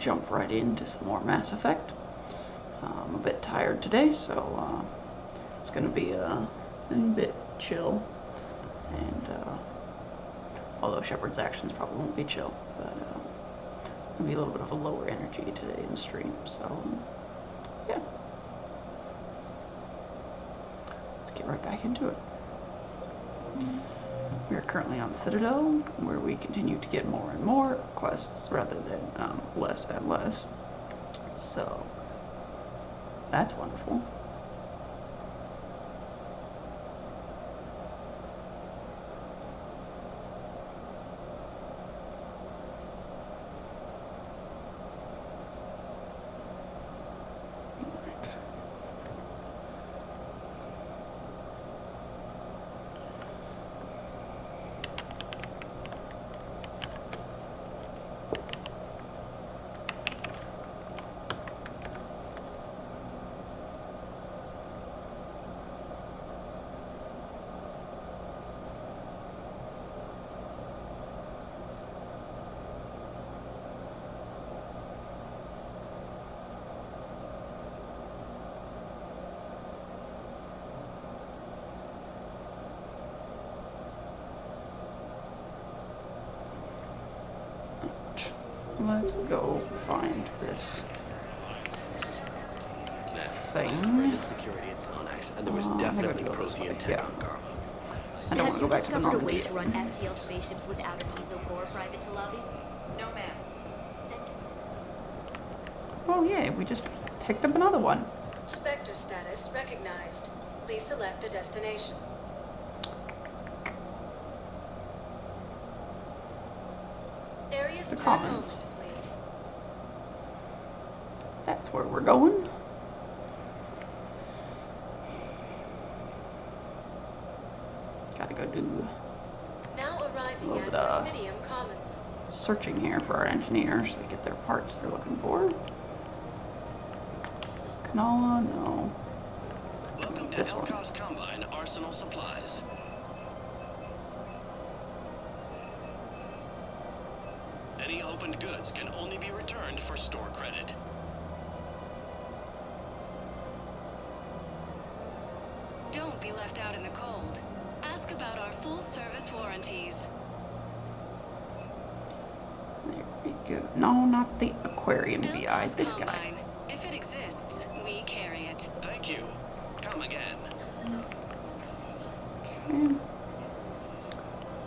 jump right into some more Mass Effect. I'm a bit tired today, so it's going to be a bit chill. And although Shepard's actions probably won't be chill, but it'll be a little bit of a lower energy today in the stream. So yeah, let's get right back into it. We are currently on Citadel, where we continue to get more and more quests rather than less and less. So that's wonderful. Let's go find this thing. Security at Sonax, and there was definitely Protean tech on Garland. I don't want to go back to the normal. Have you discovered a way to run FTL spaceships without an ESO core private to lobby? No, ma'am. Oh yay, we just picked up another one. Spectre status recognized. Please select a destination. Areas The to Commons. host, please. That's where we're going. Gotta go do Now arriving Little at bit, Presidium Commons. searching here for our engineers to get their parts they're looking for. Canola, no. Welcome to This one. Elcos Combine Arsenal Supplies. Any opened goods can only be returned for store credit. Don't be left out in the cold. Ask about our full-service warranties. There we go. No, not the aquarium VI. Elcos This guy. Combine. If it exists, we carry it. Thank you. Come again. Okay.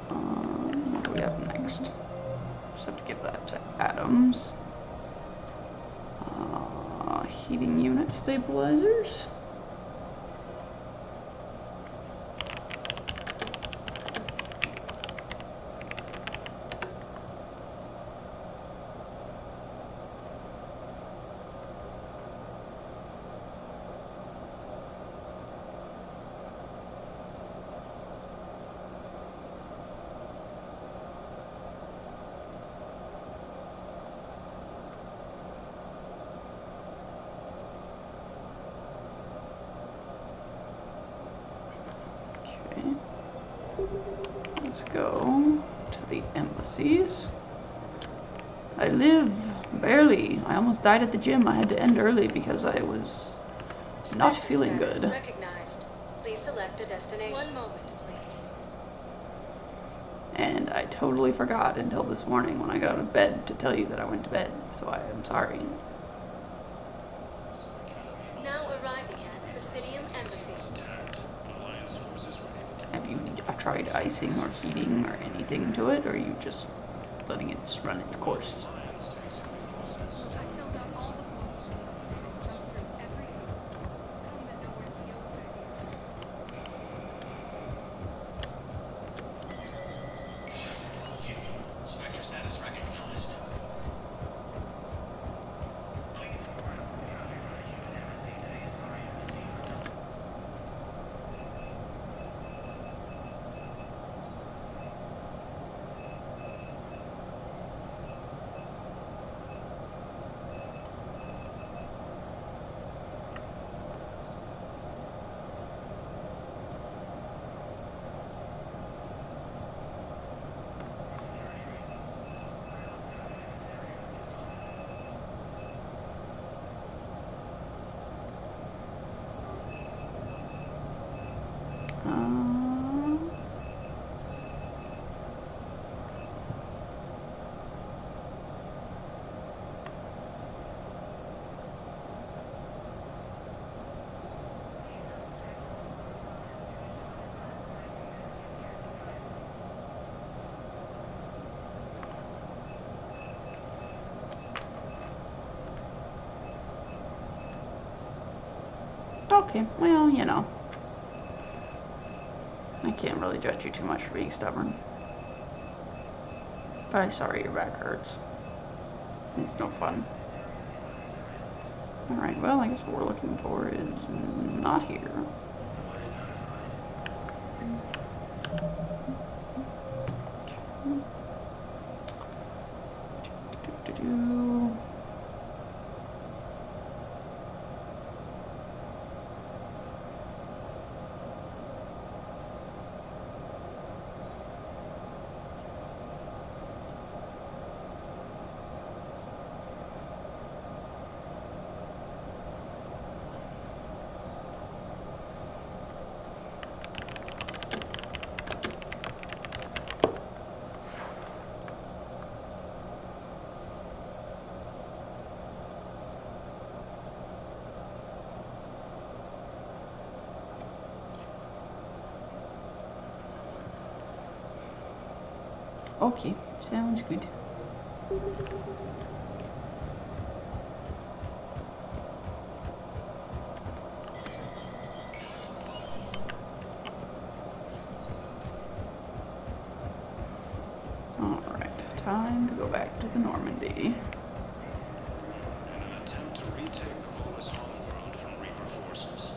What do we have next? Just have to give that to Adams. Heating unit stabilizers. Let's go to the embassies. I live, barely. I almost died at the gym. I had to end early because I was not Spectre feeling status good. Recognized. Please select a destination. One moment, please. And I totally forgot until this morning when I got out of bed to tell you that I went to bed. So I am sorry. Now arriving at Presidium Embassy. Have you tried icing or heating or anything to it, or are you just letting it just run its course? Spectre status recognized. Okay, well, you know. I can't really judge you too much for being stubborn. But I'm sorry your back hurts. It's no fun. Alright, well, I guess what we're looking for is not here. Okay, sounds good. Alright, time to go back to the Normandy. An attempt to retake Pavolis homegrown from Reaper forces.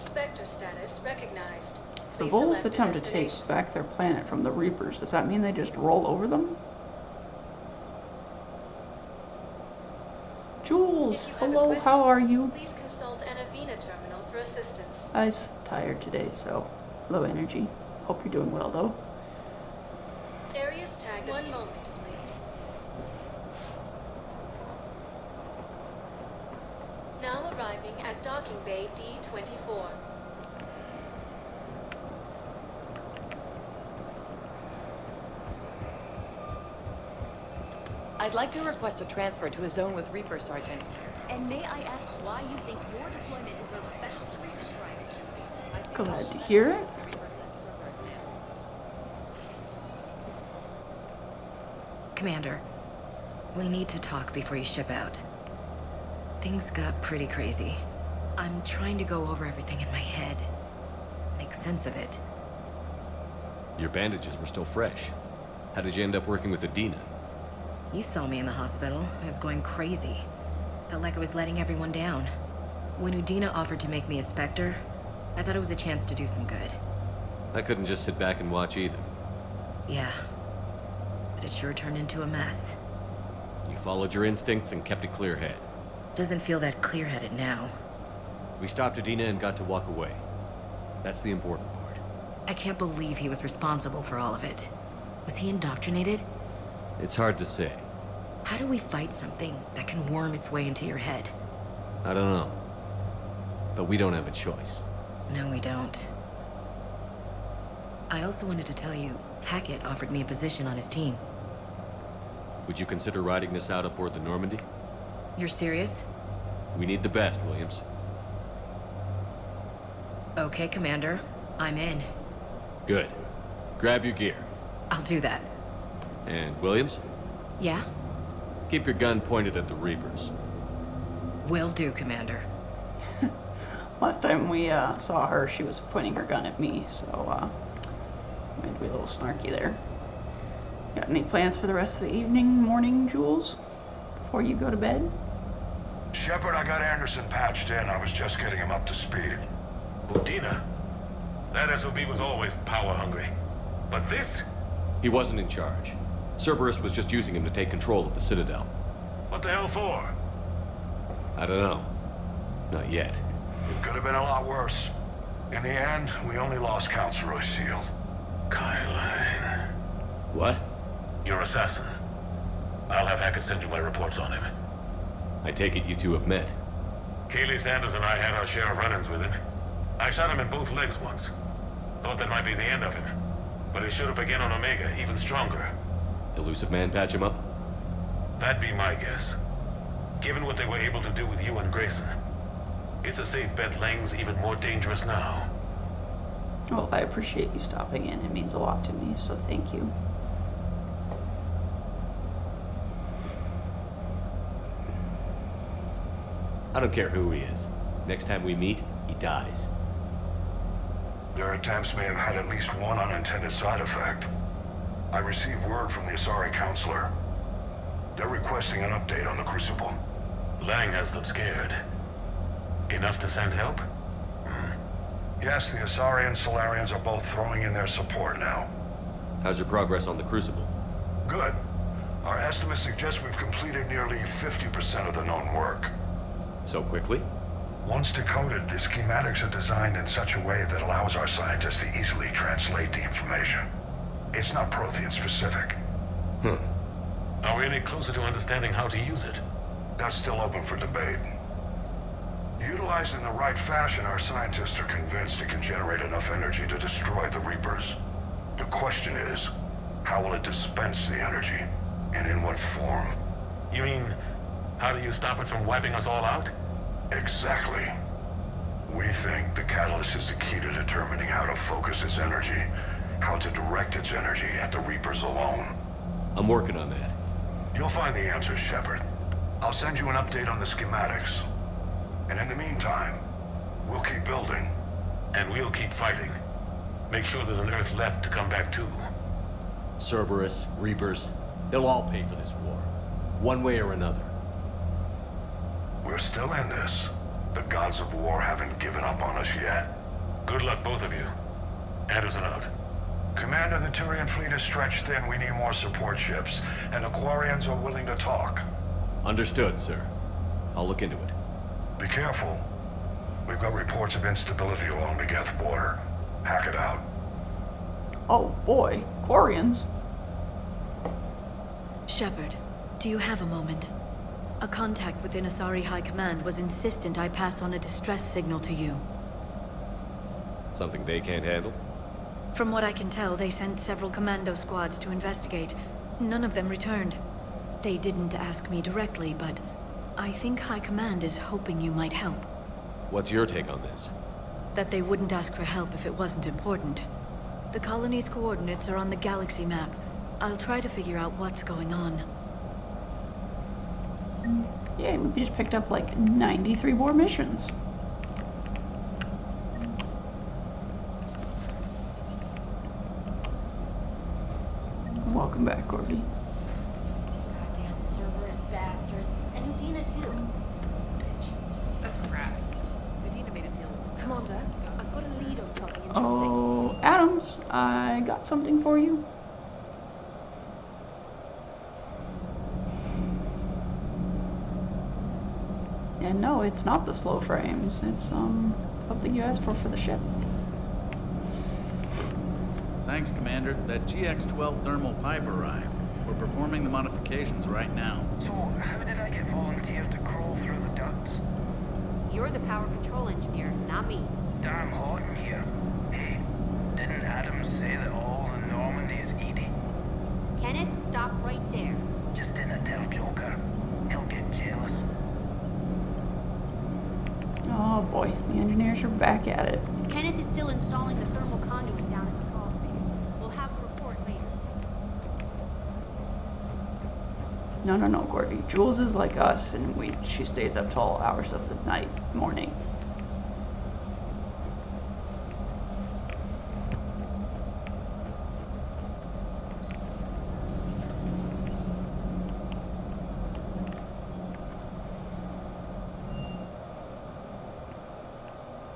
Spectre status recognized. The Please Vols select a attempt to take destination. back their planet from the Reapers. Does that mean they just roll over them? Jules, If you have a hello, question, how are you? Please consult an Avena terminal for assistance. I was tired today, so low energy. Hope you're doing well, though. Areas tagged. One moment, please. Now arriving at docking bay D24. I'd like to request a transfer to a zone with Reaper, Sergeant. And may I ask why you think your deployment deserves special treatment? Glad to hear it. Commander, we need to talk before you ship out. Things got pretty crazy. I'm trying to go over everything in my head. Make sense of it. Your bandages were still fresh. How did you end up working with Adina? You saw me in the hospital. I was going crazy. Felt like I was letting everyone down. When Udina offered to make me a Spectre, I thought it was a chance to do some good. I couldn't just sit back and watch either. Yeah. But it sure turned into a mess. You followed your instincts and kept a clear head. Doesn't feel that clear-headed now. We stopped Adina and got to walk away. That's the important part. I can't believe he was responsible for all of it. Was he indoctrinated? It's hard to say. How do we fight something that can worm its way into your head? I don't know. But we don't have a choice. No, we don't. I also wanted to tell you, Hackett offered me a position on his team. Would you consider riding this out aboard the Normandy? You're serious? We need the best, Williams. Okay, Commander. I'm in. Good. Grab your gear. I'll do that. And Williams, Yeah? keep your gun pointed at the Reapers. Will do, Commander. Last time we saw her, she was pointing her gun at me, so might be a little snarky there. Got any plans for the rest of the evening, morning, Jules? Before you go to bed? Shepard, I got Anderson patched in. I was just getting him up to speed. Udina? That SOB was always power-hungry. But this? He wasn't in charge. Cerberus was just using him to take control of the Citadel. What the hell for? I don't know. Not yet. Could have been a lot worse. In the end, we only lost Councilor Seal. Kyline. What? Your assassin. I'll have Hackett send you my reports on him. I take it you two have met. Keeley Sanders and I had our share of run-ins with him. I shot him in both legs once. Thought that might be the end of him. But he showed up again on Omega, even stronger. Elusive Man patch him up? That'd be my guess. Given what they were able to do with you and Grayson. It's a safe bet Lang's even more dangerous now. Well, I appreciate you stopping in. It means a lot to me, so thank you. I don't care who he is. Next time we meet, he dies. Their attempts may have had at least one unintended side effect. I received word from the Asari Counselor. They're requesting an update on the Crucible. Lang has them scared. Enough to send help? Yes, the Asari and Salarians are both throwing in their support now. How's your progress on the Crucible? Good. Our estimates suggest we've completed nearly 50% of the known work. So quickly? Once decoded, the schematics are designed in such a way that allows our scientists to easily translate the information. It's not Prothean specific. Are we any closer to understanding how to use it? That's still open for debate. Utilized in the right fashion, our scientists are convinced it can generate enough energy to destroy the Reapers. The question is, how will it dispense the energy? And in what form? You mean, how do you stop it from wiping us all out? Exactly. We think the catalyst is the key to determining how to focus its energy, how to direct its energy at the Reapers alone. I'm working on that. You'll find the answers, Shepard. I'll send you an update on the schematics. And in the meantime, we'll keep building. And we'll keep fighting. Make sure there's an Earth left to come back to. Cerberus, Reapers, they'll all pay for this war. One way or another. We're still in this. The gods of war haven't given up on us yet. Good luck, both of you. Anderson out. Commander, the Turian fleet is stretched thin. We need more support ships. And the Quarians are willing to talk. Understood, sir. I'll look into it. Be careful. We've got reports of instability along the Geth border. Hack it out. Oh boy, Quarians. Shepard, do you have a moment? A contact within Asari High Command was insistent I pass on a distress signal to you. Something they can't handle? From what I can tell, they sent several commando squads to investigate. None of them returned. They didn't ask me directly, but I think High Command is hoping you might help. What's your take on this? That they wouldn't ask for help if it wasn't important. The colony's coordinates are on the galaxy map. I'll try to figure out what's going on. Yeah, we just picked up like 93 more missions. Welcome back, Corby. Goddamn Cerberus bastards. And Udina too. Bitch. That's crap. Medina made a deal with them. Commander, I've got a lead on something interesting. Oh, Adams, I got something for you. And no, it's not the slow frames. It's something you asked for the ship. Thanks, Commander. That GX-12 thermal pipe arrived. We're performing the modifications right now. So, how did I get volunteered to crawl through the ducts? You're the power control engineer, not me. Damn hot in here. Hey, didn't Adams say that all in Normandy is Edie? Kenneth, stop right there. Just didn't tell Joker. He'll get jealous. Oh boy, the engineers are back at it. Kenneth is still installing the thermal conduit down at the crawl space. We'll have a report later. No, Gordy. Jules is like us, and she stays up till all hours of the morning.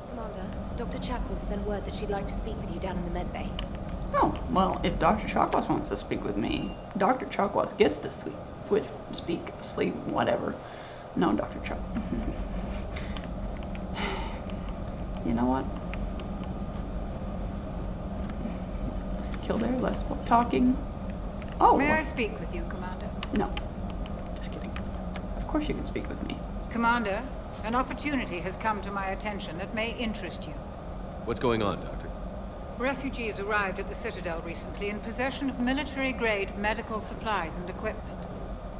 Commander, Dr. Chakwas sent word that she'd like to speak with you down in the med bay. Oh, well, if Dr. Chakwas wants to speak with me, Dr. Chakwas gets to sleep, whatever. No, Dr. Chuck. You know what? Kildare, less talking. Oh. May I speak with you, Commander? No. Just kidding. Of course you can speak with me. Commander, an opportunity has come to my attention that may interest you. What's going on, Doctor? Refugees arrived at the Citadel recently in possession of military-grade medical supplies and equipment.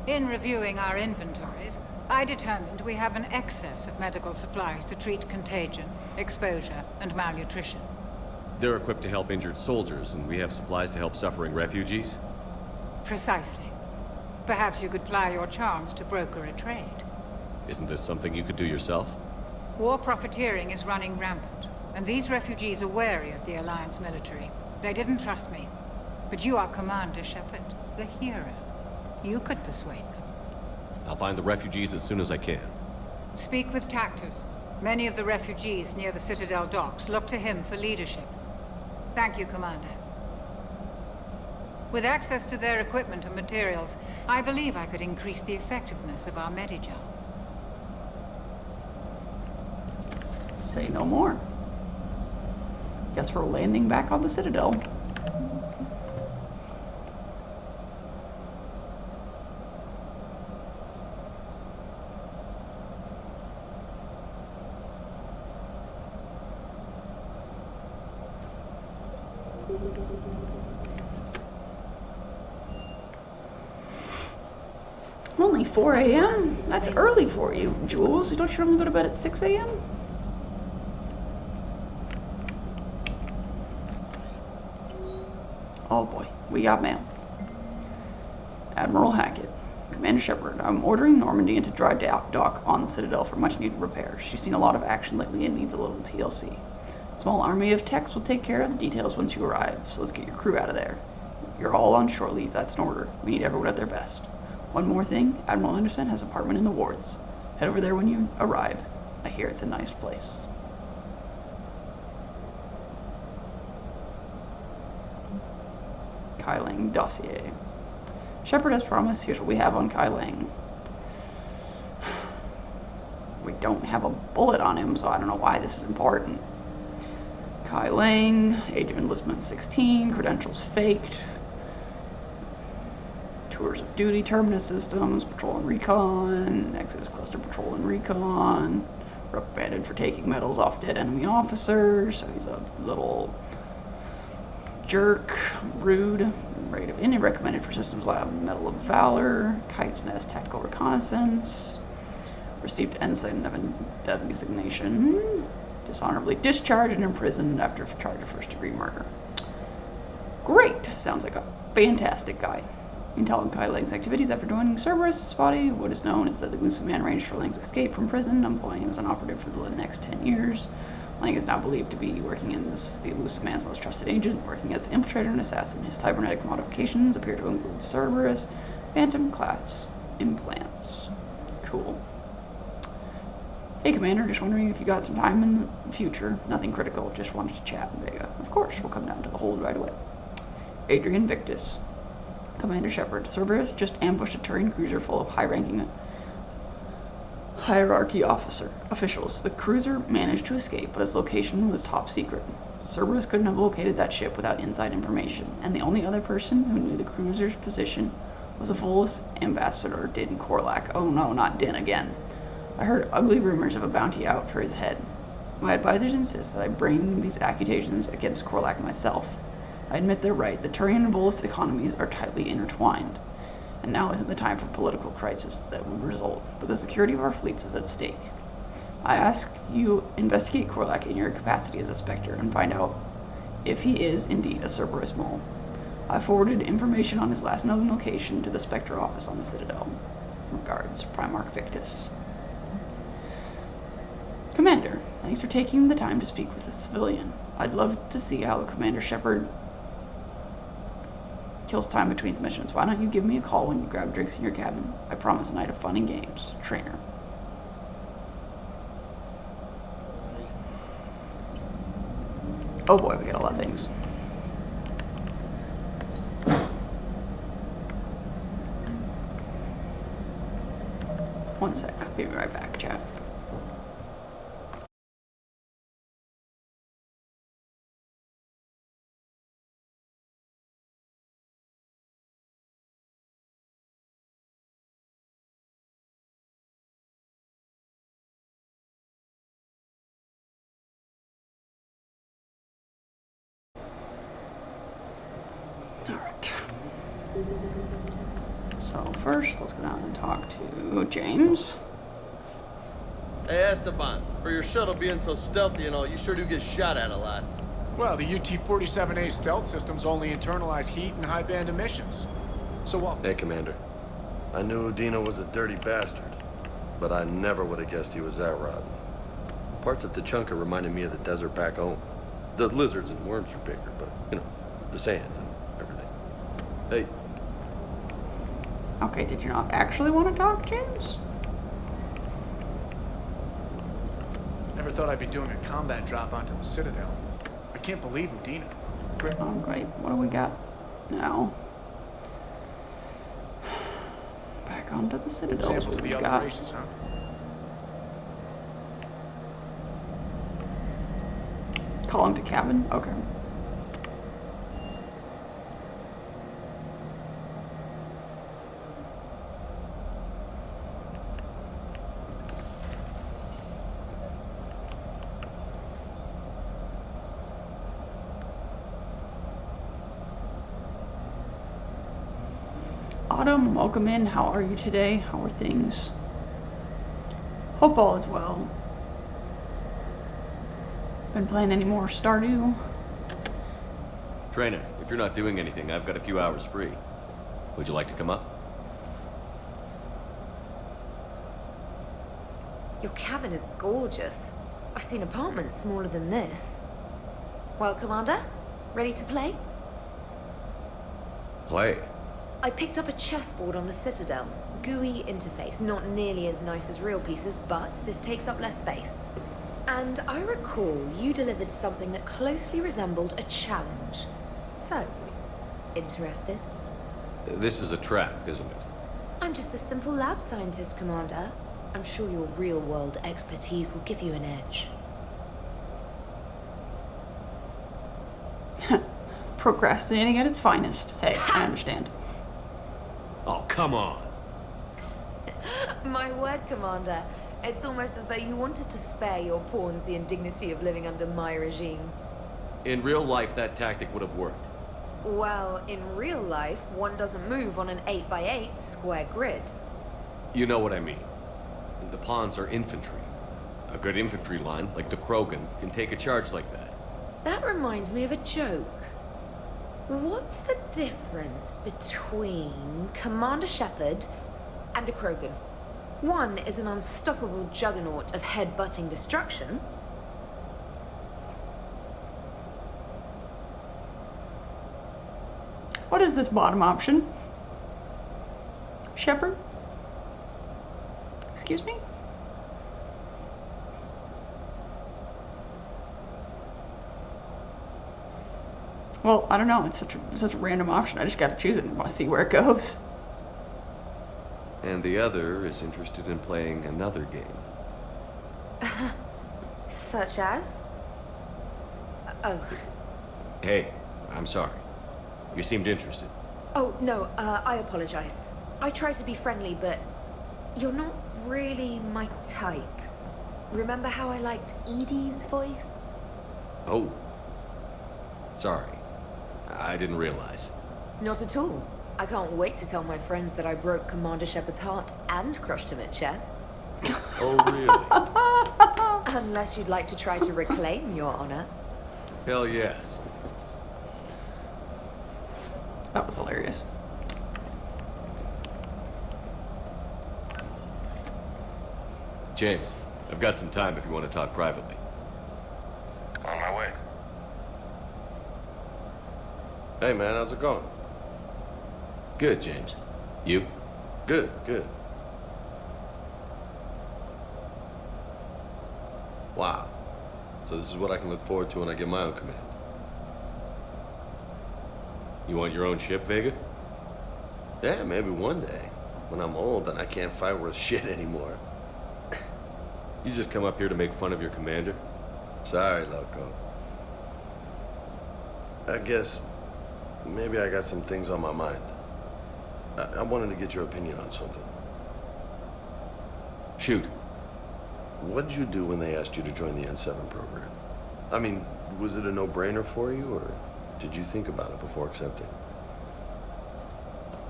In reviewing our inventories, I determined we have an excess of medical supplies to treat contagion, exposure, and malnutrition. They're equipped to help injured soldiers, and we have supplies to help suffering refugees? Precisely. Perhaps you could ply your charms to broker a trade. Isn't this something you could do yourself? War profiteering is running rampant, and these refugees are wary of the Alliance military. They didn't trust me. But you are Commander Shepard, the hero. You could persuade them. I'll find the refugees as soon as I can. Speak with Tactus. Many of the refugees near the Citadel docks look to him for leadership. Thank you, Commander. With access to their equipment and materials, I believe I could increase the effectiveness of our Medigel. Say no more. Guess we're landing back on the Citadel. Only 4 a.m.? That's early for you, Jules. Don't you normally go to bed at 6 a.m.? Oh boy, we got mail. Admiral Hackett. Commander Shepard, I'm ordering Normandy into dry dock on the Citadel for much needed repairs. She's seen a lot of action lately and needs a little TLC. A small army of techs will take care of the details once you arrive, so let's get your crew out of there. You're all on shore leave, that's an order. We need everyone at their best. One more thing, Admiral Anderson has an apartment in the wards. Head over there when you arrive. I hear it's a nice place. Kai Lang dossier. Shepard has promised. Here's what we have on Kai Lang. We don't have a bullet on him, so I don't know why this is important. Kai Lang, age of enlistment 16, credentials faked. Tours of duty, terminus systems, patrol and recon, Exodus cluster patrol and recon. Reprimanded for taking medals off dead enemy officers, so he's a little jerk, rude, rate of any recommended for systems lab, Medal of Valor, Kite's Nest tactical reconnaissance, received ensign designation, dishonorably discharged and imprisoned after charge of first-degree murder. Great, sounds like a fantastic guy. Intel on Kai Lang's activities after joining Cerberus is spotty. What is known is that the Lucid Man arranged for Lang's escape from prison, employing him as an operative for the next 10 years. Lang is now believed to be working as the Lucid Man's most trusted agent, working as an infiltrator and assassin. His cybernetic modifications appear to include Cerberus, Phantom class implants. Cool. Hey Commander, just wondering if you got some time in the future. Nothing critical, just wanted to chat. Vega. Of course, we'll come down to the hold right away. Adrian Victus. Commander Shepard, Cerberus just ambushed a Turian cruiser full of high-ranking hierarchy officials. The cruiser managed to escape, but its location was top secret. Cerberus couldn't have located that ship without inside information, and the only other person who knew the cruiser's position was a Volus ambassador, Din Korlak. Oh no, not Din again. I heard ugly rumors of a bounty out for his head. My advisors insist that I bring these accusations against Korlak myself. I admit they're right. The Turian and Volus economies are tightly intertwined, and now isn't the time for political crisis that would result, but the security of our fleets is at stake. I ask you investigate Korlak in your capacity as a Spectre and find out if he is indeed a Cerberus mole. I forwarded information on his last known location to the Spectre office on the Citadel. Regards, Primarch Victus. Commander, thanks for taking the time to speak with a civilian. I'd love to see how Commander Shepard kills time between missions. Why don't you give me a call when you grab drinks in your cabin? I promise a night of fun and games. Trainer. Oh boy, we got a lot of things. One sec. Be right back, chat. So first, let's go down and talk to James. Hey Esteban, for your shuttle being so stealthy and all, you sure do get shot at a lot. Well, the UT-47A stealth systems only internalize heat and high band emissions. So what? Hey Commander, I knew Udina was a dirty bastard, but I never would have guessed he was that rotten. Parts of Tachanka reminded me of the desert back home. The lizards and worms are bigger, but, you know, the sand and everything. Hey. Okay, did you not actually want to talk, James? Never thought I'd be doing a combat drop onto the Citadel. I can't believe Udina. Alright, what do we got now? Back onto the Citadel is what we got. Races, huh? Calling to cabin? Okay. Autumn, welcome in. How are you today? How are things? Hope all is well. Been playing any more Stardew? Trainer, if you're not doing anything, I've got a few hours free. Would you like to come up? Your cabin is gorgeous. I've seen apartments smaller than this. Well, Commander, ready to play? Play? I picked up a chessboard on the Citadel. GUI interface, not nearly as nice as real pieces, but this takes up less space. And I recall you delivered something that closely resembled a challenge. So, interested? This is a trap, isn't it? I'm just a simple lab scientist, Commander. I'm sure your real-world expertise will give you an edge. Procrastinating at its finest. Hey, I understand. Oh, come on. My word, Commander. It's almost as though you wanted to spare your pawns the indignity of living under my regime. In real life, that tactic would have worked. Well, in real life, one doesn't move on an 8x8 square grid. You know what I mean. The pawns are infantry. A good infantry line, like the Krogan, can take a charge like that. That reminds me of a joke. What's the difference between Commander Shepard and a Krogan? One is an unstoppable juggernaut of head-butting destruction. What is this bottom option? Shepard? Excuse me? Well, I don't know. It's such a random option. I just gotta choose it and want to see where it goes. And the other is interested in playing another game. Such as? Oh. Hey, I'm sorry. You seemed interested. Oh, no, I apologize. I try to be friendly, but you're not really my type. Remember how I liked Edie's voice? Oh. Sorry. I didn't realize. Not at all. I can't wait to tell my friends that I broke Commander Shepard's heart and crushed him at chess. Oh, really? Unless you'd like to try to reclaim your honor. Hell yes. That was hilarious. James, I've got some time if you want to talk privately. On my way. Hey, man, how's it going? Good, James. You? Good, good. Wow. So this is what I can look forward to when I get my own command. You want your own ship, Vega? Yeah, maybe one day. When I'm old and I can't fight worth shit anymore. You just come up here to make fun of your commander? Sorry, Loco. I guess maybe I got some things on my mind. I wanted to get your opinion on something. Shoot. What did you do when they asked you to join the N7 program? I mean, was it a no-brainer for you, or did you think about it before accepting?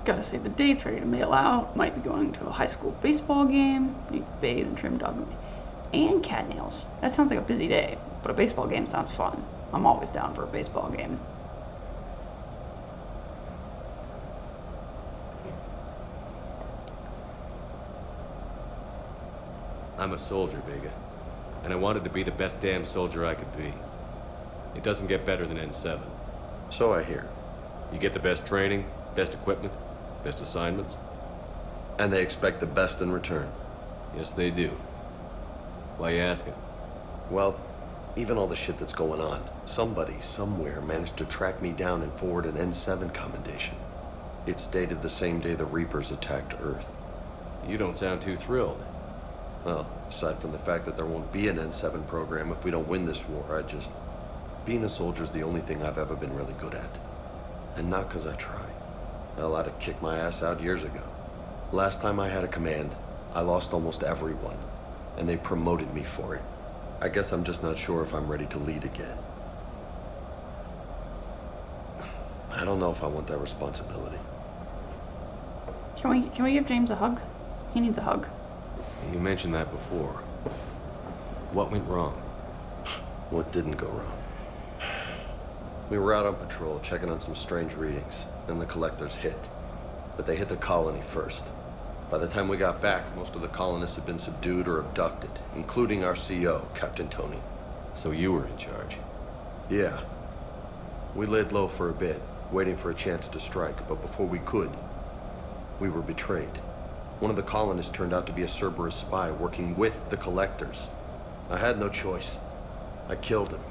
Gotta save the dates, ready to mail out. Might be going to a high school baseball game. Need to bathe and trim dog and cat nails. That sounds like a busy day, but a baseball game sounds fun. I'm always down for a baseball game. I'm a soldier, Vega. And I wanted to be the best damn soldier I could be. It doesn't get better than N7. So I hear. You get the best training, best equipment, best assignments. And they expect the best in return. Yes, they do. Why you asking? Well, even all the shit that's going on, somebody somewhere managed to track me down and forward an N7 commendation. It's dated the same day the Reapers attacked Earth. You don't sound too thrilled. Well, aside from the fact that there won't be an N7 program if we don't win this war, being a soldier's the only thing I've ever been really good at. And not because I try. Hell, I'd have kicked my ass out years ago. Last time I had a command, I lost almost everyone. And they promoted me for it. I guess I'm just not sure if I'm ready to lead again. I don't know if I want that responsibility. Can we give James a hug? He needs a hug. You mentioned that before. What went wrong? What didn't go wrong? We were out on patrol, checking on some strange readings. Then the collectors hit. But they hit the colony first. By the time we got back, most of the colonists had been subdued or abducted, including our CO, Captain Tony. So you were in charge? Yeah. We laid low for a bit, waiting for a chance to strike, but before we could, we were betrayed. One of the colonists turned out to be a Cerberus spy working with the collectors. I had no choice. I killed him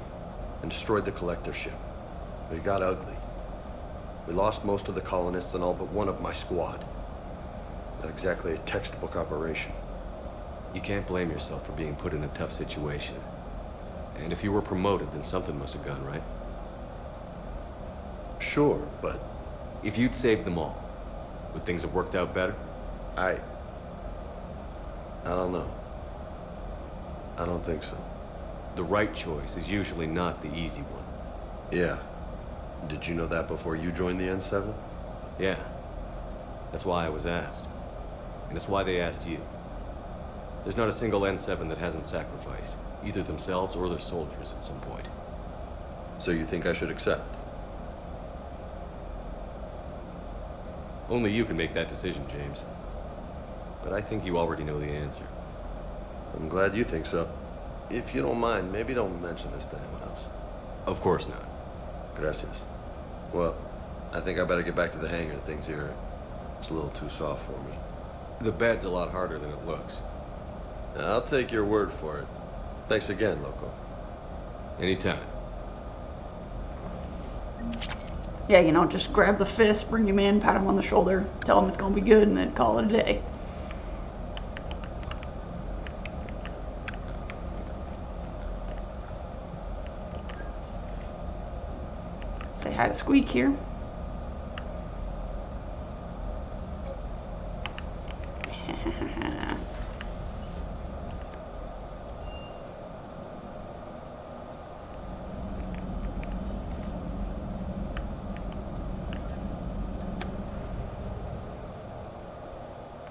and destroyed the collector ship. But it got ugly. We lost most of the colonists and all but one of my squad. Not exactly a textbook operation. You can't blame yourself for being put in a tough situation. And if you were promoted, then something must have gone right. Sure, but... If you'd saved them all, would things have worked out better? I don't know. I don't think so. The right choice is usually not the easy one. Yeah. Did you know that before you joined the N7? Yeah. That's why I was asked. And it's why they asked you. There's not a single N7 that hasn't sacrificed, either themselves or their soldiers at some point. So you think I should accept? Only you can make that decision, James. But I think you already know the answer. I'm glad you think so. If you don't mind, maybe don't mention this to anyone else. Of course not. Gracias. Well, I think I better get back to the hangar. Things here, it's a little too soft for me. The bed's a lot harder than it looks. I'll take your word for it. Thanks again, Loco. Anytime. Yeah, you know, just grab the fist, bring him in, pat him on the shoulder, tell him it's gonna be good, and then call it a day. Say hi to Squeak here.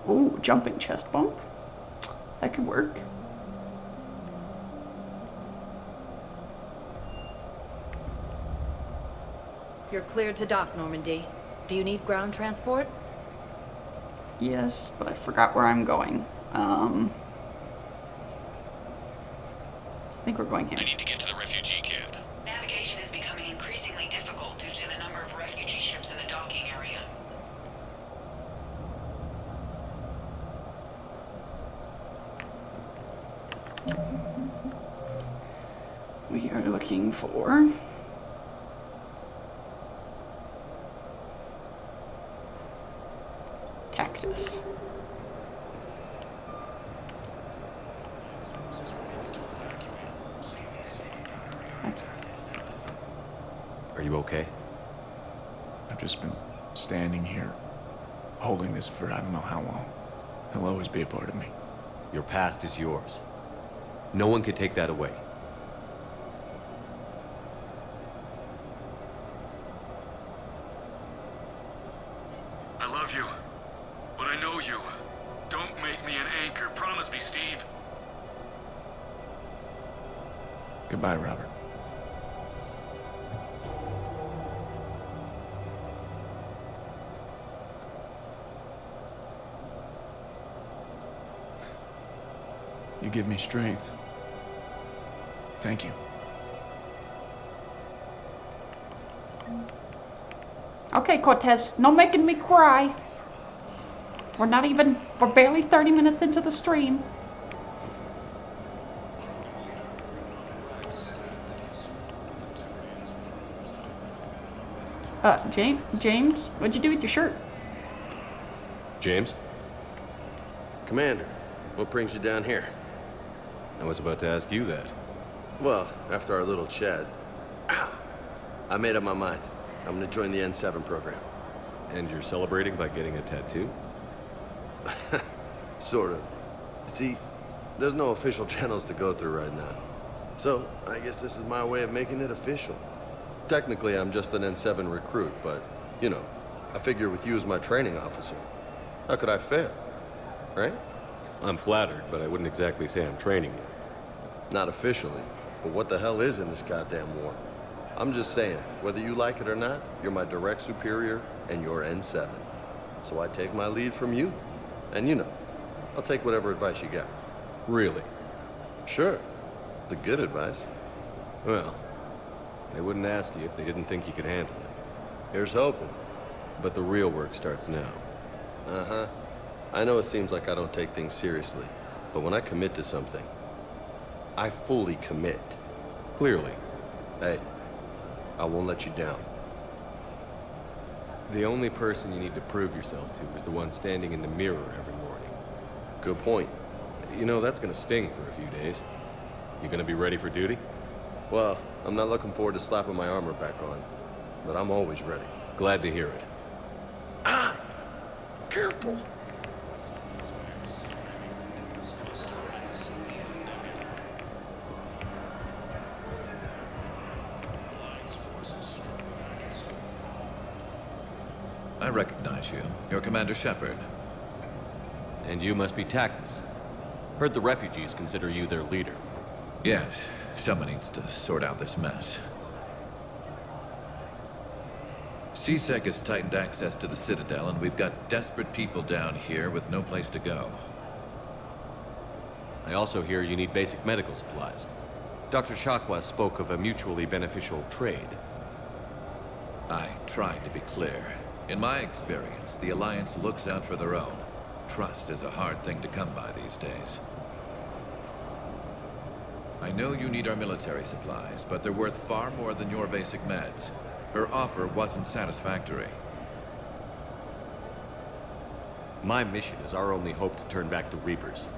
Ooh, jumping chest bump. That could work. You're cleared to dock, Normandy. Do you need ground transport? Yes, but I forgot where I'm going. I think we're going here. I need to get to the refugee camp. Navigation is becoming increasingly difficult due to the number of refugee ships in the docking area. We are looking for... Cactus. That's... Are you okay? I've just been standing here, holding this for I don't know how long. He'll always be a part of me. Your past is yours. No one can take that away. I love you, but I know you. Don't make me an anchor. Promise me, Steve. Goodbye, Robert. You give me strength. Thank you. Okay, Cortez, no making me cry. We're barely 30 minutes into the stream. James, what'd you do with your shirt? James? Commander, what brings you down here? I was about to ask you that. Well, after our little chat, I made up my mind. I'm gonna join the N7 program. And you're celebrating by getting a tattoo? Sort of. See, there's no official channels to go through right now. So, I guess this is my way of making it official. Technically, I'm just an N7 recruit, but, you know, I figure with you as my training officer, how could I fail? Right? I'm flattered, but I wouldn't exactly say I'm training you. Not officially, but what the hell is in this goddamn war? I'm just saying, whether you like it or not, you're my direct superior, and you're N7. So I take my lead from you. And you know, I'll take whatever advice you got. Really? Sure. The good advice. Well, they wouldn't ask you if they didn't think you could handle it. Here's hoping. But the real work starts now. Uh-huh. I know it seems like I don't take things seriously, but when I commit to something, I fully commit. Clearly. Hey, I won't let you down. The only person you need to prove yourself to is the one standing in the mirror every morning. Good point. You know, that's gonna sting for a few days. You gonna be ready for duty? Well, I'm not looking forward to slapping my armor back on, but I'm always ready. Glad to hear it. Ah! Careful! I recognize you. You're Commander Shepard. And you must be Tactus. Heard the refugees consider you their leader. Yes, someone needs to sort out this mess. CSEC has tightened access to the Citadel, and we've got desperate people down here with no place to go. I also hear you need basic medical supplies. Dr. Chakwas spoke of a mutually beneficial trade. I tried to be clear. In my experience, the Alliance looks out for their own. Trust is a hard thing to come by these days. I know you need our military supplies, but they're worth far more than your basic meds. Her offer wasn't satisfactory. My mission is our only hope to turn back the Reapers.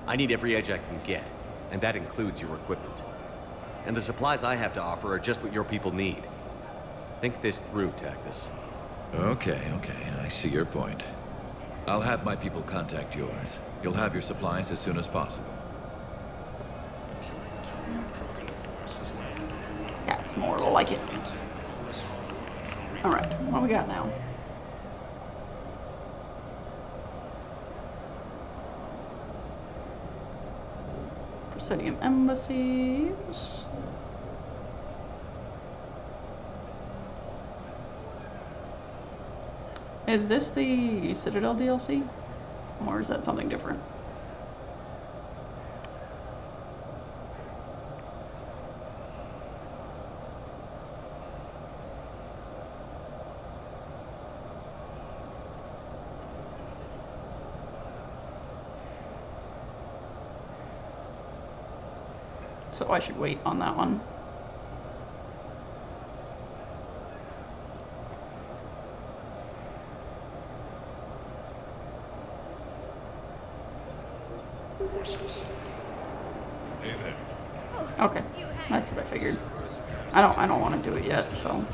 I need every edge I can get, and that includes your equipment. And the supplies I have to offer are just what your people need. Think this through, Tactus. Okay, I see your point. I'll have my people contact yours. You'll have your supplies as soon as possible. That's more like it. Alright, what we got now? Presidium embassies. Is this the Citadel DLC? Or is that something different? So I should wait on that one. Hey there. Okay, that's what I figured. I don't want to do it yet, so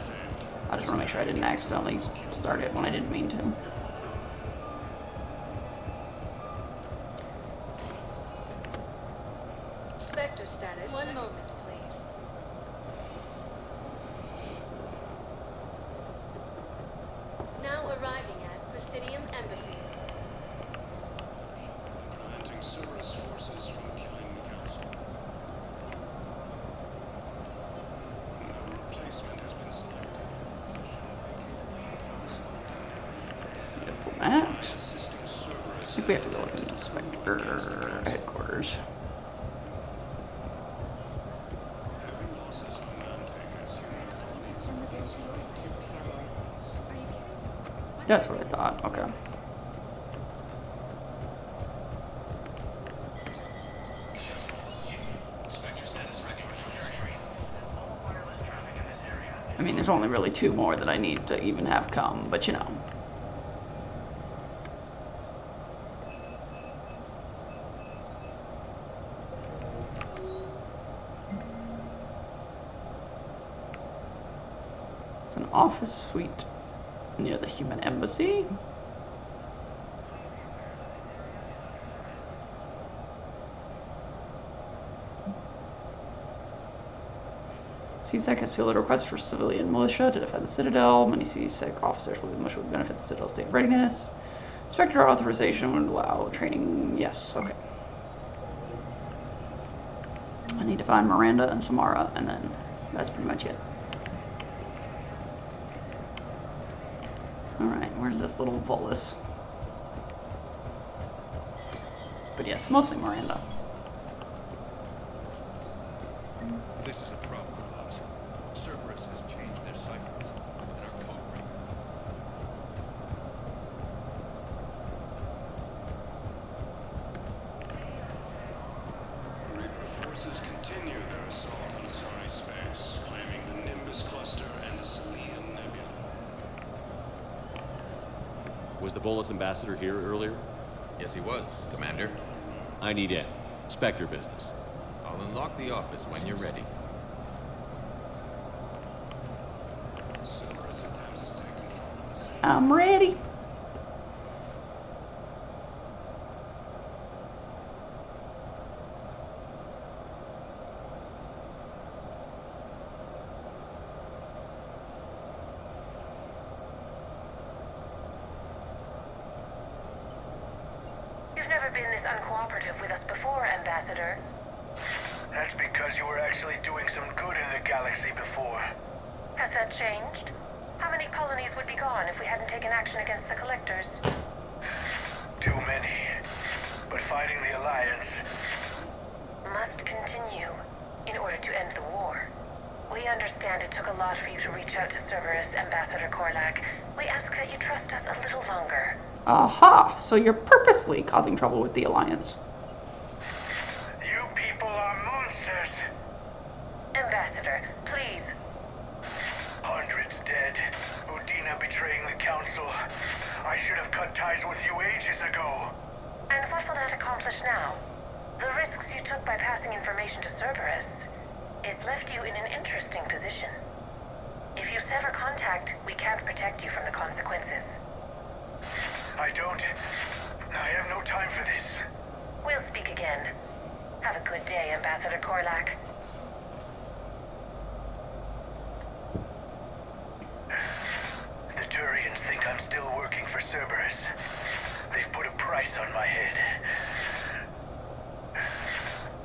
I just want to make sure I didn't accidentally start it when I didn't mean to. Spectre status. One moment, please. Now arriving at Presidium Embassy. Preventing Cerberus forces from killing the Council. No replacement has been selected. Diplomat. I think we have to go look in the Spectre headquarters. That's what I thought. Okay. I mean, there's only really 2 more that I need to even have come, but you know. It's an office suite near the human embassy. CSEC has fielded a request for civilian militia to defend the Citadel. Many CSEC officers with the militia would benefit the Citadel's state of readiness. Inspector authorization would allow training. Yes, okay. I need to find Miranda and Samara, and then that's pretty much it. Alright, where's this little Volus? But yes, mostly Miranda. This is a problem, Boss. Cerberus has changed their ciphers and our code ring. Reaper forces continue their assault on Asari space, claiming the Nimbus cluster and the Selenium Nebula. Was the Volus ambassador here earlier? Yes, he was, Commander. I need in. Spectre business. I'll unlock the office when you're ready. I'm ready. You've never been this uncooperative with us before, Ambassador. That's because you were actually doing some good in the galaxy before. Has that changed? How many colonies would be gone if we hadn't taken action against the Collectors? Too many. But fighting the Alliance must continue in order to end the war. We understand it took a lot for you to reach out to Cerberus, Ambassador Korlak. We ask that you trust us a little longer. Aha! So you're purposely causing trouble with the Alliance. You people are monsters! Ambassador, please. Hundreds dead. Udina betraying the Council. I should have cut ties with you ages ago. And what will that accomplish now? The risks you took by passing information to Cerberus, it's left you in an interesting position. If you sever contact, we can't protect you from the consequences. I have no time for this. We'll speak again. Have a good day, Ambassador Korlak. The Turians think I'm still working for Cerberus. They've put a price on my head.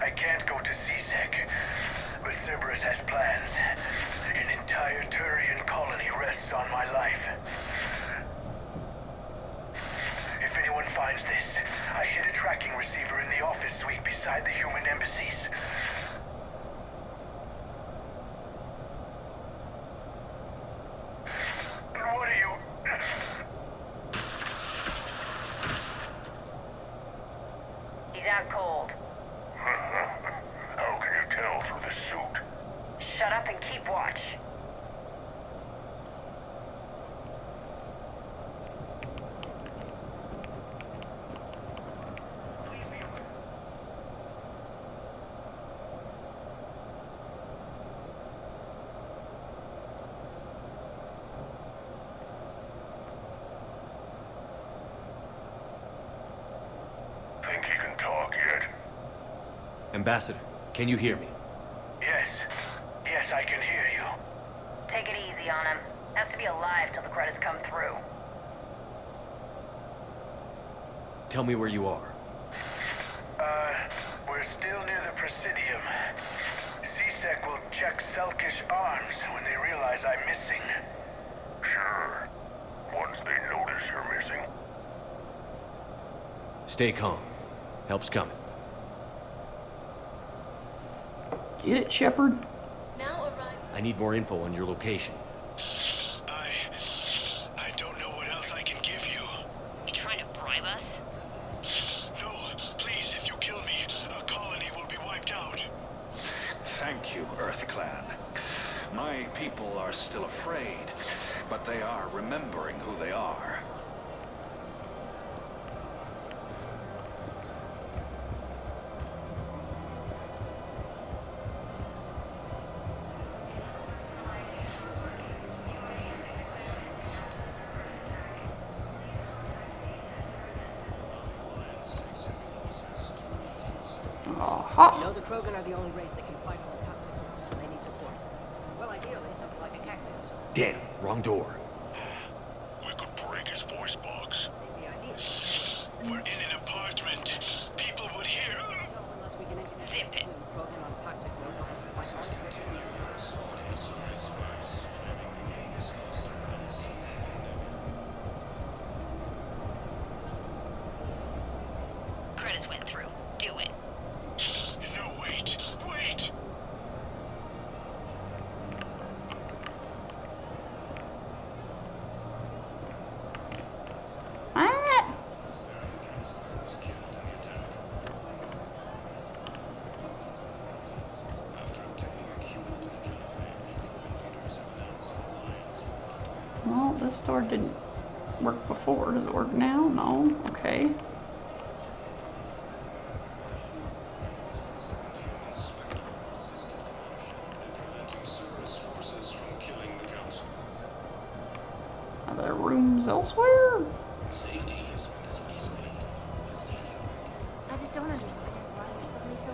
I can't go to CSEC, but Cerberus has plans. An entire Turian colony rests on my life. If anyone finds this, I hid a tracking receiver in the office suite beside the human embassies. What are you... He's out cold. How can you tell through the suit? Shut up and keep watch. Think he can talk yet? Ambassador, can you hear me? Yes. Yes, I can hear you. Take it easy on him. Has to be alive till the credits come through. Tell me where you are. We're still near the Presidium. CSEC will check Selkish arms when they realize I'm missing. Sure. Once they notice you're missing. Stay calm. Help's coming. Get it, Shepard? Now arrive. I need more info on your location. I don't know what else I can Thank you, Earth Clan. My people are still afraid, but they are remembering who they are. Aha. You know the Krogan are the only race that can fight on the toxic world, so they need support. Well, ideally, something like a cactus. Damn, wrong door. We could break his voice box. We're in an apartment. People would hear. Zip it. Krogan on toxic world will have to fight hard. Credits went through. Do it. No, wait. Wait. Well, this door didn't work before. Does it work now? No. Okay. Are there rooms elsewhere? I just don't understand why you're suddenly so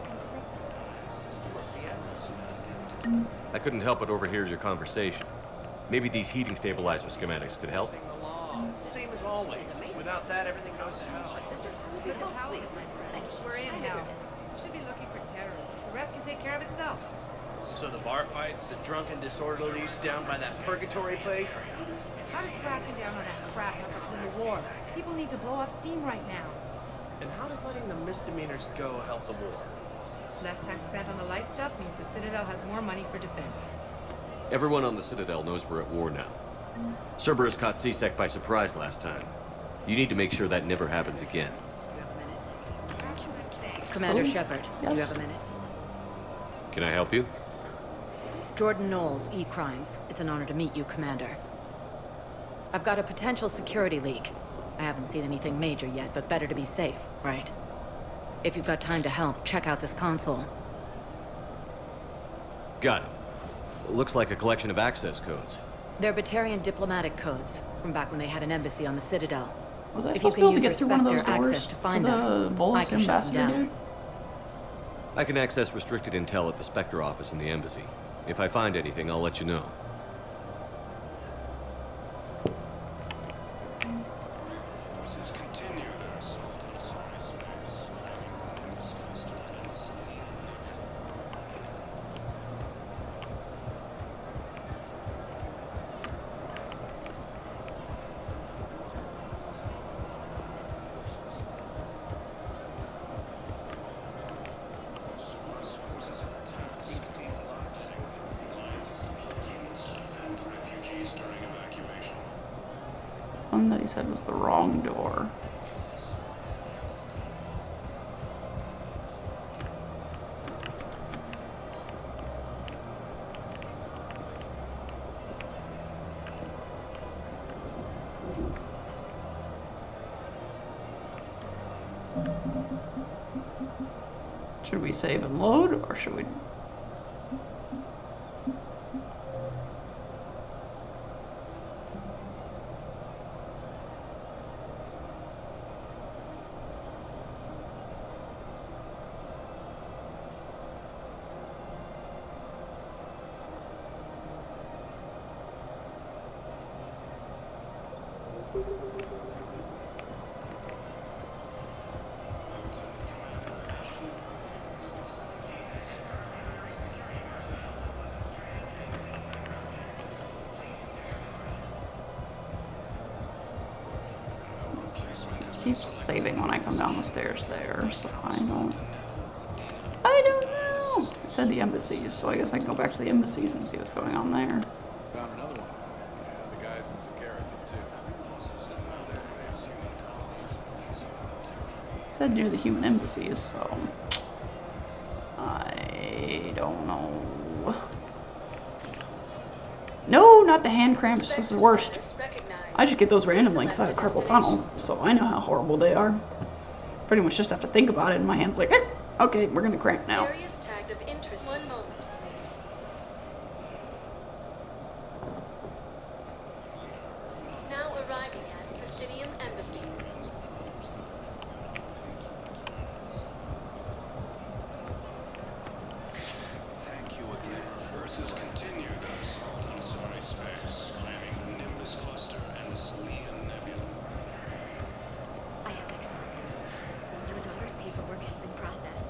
conflicted. I couldn't help but overhear your conversation. Maybe these heating stabilizer schematics could help. Same as always. Without that, everything goes to hell. We're in hell. Should be looking for terrorists. The rest can take care of itself. So the bar fights, the drunken disorderlies down by that purgatory place. How does cracking down on that crap help us win the war? People need to blow off steam right now. And how does letting the misdemeanors go help the war? Less time spent on the light stuff means the Citadel has more money for defense. Everyone on the Citadel knows we're at war now. Cerberus caught C-Sec by surprise last time. You need to make sure that never happens again. Commander Shepard, Yes. do you have a minute? Can I help you? Jordan Knowles, E-Crimes. It's an honor to meet you, Commander. I've got a potential security leak. I haven't seen anything major yet, but better to be safe, right? If you've got time to help, check out this console. Got it. Looks like a collection of access codes. They're Batarian diplomatic codes, from back when they had an embassy on the Citadel. Was I If you supposed to be can able to use get through one of those Respector doors access to find the them, I Volus can shut them ambassador down. dude? I can access restricted intel at the Spectre office in the embassy. If I find anything, I'll let you know. Forces continue their assault on Asari space. Refugees during evacuation. One that he said was the wrong door. Should we save and load, or should we... Keeps saving when I come down the stairs there, so I don't know. It said the embassies, so I guess I can go back to the embassies and see what's going on there. Found another one. Yeah, the guys in Sakara did too. It said near the human embassies, so I don't know Ow. No, not the hand cramps. This is the worst. I just get those randomly because I have carpal tunnel, so I know how horrible they are. Pretty much just have to think about it, and my hand's like, okay, we're gonna cramp now. Areas tagged of interest. One moment. Now arriving at Presidium Embassy. Thank you again. Forces continue their assault on Asari space, claiming the Nimbus cluster and the Salarian nebula. I have excellent news. Your daughter's paperwork has been processed.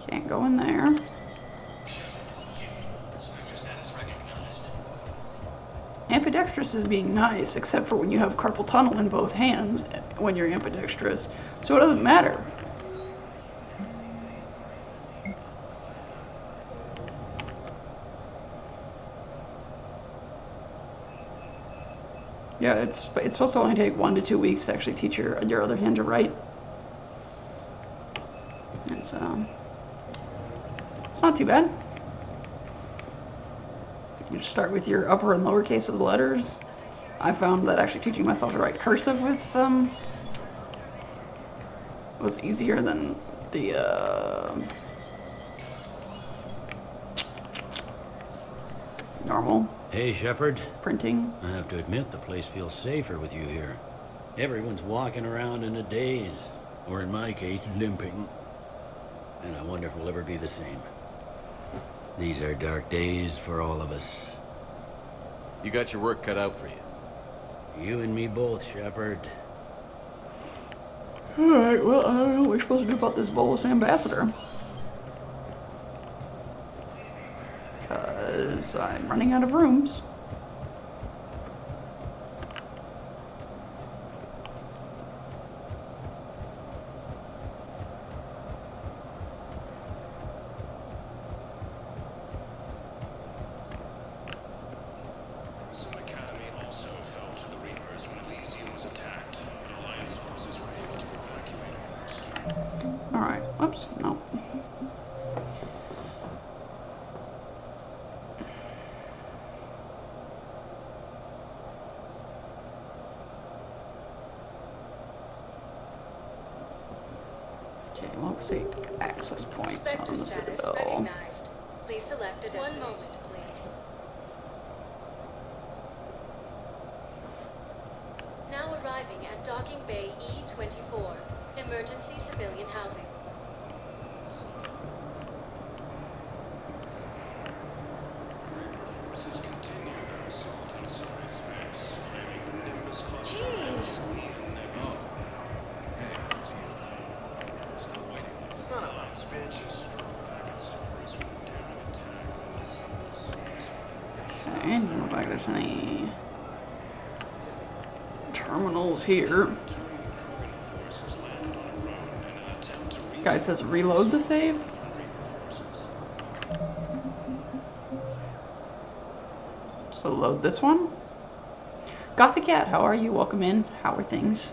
Can't go in there. Ambidextrous is being nice, except for when you have carpal tunnel in both hands when you're ambidextrous, so it doesn't matter. Yeah, it's supposed to only take 1 to 2 weeks to actually teach your other hand to write. It's not too bad. You just start with your upper and lower cases of letters. I found that actually teaching myself to write cursive with was easier than the normal. Hey, Shepard. Printing. I have to admit, the place feels safer with you here. Everyone's walking around in a daze, or in my case, limping. And I wonder if we'll ever be the same. These are dark days for all of us. You got your work cut out for you. You and me both, Shepard. Alright, well, I don't know what we're supposed to do about this bolus ambassador. Because I'm running out of rooms. Some academy also fell to the Reapers when Elysium was attacked, and Alliance forces were able to evacuate most. Alright, whoops, no. Okay, well, let's see. Access points on the Citadel. Recognized. Please select a 1 moment, please. Now arriving at Docking Bay E24, emergency civilian housing. Forces continue their assault on Asari space, claiming the Nimbus cluster and the Salarian nebula. Still waiting. Son of a bitch is struck back at Cerberus with a daring attack that disables. Okay, doesn't look like there's any terminals here. Guide says reload the save. So load this one. Gothic Cat, how are you? Welcome in. How are things?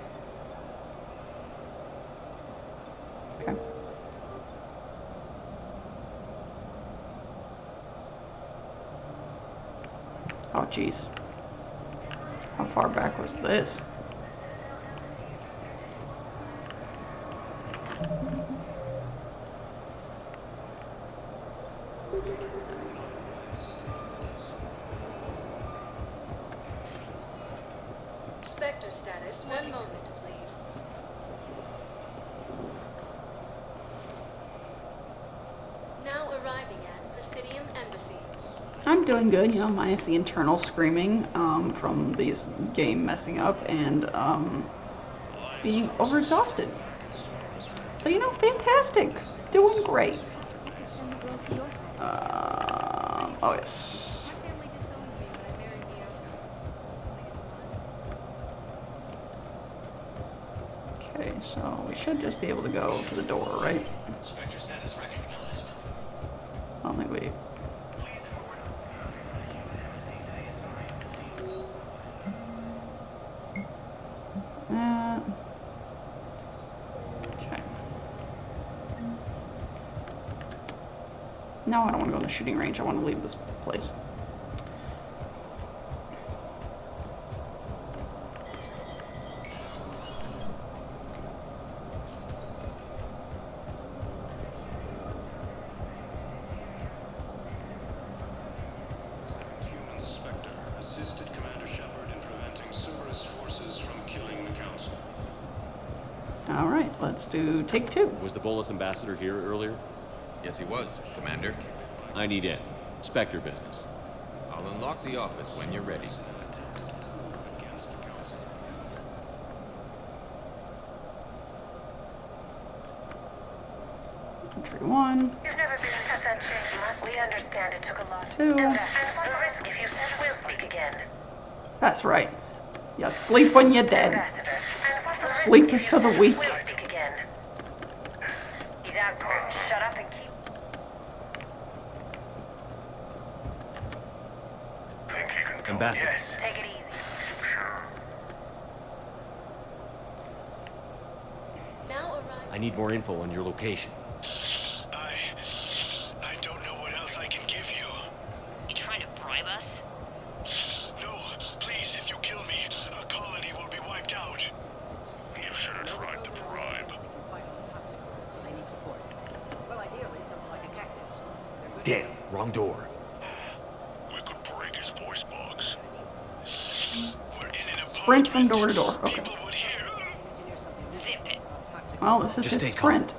Okay. Oh, jeez. How far back was this? Spectre status, 1 moment, please. Now arriving at Presidium Embassy. I'm doing good, you know, minus the internal screaming from these game messing up and being overexhausted. So, you know, fantastic. Doing great. Oh, yes. Okay, so we should just be able to go to the door, right? Spectre status recognized. I don't think we... No, I don't want to go in the shooting range. I want to leave this place. Human Spectre assisted Commander Shepard in preventing Cerberus forces from killing the Council. All right, let's do take 2. Was the Volus ambassador here earlier? Yes, he was, Commander. I need in. Spectre business. I'll unlock the office when you're ready. Against the Council. Entry 1. You've never been in such change. We understand it took a lot. 2. And the risk if you said we'll speak again. That's right. You sleep when you're dead. Ambassador. And what's the risk Sleep if is you for the said weak. We'll speak again. He's out cold. Shut up and keep. Think you can go? Ambassador. Yes. Take it easy. Sure. Now arrive. I need more info on your location. I don't know what else I can give you. You trying to bribe us? No, please, if you kill me, a colony will be wiped out. You should have tried the bribe. They can fight on the toxic world, so they need support. Well, ideally, something like a cactus. Damn, wrong door. We could break his voice box. We're in an Sprint from door to door. Okay. People would hear. Zip it. Well, this is Just his stay calm. sprint.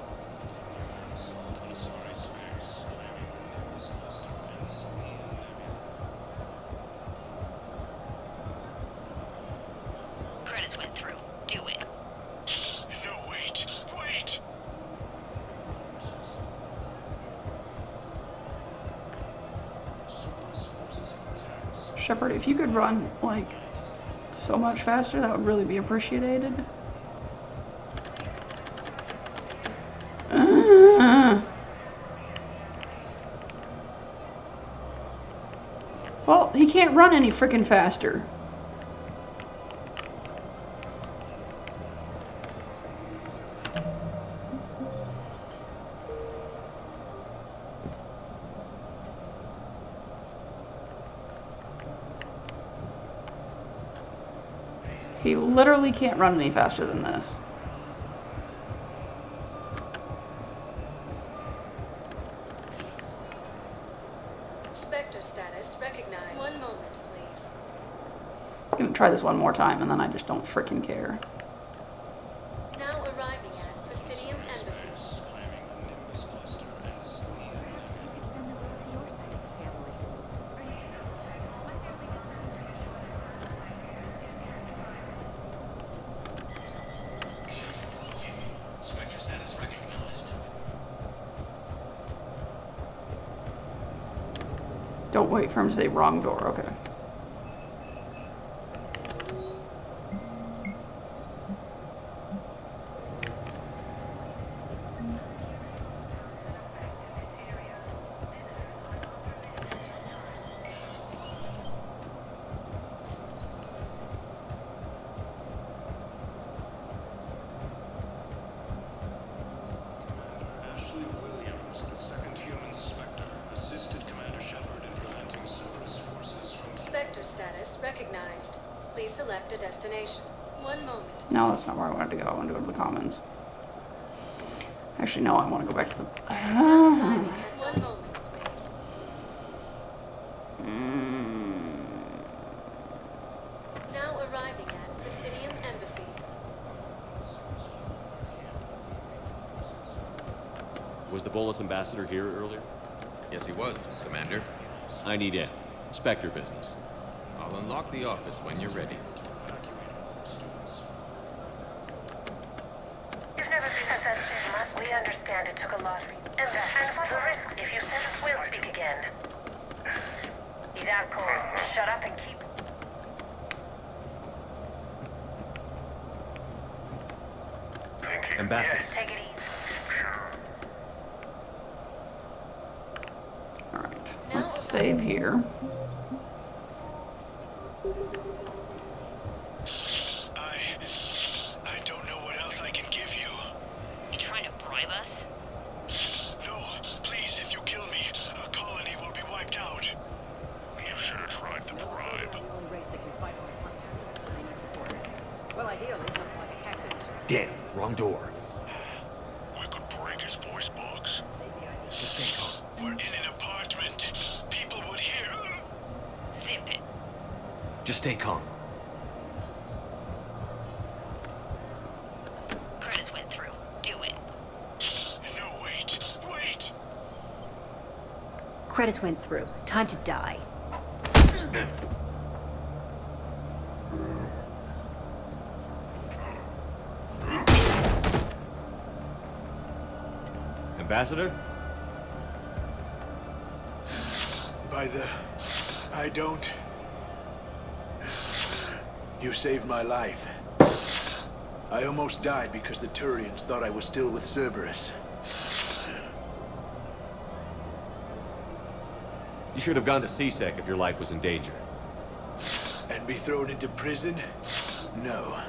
Credits went through. Do it. No, wait. Wait. Shepard, if you could run, like, so much faster, that would really be appreciated. Well, he can't run any freaking faster. He literally can't run any faster than this. Spectre status recognized. One moment, please. I'm gonna try this one more time and then I just don't freaking care. Now arriving at Presidium Embassy. Spectre status recognized. Don't wait for him to say wrong door, okay. Ashley Williams, the second human Spectre, assisted Commander Shepard in preventing Cerberus forces from... Spectre status recognized. Please select a destination. One moment. No, that's not where I wanted to go. I wanted to go to the commons. Actually, no, I want to go back to the... One moment, please. Now arriving at Presidium Embassy. Was the Volus ambassador here earlier? Yes, he was, Commander. I need in. Spectre business. I'll unlock the office when you're ready. You've never been to such unless we understand it took a lot. And the risks if you said we'll speak again. He's out cold. Shut up and keep. Ambassador. Take it easy. Alright, let's save here. I don't know what else I can give you. You trying to bribe us? No, please, if you kill me, a Well, ideally, something like a cactus. Damn, wrong door. We could break his voice box. We're in an apartment. People would hear. Zip it. Just stay calm. Credits went through. Do it. No, wait. Credits went through. Time to die. Ambassador? I don't. You saved my life. I almost died because the Turians thought I was still with Cerberus. You should have gone to CSEC if your life was in danger. And be thrown into prison? No.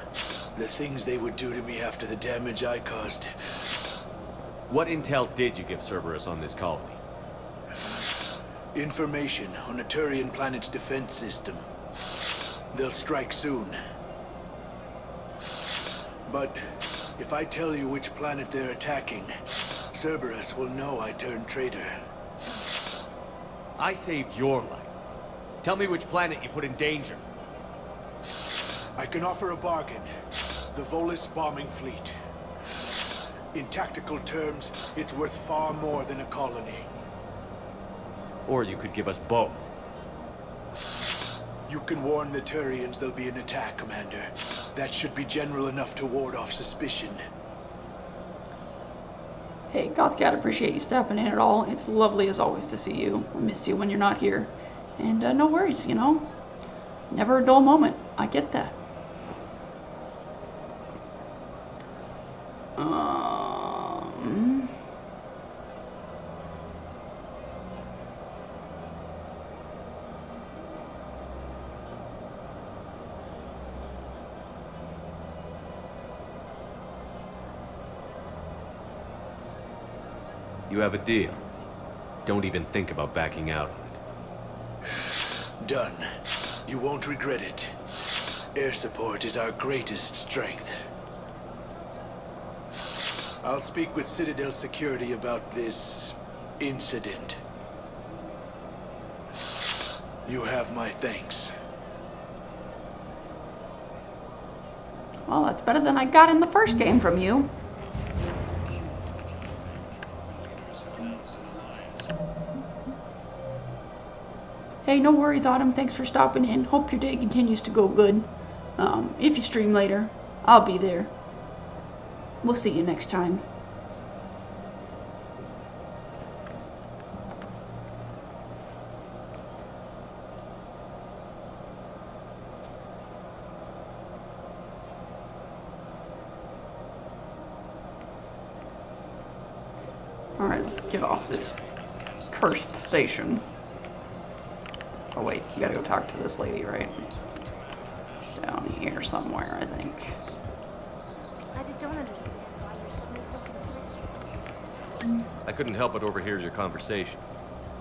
The things they would do to me after the damage I caused. What intel did you give Cerberus on this colony? Information on a Turian planet's defense system. They'll strike soon. But if I tell you which planet they're attacking, Cerberus will know I turned traitor. I saved your life. Tell me which planet you put in danger. I can offer a bargain. The Volus bombing fleet. In tactical terms, it's worth far more than a colony. Or you could give us both. You can warn the Turians there'll be an attack, Commander. That should be general enough to ward off suspicion. Hey, Gothcat, appreciate you stopping in at all. It's lovely as always to see you. I miss you when you're not here. And no worries, you know. Never a dull moment. I get that. You have a deal. Don't even think about backing out on it. Done. You won't regret it. Air support is our greatest strength. I'll speak with Citadel Security about this incident. You have my thanks. Well, that's better than I got in the first game from you. Hey, no worries, Autumn. Thanks for stopping in. Hope your day continues to go good. If you stream later, I'll be there. We'll see you next time. Alright, let's get off this cursed station. Oh wait, you gotta go talk to this lady, right? Down here somewhere, I think. I just don't understand why you're suddenly so conflicted. I couldn't help but overhear your conversation.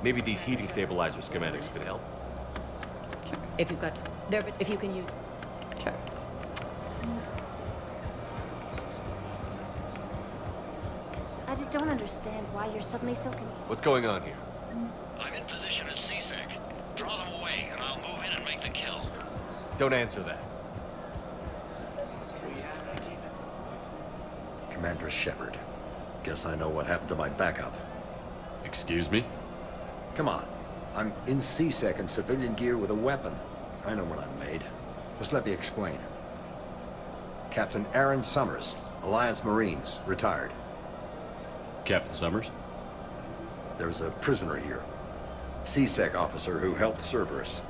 Maybe these heating stabilizer schematics could help. If you've got there, but if you can use. Okay. I just don't understand why you're suddenly so What's going on here? I'm in position at CSEC. Draw them away, and I'll move in and make the kill. Don't answer that. Commander Shepard. Guess I know what happened to my backup. Excuse me? Come on. I'm in CSEC in civilian gear with a weapon. I know what I'm made. Just let me explain. Captain Aaron Summers, Alliance Marines, retired. Captain Summers? There's a prisoner here. CSEC officer who helped Cerberus.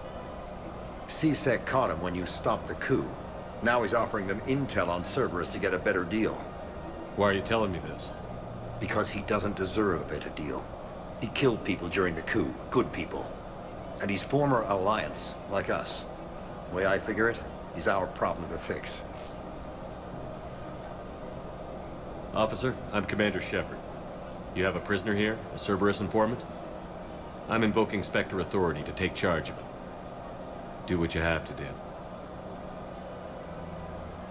CSEC caught him when you stopped the coup. Now he's offering them intel on Cerberus to get a better deal. Why are you telling me this? Because he doesn't deserve a better deal. He killed people during the coup, good people. And he's former Alliance, like us. The way I figure it, he's our problem to fix. Officer, I'm Commander Shepard. You have a prisoner here, a Cerberus informant? I'm invoking Spectre authority to take charge of him. Do what you have to do.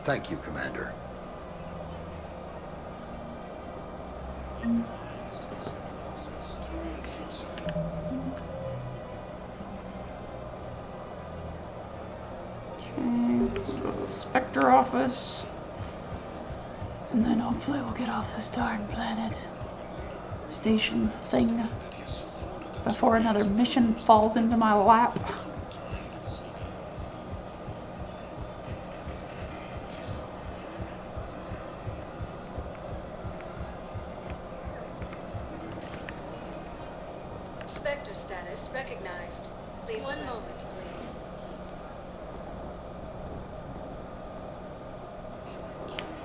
Thank you, Commander. Let's go to the Spectre office. And then hopefully we'll get off this darn planet station thing before another mission falls into my lap. Spectre status recognized. Please, one moment, please.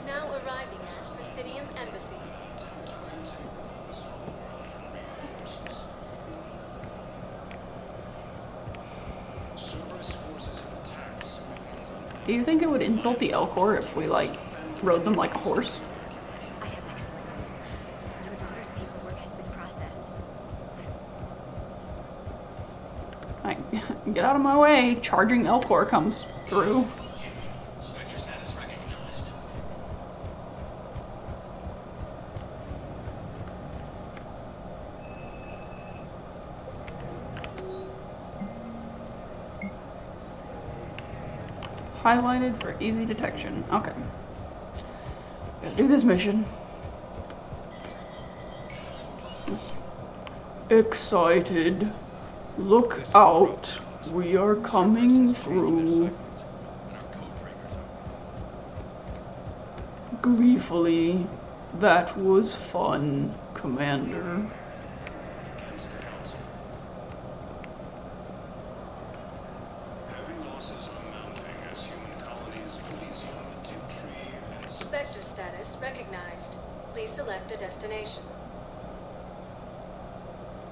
Now arriving at Presidium Embassy. Do you think it would insult the Elcor if we, like, rode them like a horse? I have excellent news. Your daughter's paperwork has been processed. Like, get out of my way. Charging Elcor comes through. Spectre status recognized. Highlighted for easy detection. Okay. Gotta do this mission. Excited. Look out. We are coming through. Gleefully. That was fun, Commander. Spectre status recognized. Please select a destination.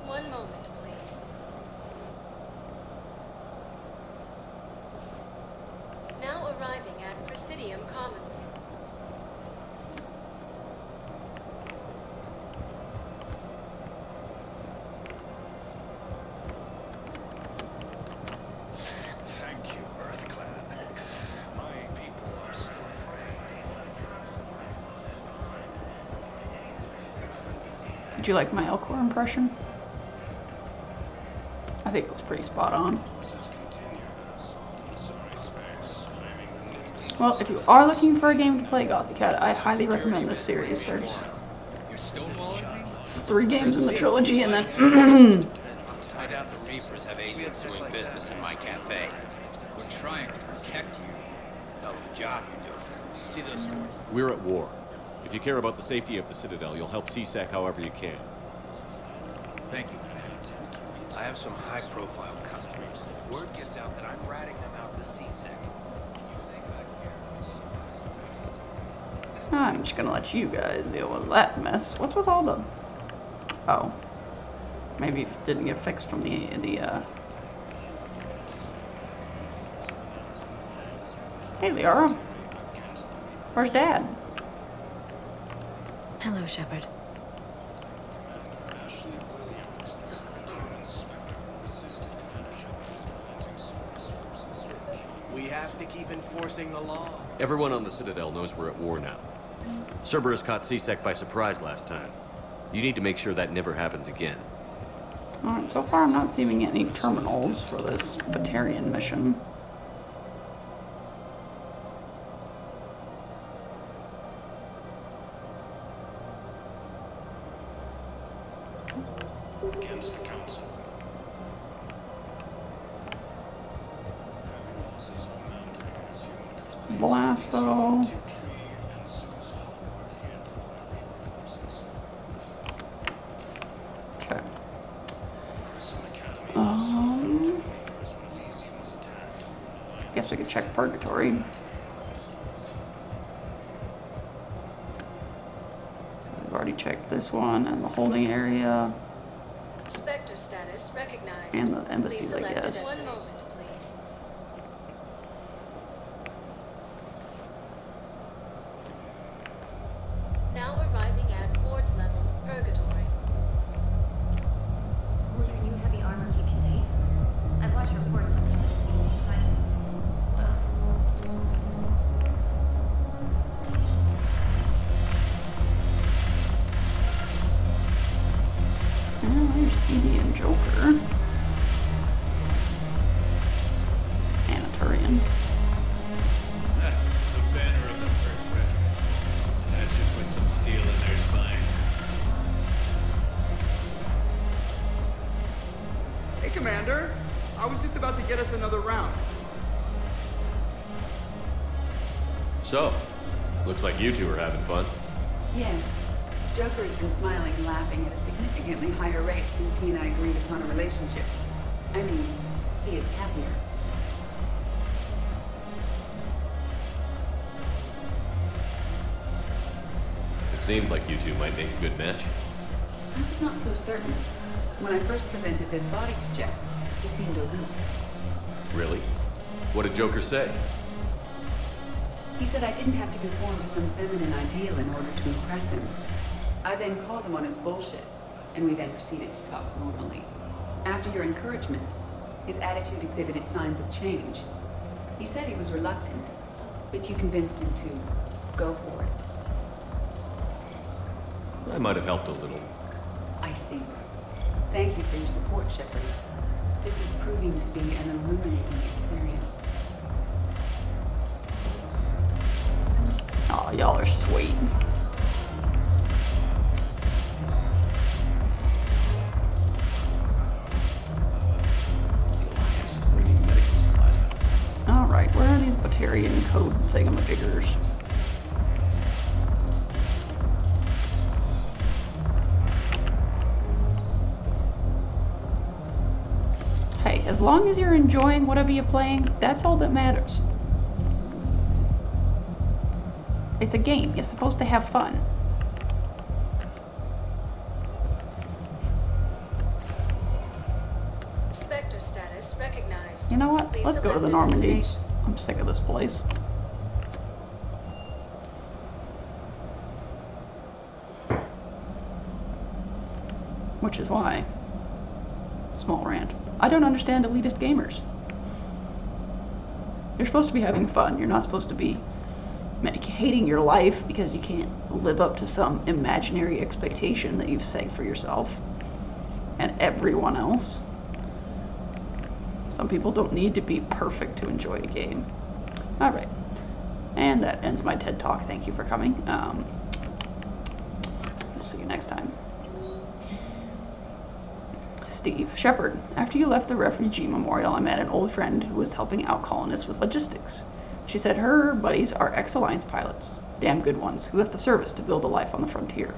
One moment, please. Now arriving at Presidium Commons. Thank you, EarthClan. My people are still free. Did you like my Elcor impression? I think it was pretty spot on. Well, if you are looking for a game to play Gothic Cat, I highly recommend this series. There's 3 games in the trilogy, and then I doubt the Reapers have agents doing business in my cafe. We're trying to protect you. Hell of a job you're doing. See those swords? We're at war. If you care about the safety of the Citadel, you'll help CSEC however you can. Thank you, Commander. I have some high-profile customers. If word gets out that I'm ratting them out to CSEC, I'm just gonna let you guys deal with that mess. What's with all the... Oh. Maybe it didn't get fixed from the Hey, Liara. Where's Dad? Hello, Shepard. We have to keep enforcing the law. Everyone on the Citadel knows we're at war now. Cerberus caught CSEC by surprise last time. You need to make sure that never happens again. Alright, so far I'm not seeing any terminals for this Batarian mission. Against the Council. Blasto. Okay. Guess we could check Purgatory. We've already checked this one and the holding area. Spectre status recognized. And the embassies, I Please select guess. one moment, please. Now arriving at Ward's level, Purgatory. Will your new heavy armor keep you safe? I've watched reports on So, looks like you two are having fun. Yes. Joker has been smiling and laughing at a significantly higher rate since he and I agreed upon a relationship. I mean, he is happier. It seemed like you two might make a good match. I was not so certain. When I first presented this body to Jeff, he seemed aloof. Really? What did Joker say? He said I didn't have to conform to some feminine ideal in order to impress him. I then called him on his bullshit, and we then proceeded to talk normally. After your encouragement, his attitude exhibited signs of change. He said he was reluctant, but you convinced him to go for it. I might have helped a little. I see. Thank you for your support, Shepard. This is proving to be an illuminating experience. Oh, y'all are sweet. Alright, where are these Batarian code thingamajiggers? Hey, as long as you're enjoying whatever you're playing, that's all that matters. It's a game. You're supposed to have fun. Spectre status recognized. You know what? Please Let's go to select the a Normandy. destination. I'm sick of this place. Which is why, small rant, I don't understand elitist gamers. You're supposed to be having fun. You're not supposed to be hating your life because you can't live up to some imaginary expectation that you've set for yourself and everyone else. Some people don't need to be perfect to enjoy a game. Alright. And that ends my TED Talk. Thank you for coming. We'll see you next time. Steve. Shepard, after you left the refugee memorial, I met an old friend who was helping out colonists with logistics. She said her buddies are ex-Alliance pilots, damn good ones, who left the service to build a life on the frontier.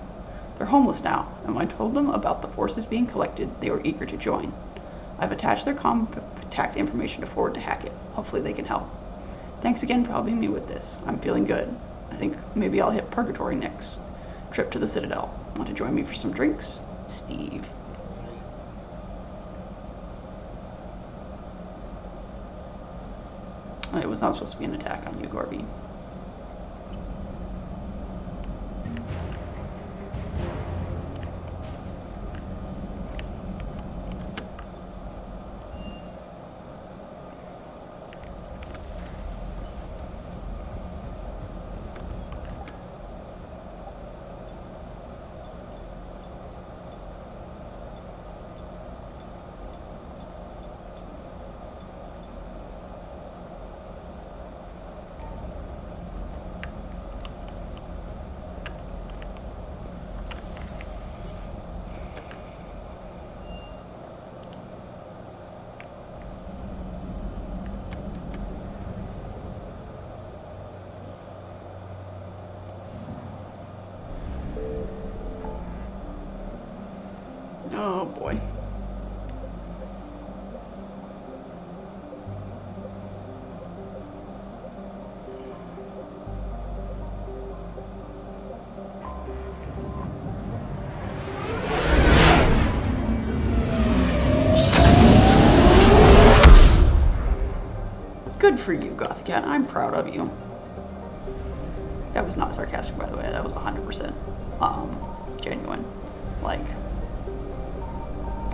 They're homeless now, and when I told them about the forces being collected, they were eager to join. I've attached their contact information to forward to Hackett. Hopefully they can help. Thanks again for helping me with this. I'm feeling good. I think maybe I'll hit Purgatory next trip to the Citadel. Want to join me for some drinks? Steve. It was not supposed to be an attack on you, Gorby. Oh boy. Good for you, Gothic Cat. I'm proud of you. That was not sarcastic, by the way. That was 100% genuine. Like,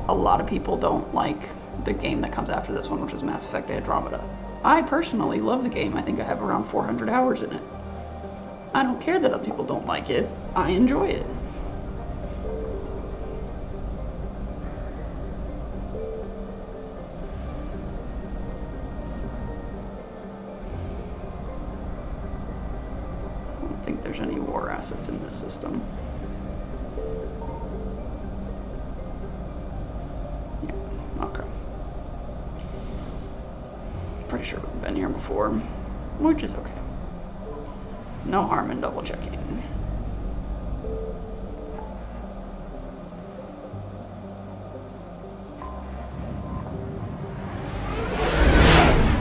a lot of people don't like the game that comes after this one, which is Mass Effect Andromeda. I personally love the game. I think I have around 400 hours in it. I don't care that other people don't like it. I enjoy it. I don't think there's any war assets in this system. Pretty sure we've been here before, which is okay. No harm in double checking.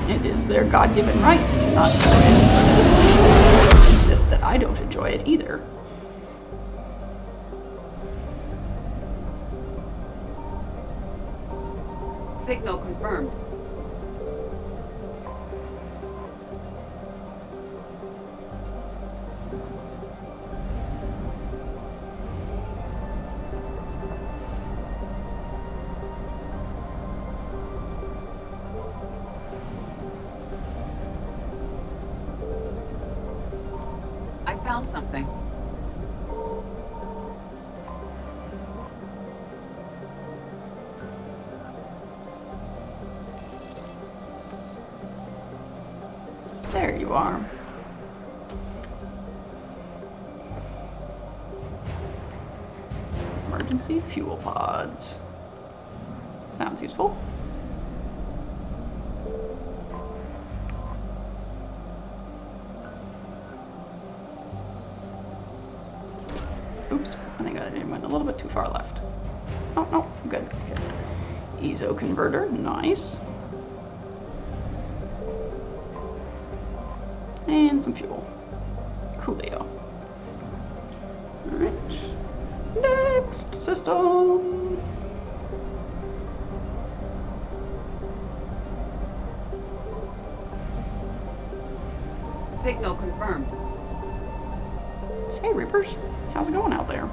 It is their God-given right to not enjoy it, but it insists that I don't enjoy it either. Signal confirmed. I found something. There you are. Emergency fuel pods. Sounds useful. Oops, I think I went a little bit too far left. Oh, no, good, good. ESO converter, nice. And some fuel. Coolio. Alright. Next system. Signal confirmed. Hey Reapers, how's it going out there?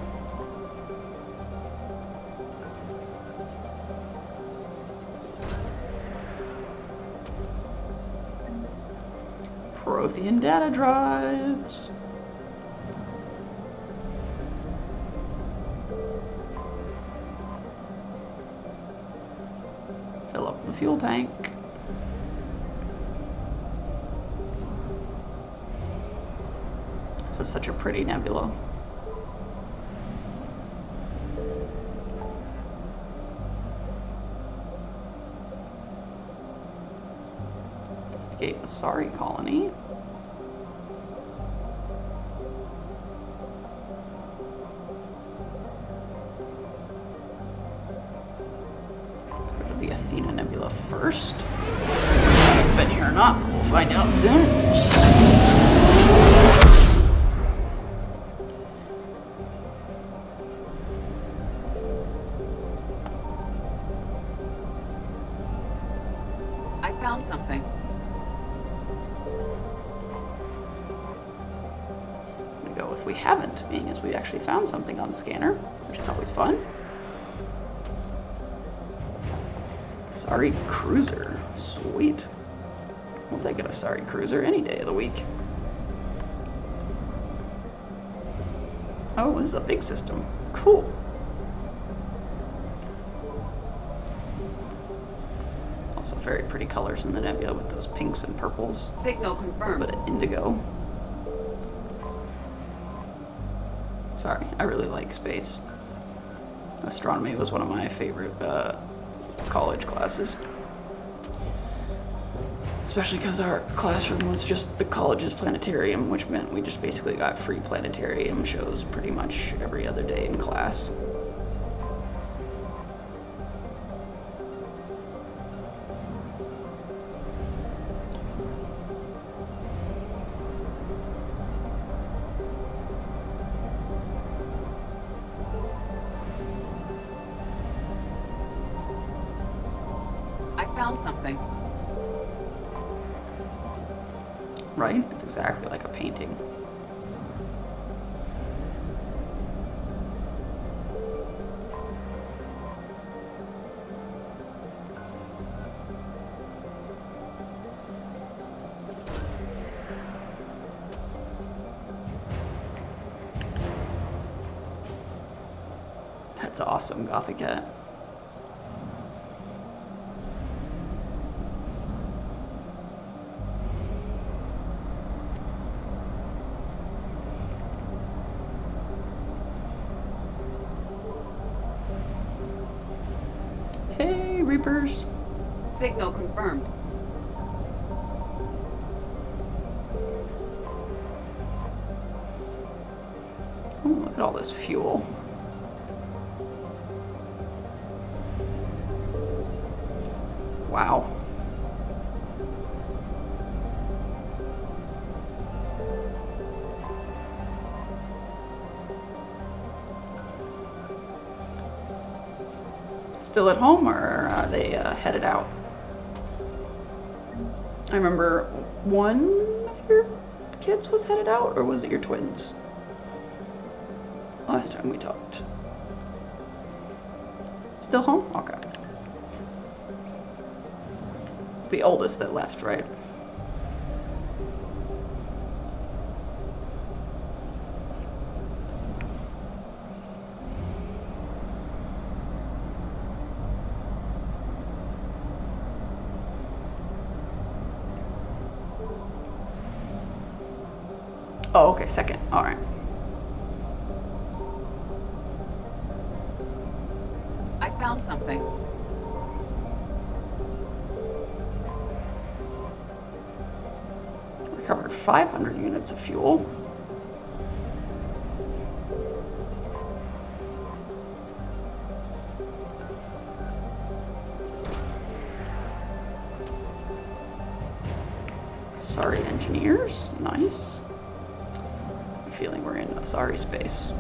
Prothean data drives. Fill up the fuel tank. This is such a pretty nebula. Investigate Asari colony. Let's go to the Athena Nebula first. Been here or not, we'll find out soon. I found something. We go with we haven't, being as we actually found something on the scanner, which is always fun. Asari cruiser, sweet. We'll take an Asari cruiser any day of the week. Oh, this is a big system. Cool. Also very pretty colors in the nebula with those pinks and purples. Signal confirmed. A bit of indigo. Sorry, I really like space. Astronomy was one of my favorite college classes. Especially because our classroom was just the college's planetarium, which meant we just basically got free planetarium shows pretty much every other day in class. I found something. Right? It's exactly like a painting. That's awesome, Gothic Cat. Hey, Reapers. Signal confirmed. Oh, look at all this fuel. Wow. Still at home, or are they headed out? I remember one of your kids was headed out, or was it your twins? Last time we talked. Still home? Okay. It's the oldest that left, right? Oh, okay, second. All right. I found something. Recovered 500 units of fuel. Sorry, engineers. Nice. Feeling we're in a sorry space,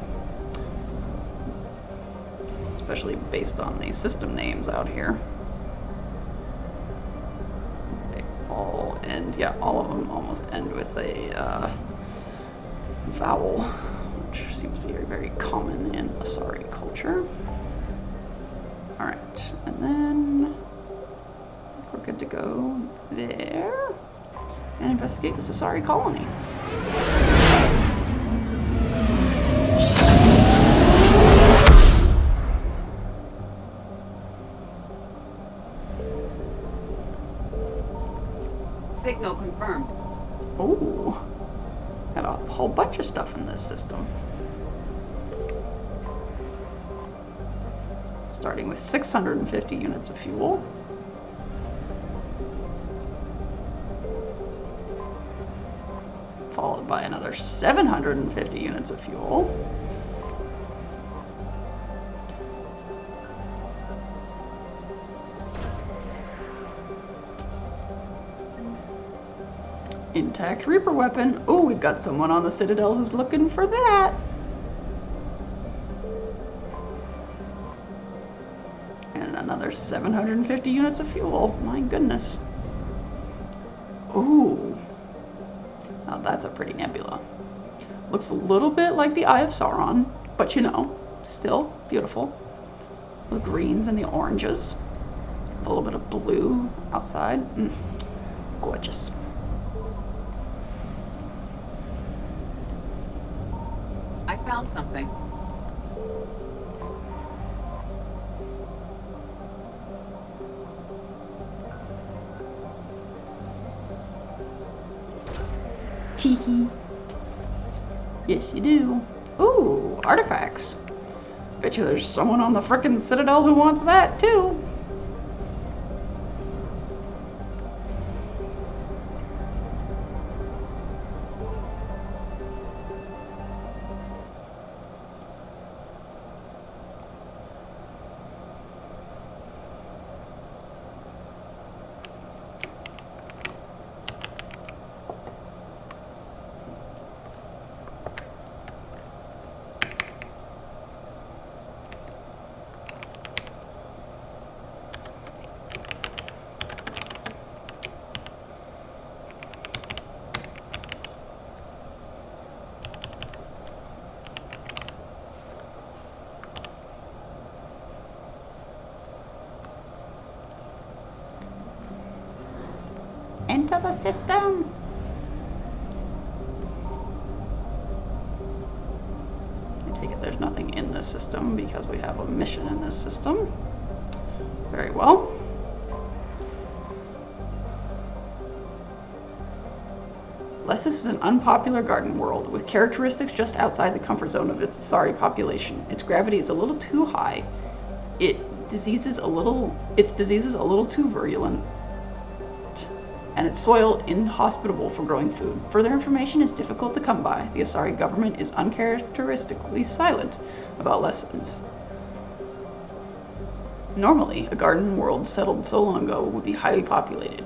especially based on the system names out here. They all end, yeah, all of them almost end with a vowel, which seems to be very common in a sorry culture. All right, and then we're good to go there and investigate the Asari colony. Signal confirmed. Ooh, got a whole bunch of stuff in this system. Starting with 650 units of fuel. Followed by another 750 units of fuel. Intact Reaper weapon. Oh, we've got someone on the Citadel who's looking for that. And another 750 units of fuel. My goodness. Ooh. Now that's a pretty nebula. Looks a little bit like the Eye of Sauron, but you know, still beautiful. The greens and the oranges. A little bit of blue outside. Gorgeous. I found something. Teehee. Yes, you do. Ooh, artifacts. Bet you there's someone on the frickin' Citadel who wants that too. Enter the system. I take it there's nothing in this system because we have a mission in this system. Very well. Lessus is an unpopular garden world with characteristics just outside the comfort zone of its Asari population. Its gravity is a little too high. Its diseases a little too virulent. and its soil inhospitable for growing food. Further information is difficult to come by. The Asari government is uncharacteristically silent about lessons. Normally, a garden world settled so long ago would be highly populated,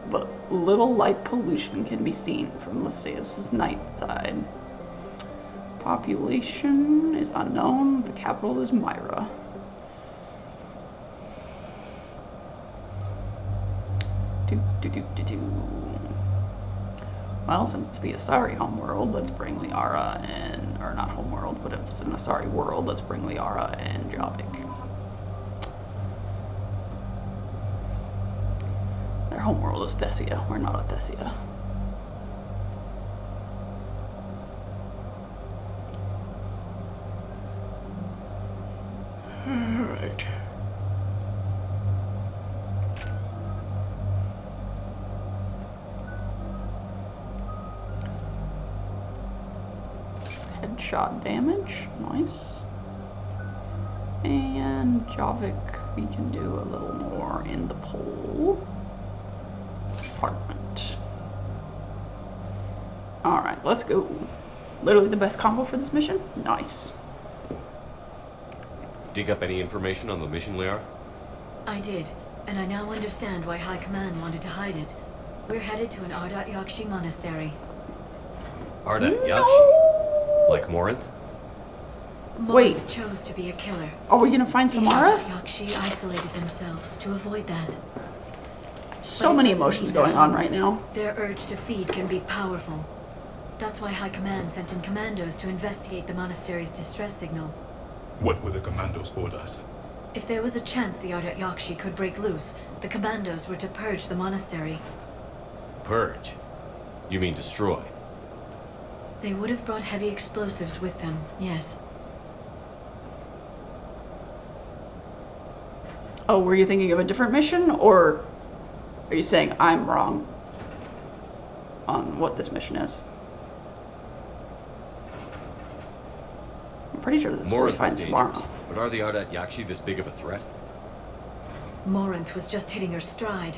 but little light pollution can be seen from Lysias' night side. Population is unknown. The capital is Myra. Well, since it's the Asari homeworld, let's bring Liara and, or not homeworld, but if it's an Asari world, let's bring Liara and Javik. Their homeworld is Thessia. We're not a Thessia. Alright. Headshot damage, nice. And Javik, we can do a little more in the pole apartment. Alright, let's go. Literally the best combo for this mission? Nice. Dig up any information on the mission, Liara? I did, and I now understand why High Command wanted to hide it. We're headed to an Ardat Yakshi monastery. Ardat Yakshi? Like Morinth? Morinth chose to be a killer. Are we gonna find Samara? Ardat Yakshi isolated themselves to avoid that. So many emotions going on right now. Their urge to feed can be powerful. That's why High Command sent in commandos to investigate the monastery's distress signal. What were the commandos' orders? If there was a chance the Ardat Yakshi could break loose, the commandos were to purge the monastery. Purge? You mean destroy? They would have brought heavy explosives with them, yes. Oh, were you thinking of a different mission, or are you saying I'm wrong on what this mission is? I'm pretty sure this is where we find Samara. But are the Ardat Yakshi this big of a threat? Morinth was just hitting her stride.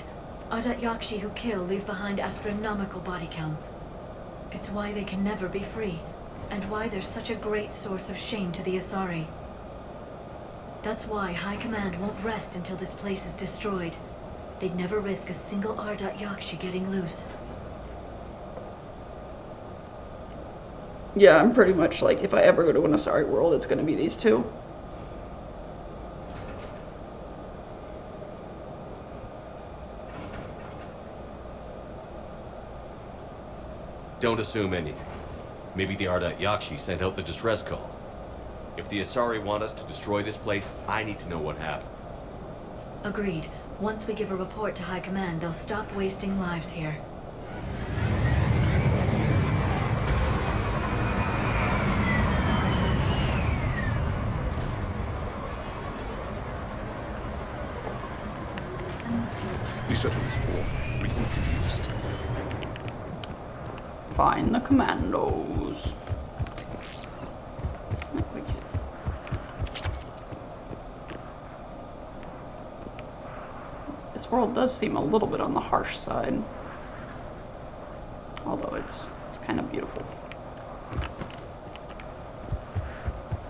Ardat Yakshi who kill leave behind astronomical body counts. It's why they can never be free, and why they're such a great source of shame to the Asari. That's why High Command won't rest until this place is destroyed. They'd never risk a single Ardat Yakshi getting loose. Yeah, I'm pretty much like, if I ever go to an Asari world, it's gonna be these two. Don't assume anything. Maybe the Ardat Yakshi sent out the distress call. If the Asari want us to destroy this place, I need to know what happened. Agreed. Once we give a report to High Command, they'll stop wasting lives here. These are for recently used. Find the commandos. This world does seem a little bit on the harsh side, although it's kind of beautiful.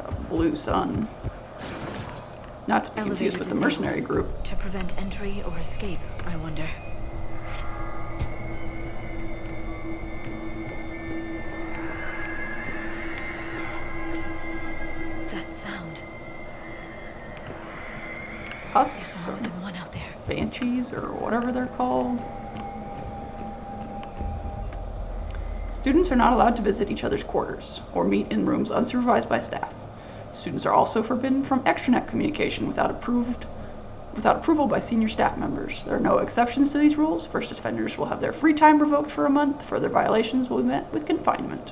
A blue sun. Not to be confused with the mercenary group. To prevent entry or escape, I wonder. That sound. Husks There's more than one out there. Banshees or whatever they're called. Students are not allowed to visit each other's quarters or meet in rooms unsupervised by staff. Students are also forbidden from extranet communication without approval by senior staff members. There are no exceptions to these rules. First offenders will have their free time revoked for a month. Further violations will be met with confinement.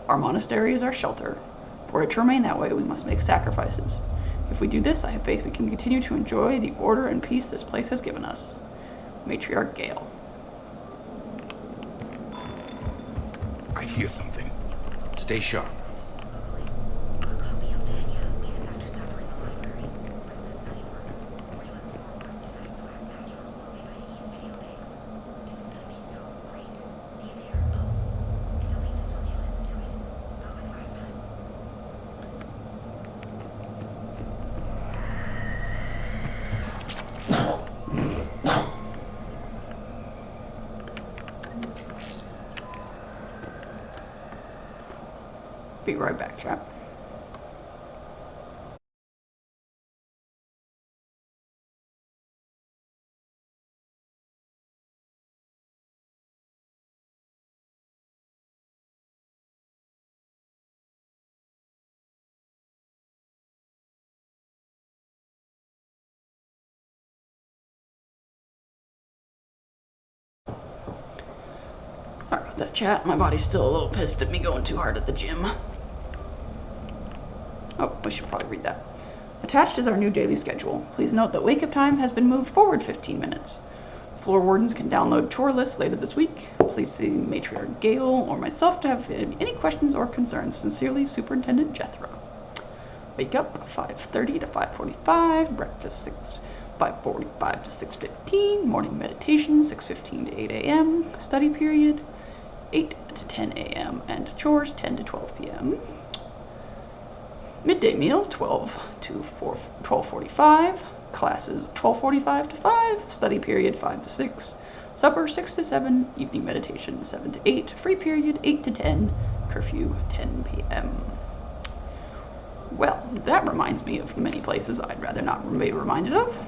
Our monastery is our shelter. For it to remain that way, we must make sacrifices. If we do this, I have faith we can continue to enjoy the order and peace this place has given us. Matriarch Gale. I hear something. Stay sharp. Be right back, chat. Sorry about that, chat. My body's still a little pissed at me going too hard at the gym. Oh, I should probably read that. Attached is our new daily schedule. Please note that wake-up time has been moved forward 15 minutes. Floor wardens can download chore lists later this week. Please see Matriarch Gale or myself to have any questions or concerns. Sincerely, Superintendent Jethro. Wake up 5:30 to 5:45. Breakfast 5:45 to 6:15. Morning meditation 6:15 to 8 a.m. Study period 8 to 10 a.m. and chores 10 to 12 p.m. Midday meal 12 to 12:45. Classes 12:45 to 5. Study period 5 to 6. Supper 6 to 7. Evening meditation 7 to 8. Free period 8 to 10. Curfew 10 p.m. Well, that reminds me of many places I'd rather not be reminded of.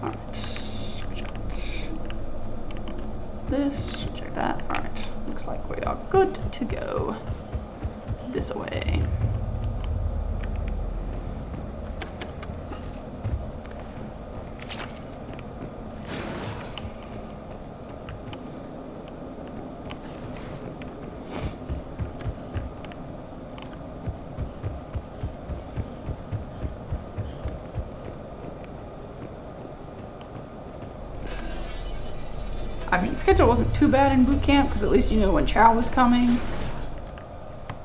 Alright. This, check that. Alright. Looks like we are good to go. This way. I mean, the schedule wasn't too bad in boot camp because at least you know when chow was coming.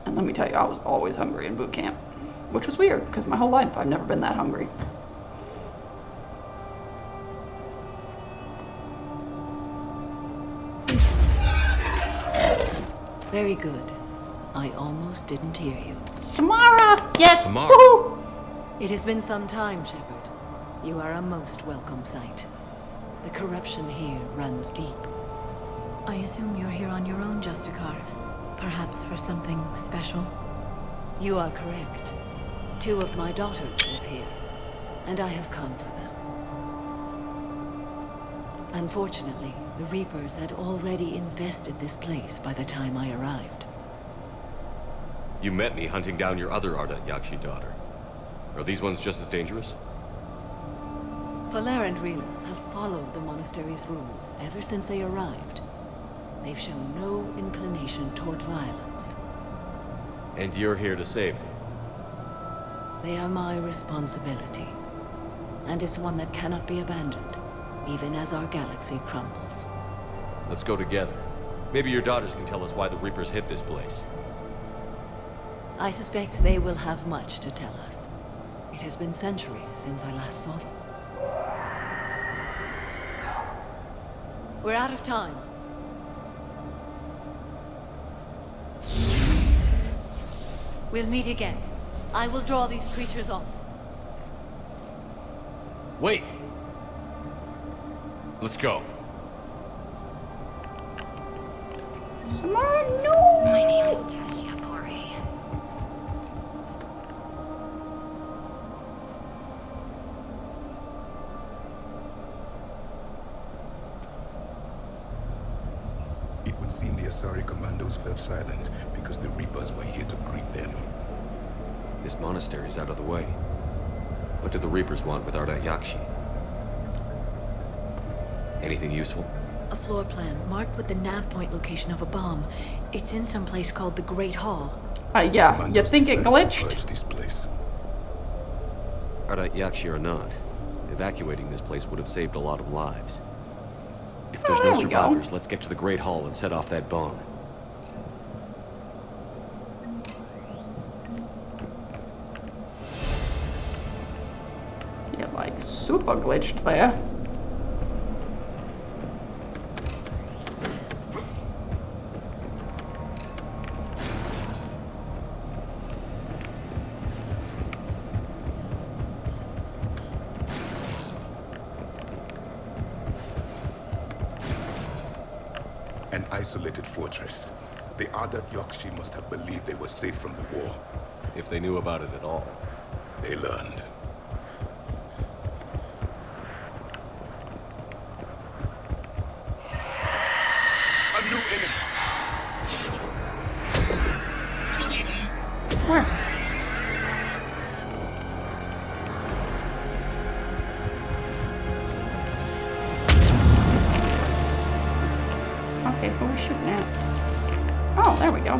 And let me tell you, I was always hungry in boot camp, which was weird because my whole life I've never been that hungry. Very good. I almost didn't hear you. Samara! Yes! Samara! Woohoo! It has been some time, Shepard. You are a most welcome sight. The corruption here runs deep. I assume you're here on your own, Justicar. Perhaps for something special? You are correct. 2 of my daughters live here, and I have come for them. Unfortunately, the Reapers had already infested this place by the time I arrived. You met me hunting down your other Yakshi daughter. Are these ones just as dangerous? Valer and Rila have followed the monastery's rules ever since they arrived. They've shown no inclination toward violence. And you're here to save them? They are my responsibility. And it's one that cannot be abandoned, even as our galaxy crumbles. Let's go together. Maybe your daughters can tell us why the Reapers hit this place. I suspect they will have much to tell us. It has been centuries since I last saw them. We're out of time. We'll meet again. I will draw these creatures off. Wait! Let's go. Samara, no! My name is Tasia Pori. It would seem the Asari commandos fell silent because the Reapers were here to greet them. This monastery's out of the way. What do the Reapers want with Ardat Yakshi? Anything useful? A floor plan marked with the nav point location of a bomb. It's in some place called the Great Hall. Yeah, you think it glitched? This place. Ardat Yakshi or not, evacuating this place would have saved a lot of lives. If there's no survivors, let's get to the Great Hall and set off that bomb. Yeah, like super glitched there. An isolated fortress. The Ardat Yakshi must have believed they were safe from the war. If they knew about it at all. They learned. A new enemy. Where? Okay, who are we shooting at? Oh, there we go.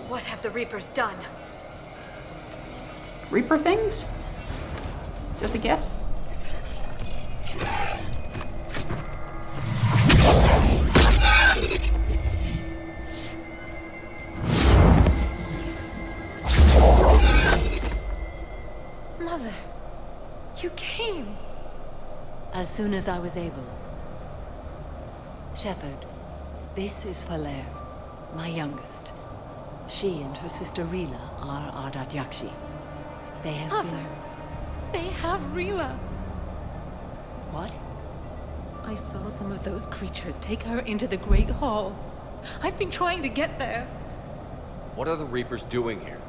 What have the Reapers done? Reaper things? Just a guess? Mother, you came. As soon as I was able. Shepard, this is Valere, my youngest. She and her sister Rila are Ardat Yakshi. They have Mother, they have Rila. What? I saw some of those creatures take her into the Great Hall. I've been trying to get there. What are the Reapers doing here?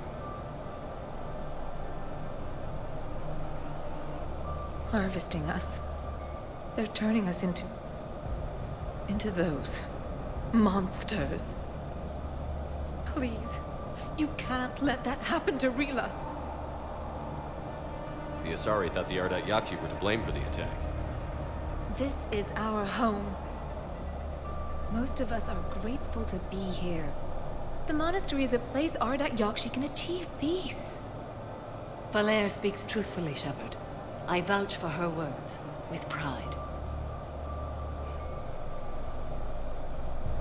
Harvesting us. They're turning us into those monsters. Please, you can't let that happen to Rila. The Asari thought the Ardat Yakshi were to blame for the attack. This is our home. Most of us are grateful to be here. The monastery is a place Ardat Yakshi can achieve peace. Valere speaks truthfully, Shepard. I vouch for her words, with pride.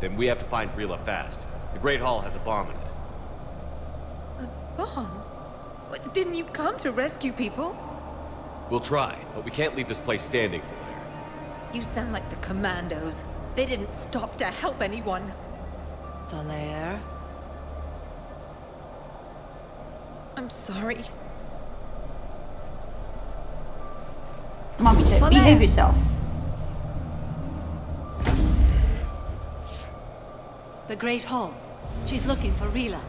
Then we have to find Rila fast. The Great Hall has a bomb in it. A bomb? What, didn't you come to rescue people? We'll try, but we can't leave this place standing for later. You sound like the commandos. They didn't stop to help anyone. Valere? I'm sorry. Mommy said, behave yourself. The Great Hall. She's looking for Rila.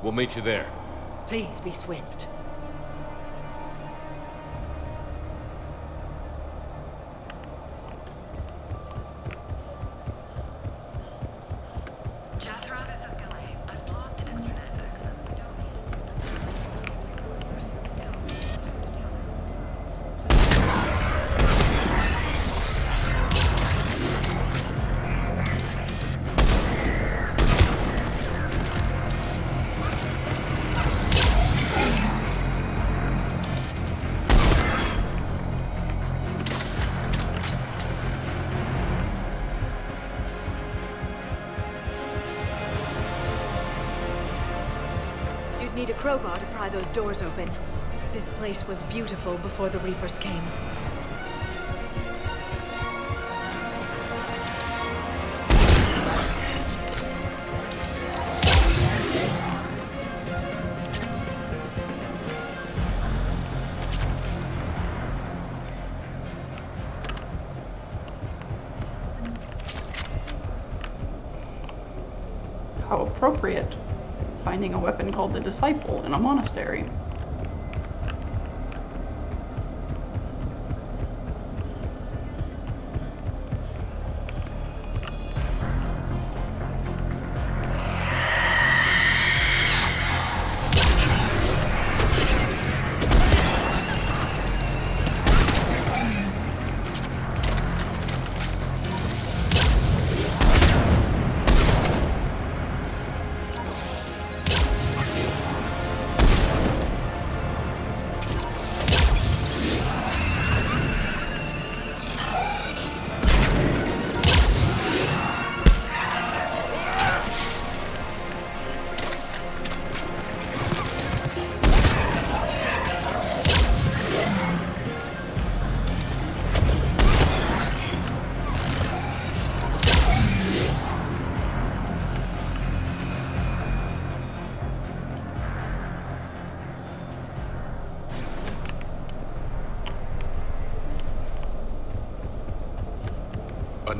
We'll meet you there. Please be swift. Need a crowbar to pry those doors open. This place was beautiful before the Reapers came. How appropriate. Finding a weapon called the Disciple in a monastery.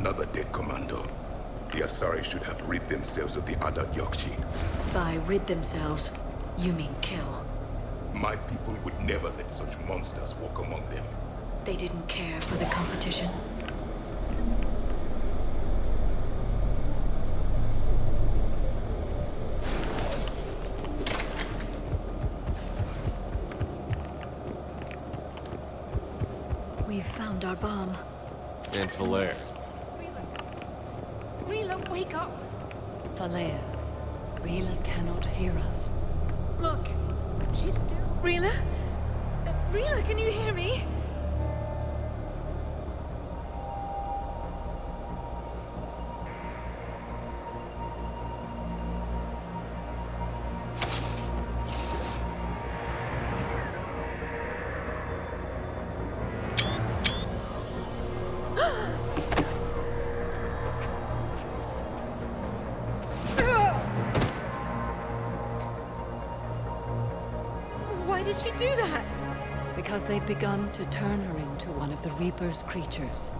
Another dead commando. The Asari should have rid themselves of the Adat Yakshi. By rid themselves, you mean kill. My people would never let such monsters walk among them. They didn't care for the competition. We've found our bomb. And Falere. Rila, wake up! Falere, Rila cannot hear us. Look, she's still... Rila? Rila, can you hear me? Why did she do that? Because they've begun to turn her into one of the Reaper's creatures.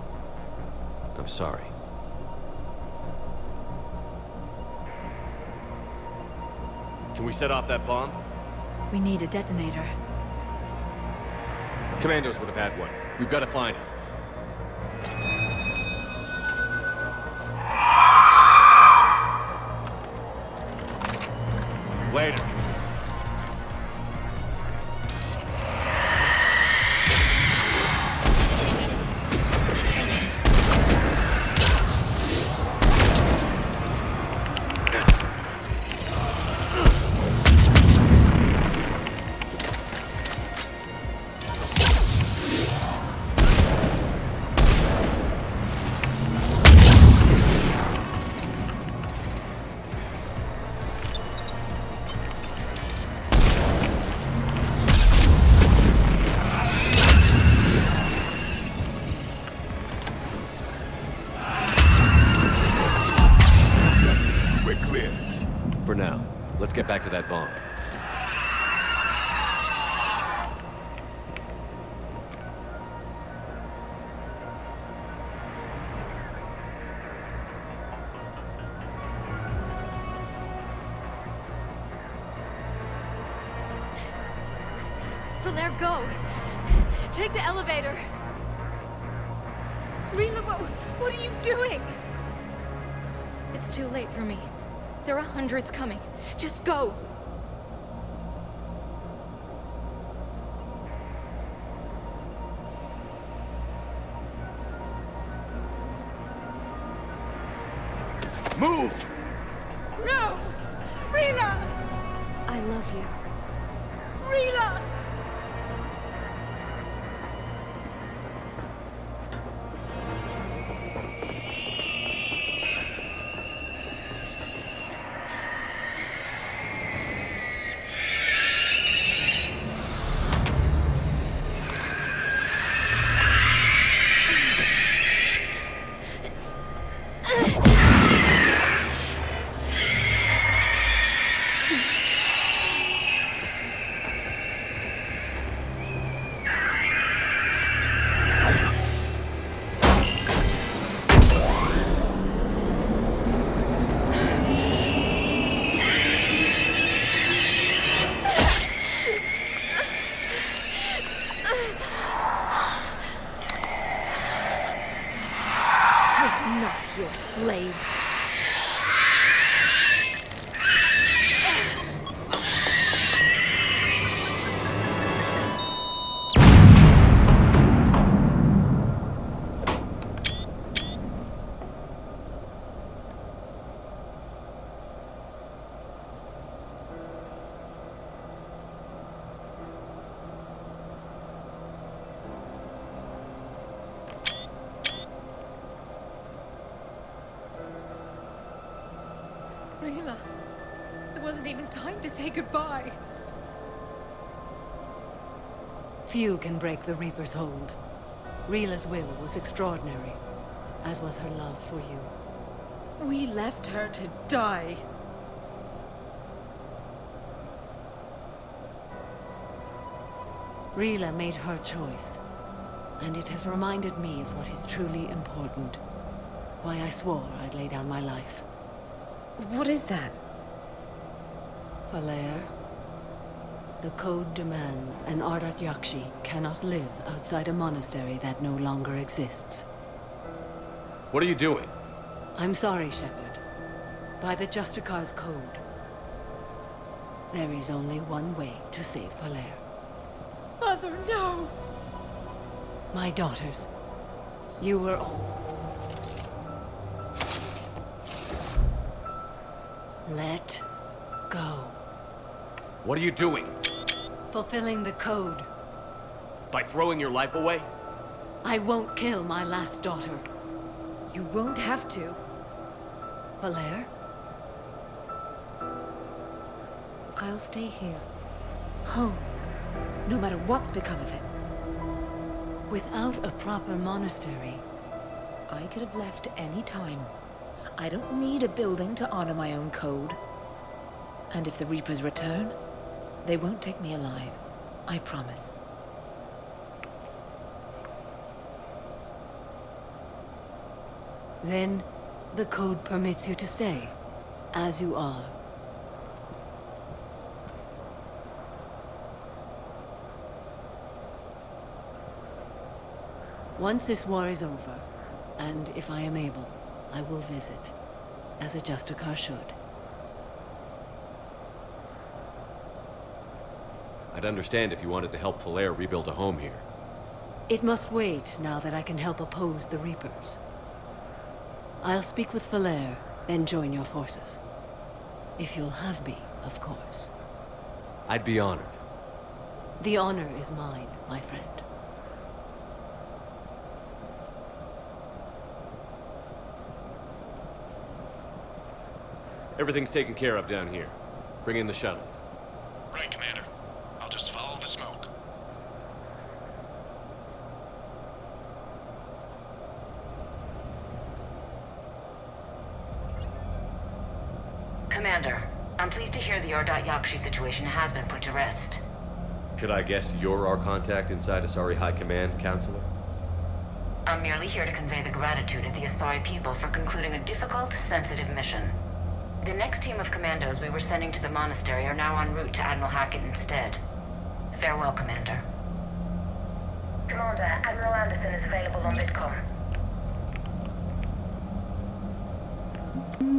I'm sorry. Can we set off that bomb? We need a detonator. Commandos would have had one. We've got to find it. Later. For now, let's get back to that bomb. Falere, go! Take the elevator! Rila, what are you doing? It's too late for me. There are hundreds coming. Just go! Move! No! Rila! I love you. Rila! Not your slaves. Rila, there wasn't even time to say goodbye. Few can break the Reaper's hold. Rila's will was extraordinary, as was her love for you. We left her to die. Rila made her choice, and it has reminded me of what is truly important. Why I swore I'd lay down my life. What is that? Falair, the code demands an Ardat Yakshi cannot live outside a monastery that no longer exists. What are you doing? I'm sorry, Shepard. By the Justicar's code, there is only one way to save Falair. Mother, no! My daughters, you were all... Let go. What are you doing? Fulfilling the code. By throwing your life away? I won't kill my last daughter. You won't have to. Falair? I'll stay here. Home. No matter what's become of it. Without a proper monastery, I could have left any time. I don't need a building to honor my own code. And if the Reapers return, they won't take me alive. I promise. Then, the code permits you to stay, as you are. Once this war is over, and if I am able, I will visit, as a Justicar should. I'd understand if you wanted to help Falair rebuild a home here. It must wait now that I can help oppose the Reapers. I'll speak with Falair, then join your forces. If you'll have me, of course. I'd be honored. The honor is mine, my friend. Everything's taken care of down here. Bring in the shuttle. Right, Commander. I'll just follow the smoke. Commander, I'm pleased to hear the Ardat Yakshi situation has been put to rest. Should I guess you're our contact inside Asari High Command, Counselor? I'm merely here to convey the gratitude of the Asari people for concluding a difficult, sensitive mission. The next team of commandos we were sending to the monastery are now en route to Admiral Hackett instead. Farewell, Commander. Commander, Admiral Anderson is available on Vidcom.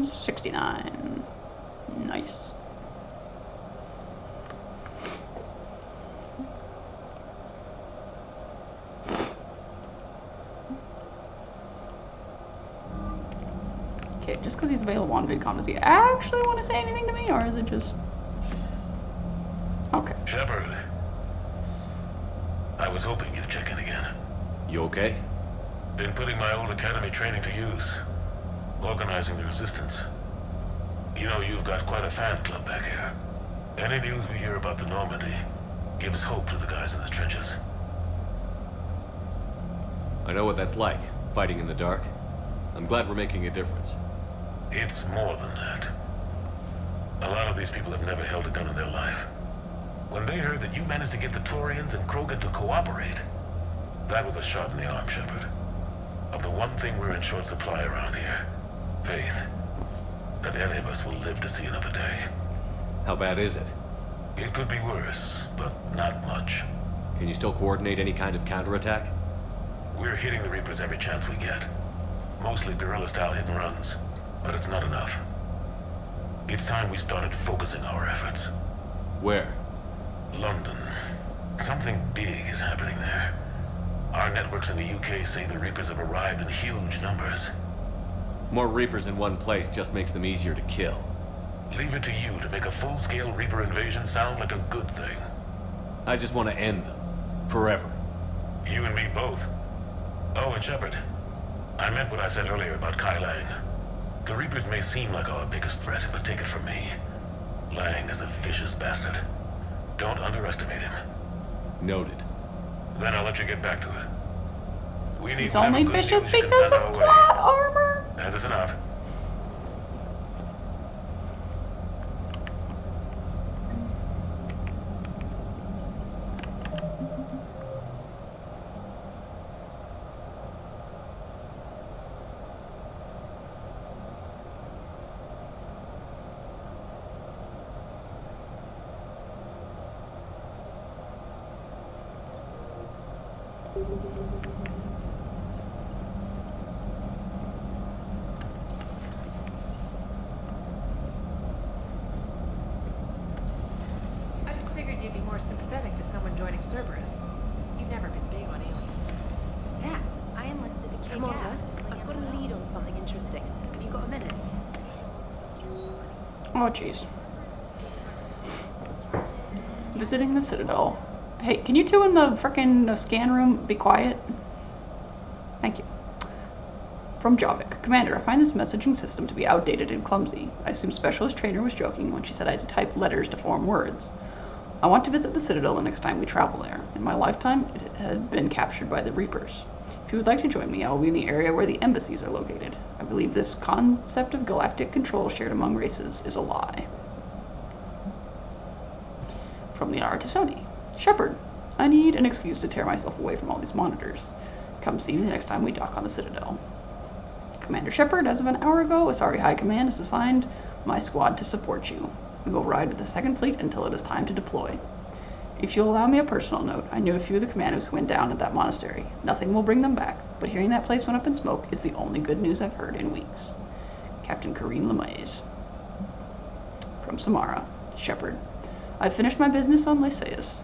69. Nice. Okay, just because he's available on VidCon, does he actually want to say anything to me, or is it just... Okay. Shepard. I was hoping you'd check in again. You okay? Been putting my old academy training to use. Organizing the resistance. You know, you've got quite a fan club back here. Any news we hear about the Normandy gives hope to the guys in the trenches. I know what that's like, fighting in the dark. I'm glad we're making a difference. It's more than that. A lot of these people have never held a gun in their life. When they heard that you managed to get the Turians and Krogan to cooperate, that was a shot in the arm, Shepard. Of the one thing we're in short supply around here, faith. That any of us will live to see another day. How bad is it? It could be worse, but not much. Can you still coordinate any kind of counterattack? We're hitting the Reapers every chance we get. Mostly guerrilla-style hit-and-runs, but it's not enough. It's time we started focusing our efforts. Where? London. Something big is happening there. Our networks in the UK say the Reapers have arrived in huge numbers. More Reapers in one place just makes them easier to kill. Leave it to you to make a full-scale Reaper invasion sound like a good thing. I just want to end them. Forever. You and me both. Oh, and Shepard. I meant what I said earlier about Kai Lang. The Reapers may seem like our biggest threat, but take it from me. Lang is a vicious bastard. Don't underestimate him. Noted. Then I'll let you get back to it. We need He's only vicious because of plot armor. Anderson out. I just figured you'd be more sympathetic to someone joining Cerberus. You've never been big on aliens. Yeah, I enlisted to kick Commander, ass. Just like I've got a everyone lead else. on something interesting. Have you got a minute? Oh, jeez. Visiting the Citadel. Hey, can you two in the frickin' scan room be quiet? Thank you. From Javik. Commander, I find this messaging system to be outdated and clumsy. I assume Specialist Trainer was joking when she said I had to type letters to form words. I want to visit the Citadel the next time we travel there. In my lifetime, it had been captured by the Reapers. If you would like to join me, I will be in the area where the embassies are located. I believe this concept of galactic control shared among races is a lie. From the Artisoni. Shepard, I need an excuse to tear myself away from all these monitors. Come see me the next time we dock on the Citadel. Commander Shepard, as of an hour ago, Asari High Command has assigned my squad to support you. We will ride with the 2nd Fleet until it is time to deploy. If you'll allow me a personal note, I knew a few of the commandos who went down at that monastery. Nothing will bring them back, but hearing that place went up in smoke is the only good news I've heard in weeks. Captain Karine Lemaise. From Samara. Shepard, I've finished my business on Lysaeus.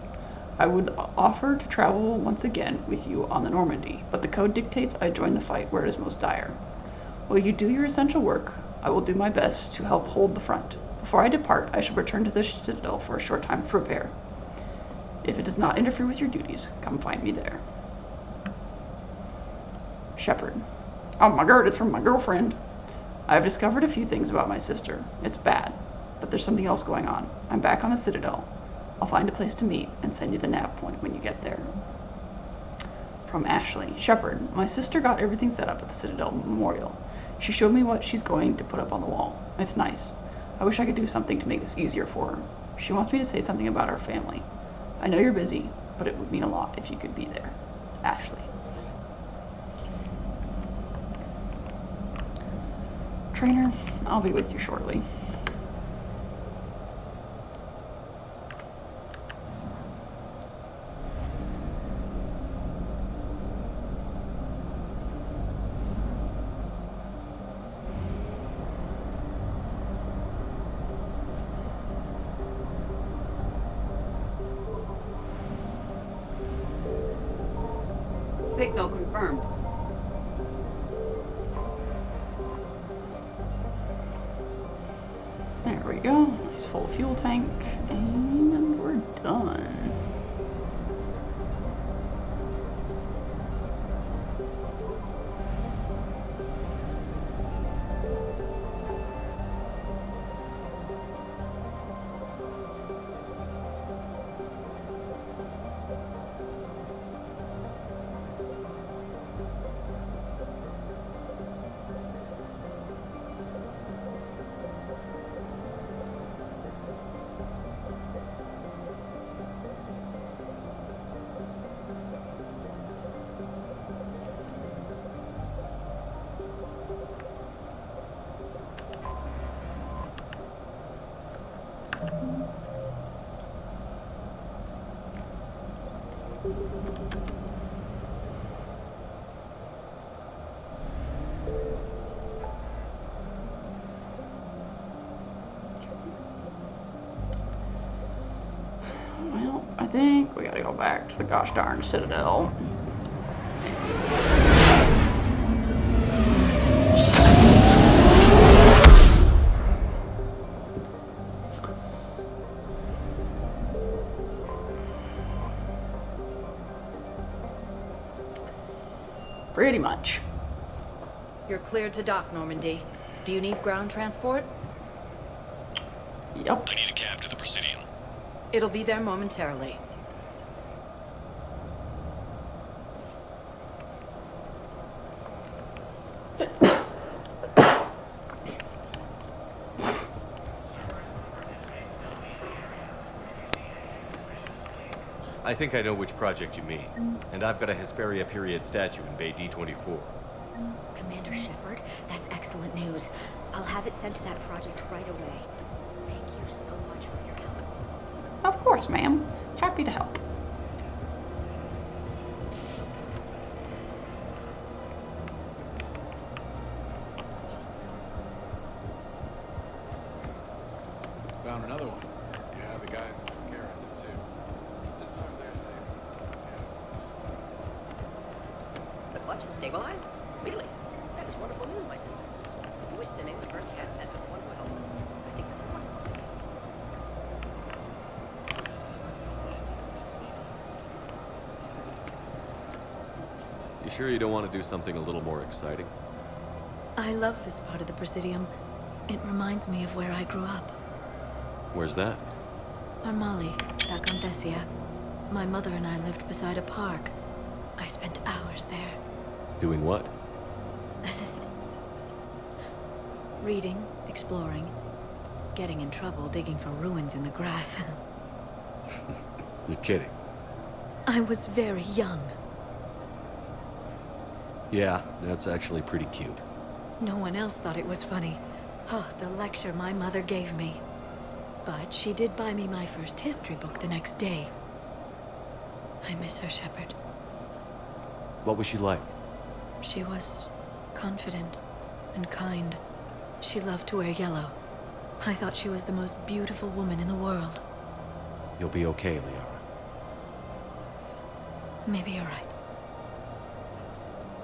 I would offer to travel once again with you on the Normandy, but the code dictates I join the fight where it is most dire. While you do your essential work, I will do my best to help hold the front. Before I depart, I shall return to the Citadel for a short time to prepare. If it does not interfere with your duties, come find me there. Shepard. Oh my god, it's from my girlfriend. I have discovered a few things about my sister. It's bad, but there's something else going on. I'm back on the Citadel. I'll find a place to meet and send you the nav point when you get there. From Ashley. Shepard, my sister got everything set up at the Citadel Memorial. She showed me what she's going to put up on the wall. It's nice. I wish I could do something to make this easier for her. She wants me to say something about our family. I know you're busy, but it would mean a lot if you could be there. Ashley. Trainer, I'll be with you shortly. Signal confirmed. There we go. Nice full fuel tank. And we're done. Well, I think we gotta go back to the gosh darn Citadel. Pretty much. You're cleared to dock, Normandy. Do you need ground transport? Yep. I need a cab to the Presidium. It'll be there momentarily. I think I know which project you mean. And I've got a Hesperia period statue in Bay D24. Commander Shepard, that's excellent news. I'll have it sent to that project right away. Thank you so much for your help. Of course, ma'am. Happy to help. Launch is stabilized? Really? That is wonderful news, my sister. If you wish to name the first cat after the one who helped us, I think that's wonderful. You sure you don't want to do something a little more exciting? I love this part of the Presidium. It reminds me of where I grew up. Where's that? Armali, back on Thessia. My mother and I lived beside a park. I spent hours there. Doing what? Reading, exploring, getting in trouble digging for ruins in the grass. You're kidding. I was very young. Yeah, that's actually pretty cute. No one else thought it was funny. Oh, the lecture my mother gave me. But she did buy me my first history book the next day. I miss her, Shepard. What was she like? She was confident and kind. She loved to wear yellow. I thought she was the most beautiful woman in the world. You'll be okay, Liara. Maybe you're right.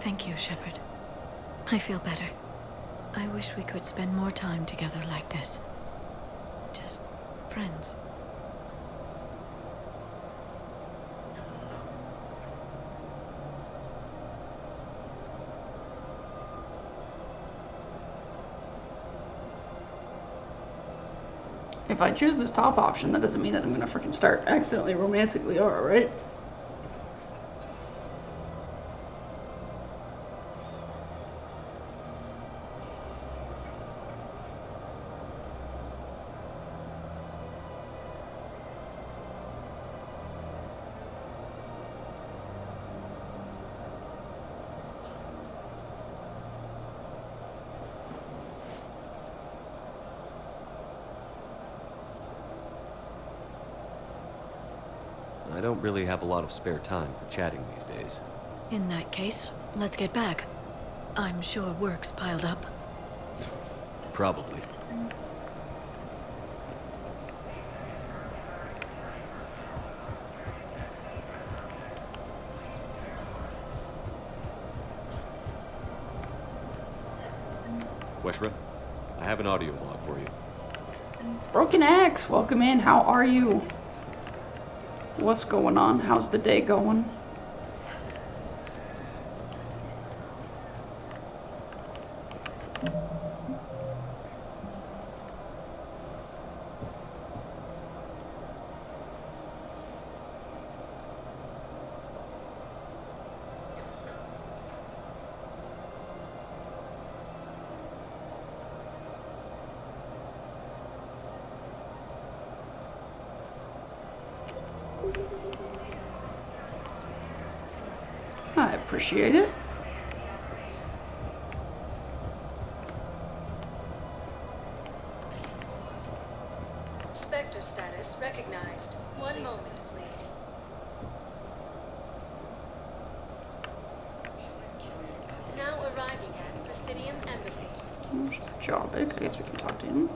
Thank you, Shepard. I feel better. I wish we could spend more time together like this. Just friends. If I choose this top option, that doesn't mean that I'm gonna freaking start accidentally romantically, right? I don't really have a lot of spare time for chatting these days. In that case, let's get back. I'm sure work's piled up. Probably. Weshra, I have an audio log for you. Broken Axe, welcome in. How are you? What's going on? How's the day going? I appreciate it. Spectre status recognized. One moment, please. Now arriving at Presidium Embassy. There's Jobbik. I guess we can talk to him.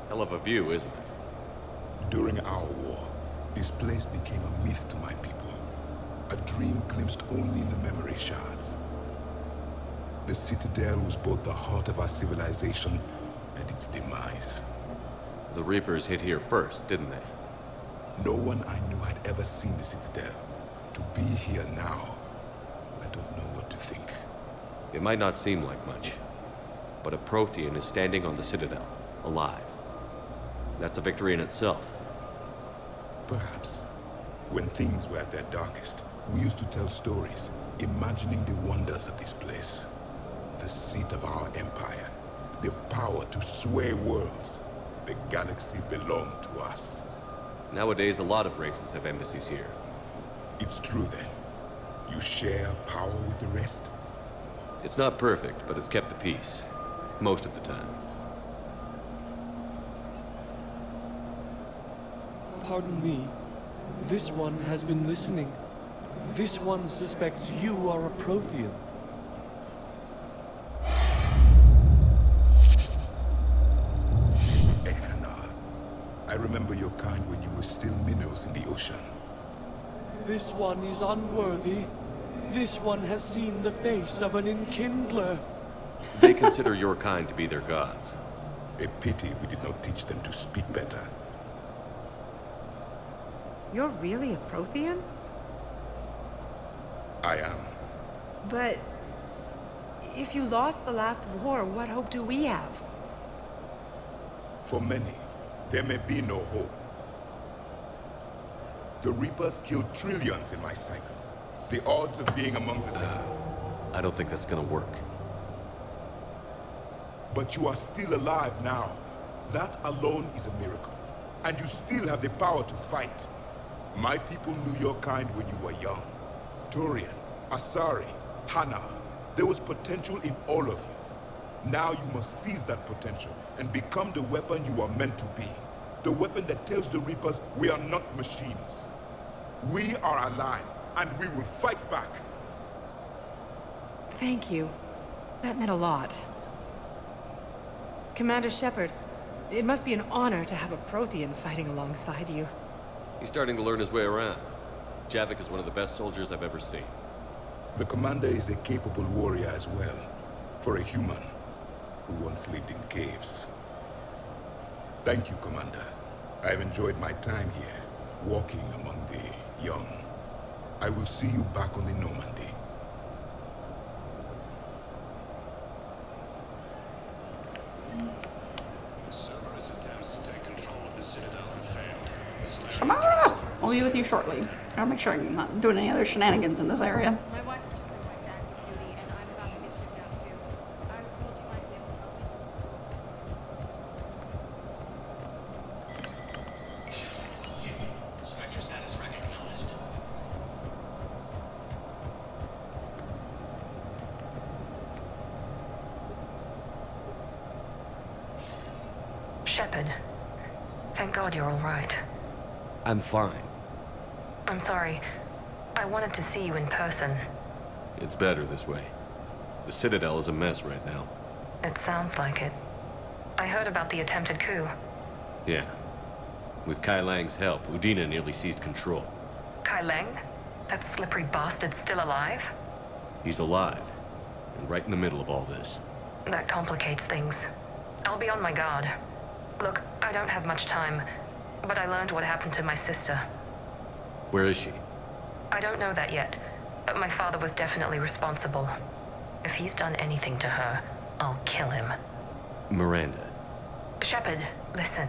Hell of a view, isn't it? During our war, this place became a myth to my people. A dream glimpsed only in the memory shards. The Citadel was both the heart of our civilization and its demise. The Reapers hit here first, didn't they? No one I knew had ever seen the Citadel. To be here now, I don't know what to think. It might not seem like much, but a Prothean is standing on the Citadel, alive. That's a victory in itself. Perhaps. When things were at their darkest, we used to tell stories, imagining the wonders of this place. The seat of our empire, the power to sway worlds. The galaxy belonged to us. Nowadays, a lot of races have embassies here. It's true then. You share power with the rest? It's not perfect, but it's kept the peace. Most of the time. Pardon me. This one has been listening. This one suspects you are a Prothean. I remember your kind when you were still minnows in the ocean. This one is unworthy. This one has seen the face of an enkindler. They consider your kind to be their gods. A pity we did not teach them to speak better. You're really a Prothean? I am. But if you lost the last war, what hope do we have? For many, there may be no hope. The Reapers killed trillions in my cycle. The odds of being among the dead. I don't think that's gonna work. But you are still alive now. That alone is a miracle. And you still have the power to fight. My people knew your kind when you were young. Turian, Asari, Hana. There was potential in all of you. Now you must seize that potential and become the weapon you are meant to be. The weapon that tells the Reapers we are not machines. We are alive, and we will fight back. Thank you. That meant a lot. Commander Shepard, it must be an honor to have a Prothean fighting alongside you. He's starting to learn his way around. Javik is one of the best soldiers I've ever seen. The commander is a capable warrior as well, for a human who once lived in caves. Thank you, Commander. I've enjoyed my time here, walking among the young. I will see you back on the Normandy. Cerberus attempts to take control of the Citadel have failed. Shepard! I'll be with you shortly. I'll make sure I'm not doing any other shenanigans in this area. My wife has just been wiped to active duty, and I'm about to get shipped out too. I was told you might be able to help me. Spectre status recognized. Shepard. Thank God you're all right. I'm fine. I'm sorry. I wanted to see you in person. It's better this way. The Citadel is a mess right now. It sounds like it. I heard about the attempted coup. Yeah. With Kai Lang's help, Udina nearly seized control. Kai Lang? That slippery bastard's still alive? He's alive, and right in the middle of all this. That complicates things. I'll be on my guard. Look, I don't have much time, but I learned what happened to my sister. Where is she? I don't know that yet, but my father was definitely responsible. If he's done anything to her, I'll kill him. Miranda. Shepard, listen.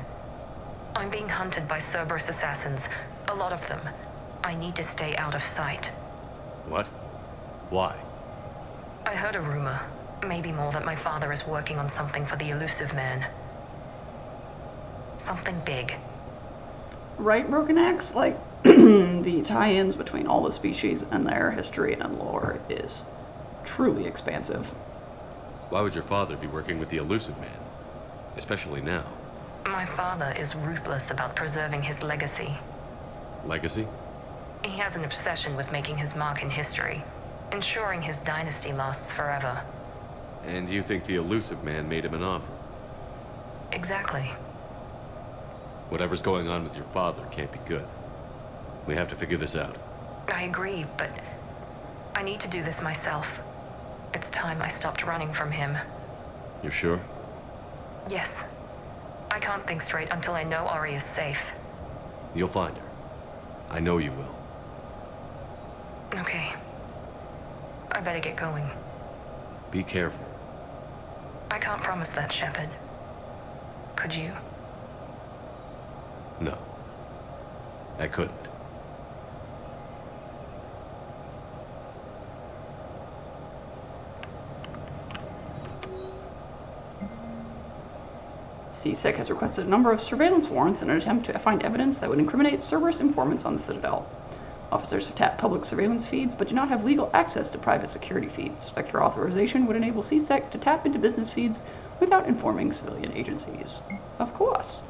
I'm being hunted by Cerberus assassins. A lot of them. I need to stay out of sight. What? Why? I heard a rumor, maybe more, that my father is working on something for the elusive man. Something big. Right, Broken Axe? Like, the tie-ins between all the species and their history and lore is truly expansive. Why would your father be working with the elusive man? Especially now. My father is ruthless about preserving his legacy. Legacy? He has an obsession with making his mark in history, ensuring his dynasty lasts forever. And you think the elusive man made him an offer? Exactly. Whatever's going on with your father can't be good. We have to figure this out. I agree, but I need to do this myself. It's time I stopped running from him. You're sure? Yes. I can't think straight until I know Ori is safe. You'll find her. I know you will. Okay. I better get going. Be careful. I can't promise that, Shepard. Could you? No. I couldn't. CSEC has requested a number of surveillance warrants in an attempt to find evidence that would incriminate Cerberus informants on the Citadel. Officers have tapped public surveillance feeds, but do not have legal access to private security feeds. Spectre authorization would enable CSEC to tap into business feeds without informing civilian agencies. Of course.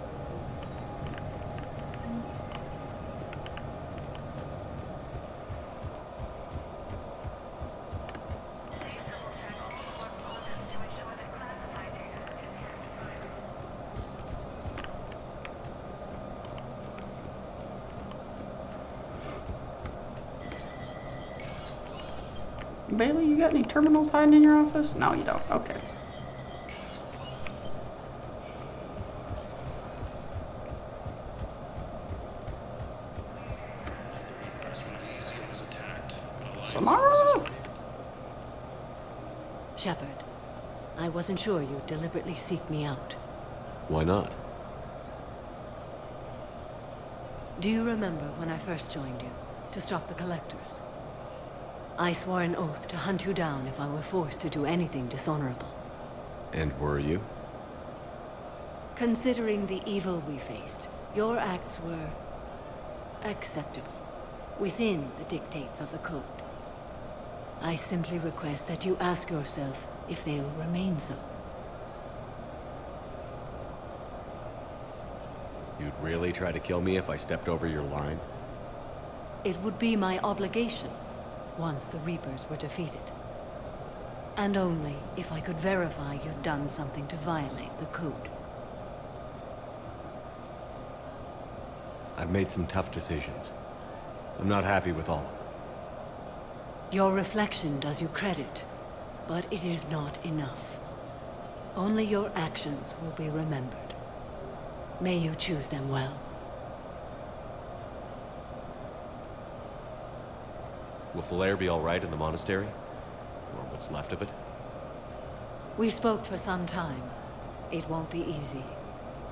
Bailey, you got any terminals hiding in your office? No, you don't. Okay. Samara! Shepard, I wasn't sure you'd deliberately seek me out. Why not? Do you remember when I first joined you, to stop the Collectors? I swore an oath to hunt you down if I were forced to do anything dishonorable. And were you? Considering the evil we faced, your acts were acceptable, within the dictates of the Code. I simply request that you ask yourself if they'll remain so. You'd really try to kill me if I stepped over your line? It would be my obligation, once the Reapers were defeated. And only if I could verify you'd done something to violate the Code. I've made some tough decisions. I'm not happy with all of them. Your reflection does you credit, but it is not enough. Only your actions will be remembered. May you choose them well. Will Falere be all right in the monastery? Or what's left of it? We spoke for some time. It won't be easy.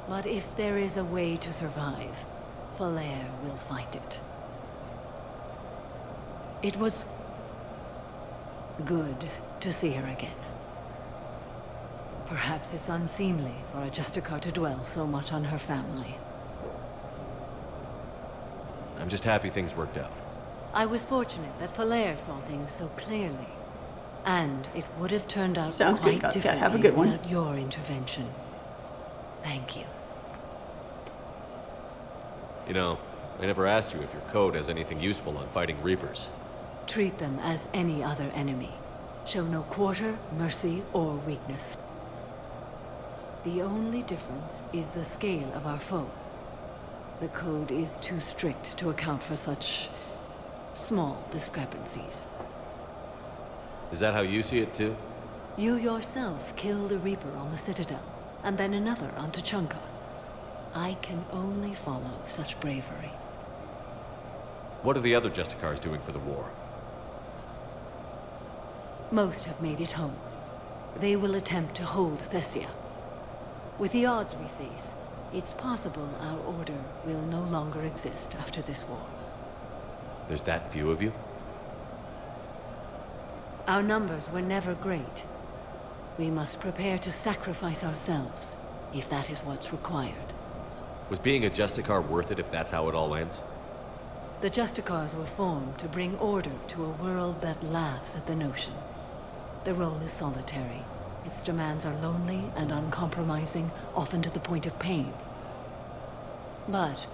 But if there is a way to survive, Falere will find it. It was good to see her again. Perhaps it's unseemly for a Justicar to dwell so much on her family. I'm just happy things worked out. I was fortunate that Falere saw things so clearly. And it would have turned out Sounds good, quite Got differently have a good one. without your intervention. Thank you. You know, I never asked you if your code has anything useful on fighting Reapers. Treat them as any other enemy. Show no quarter, mercy, or weakness. The only difference is the scale of our foe. The Code is too strict to account for such small discrepancies. Is that how you see it too? You yourself killed a Reaper on the Citadel, and then another on Tuchanka. I can only follow such bravery. What are the other Justicars doing for the war? Most have made it home. They will attempt to hold Thessia. With the odds we face, it's possible our order will no longer exist after this war. There's that few of you? Our numbers were never great. We must prepare to sacrifice ourselves, if that is what's required. Was being a Justicar worth it if that's how it all ends? The Justicars were formed to bring order to a world that laughs at the notion. The role is solitary. Its demands are lonely and uncompromising, often to the point of pain. But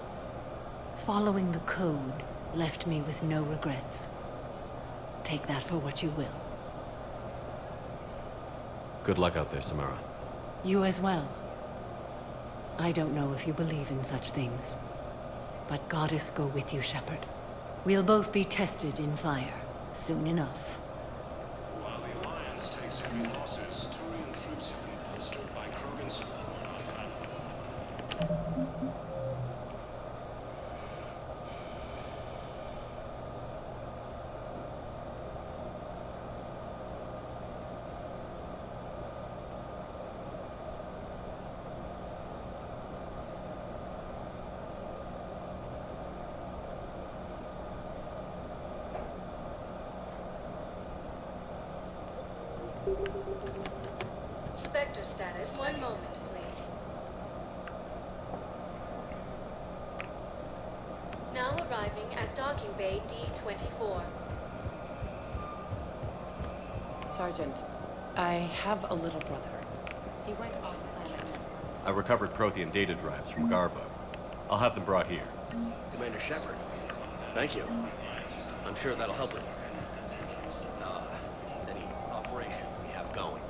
following the Code left me with no regrets. Take that for what you will. Good luck out there, Samara. You as well. I don't know if you believe in such things, but Goddess go with you, Shepard. We'll both be tested in fire, soon enough. While the Alliance takes heavy losses, Turian troops have been bolstered by Krogan support on Pathfinder. Spectre status, 1 moment, please. Now arriving at docking bay D24. Sergeant, I have a little brother. He went off planet. I recovered Prothean data drives from Garva. I'll have them brought here. Commander Shepard, thank you. I'm sure that'll help with any operation we have going.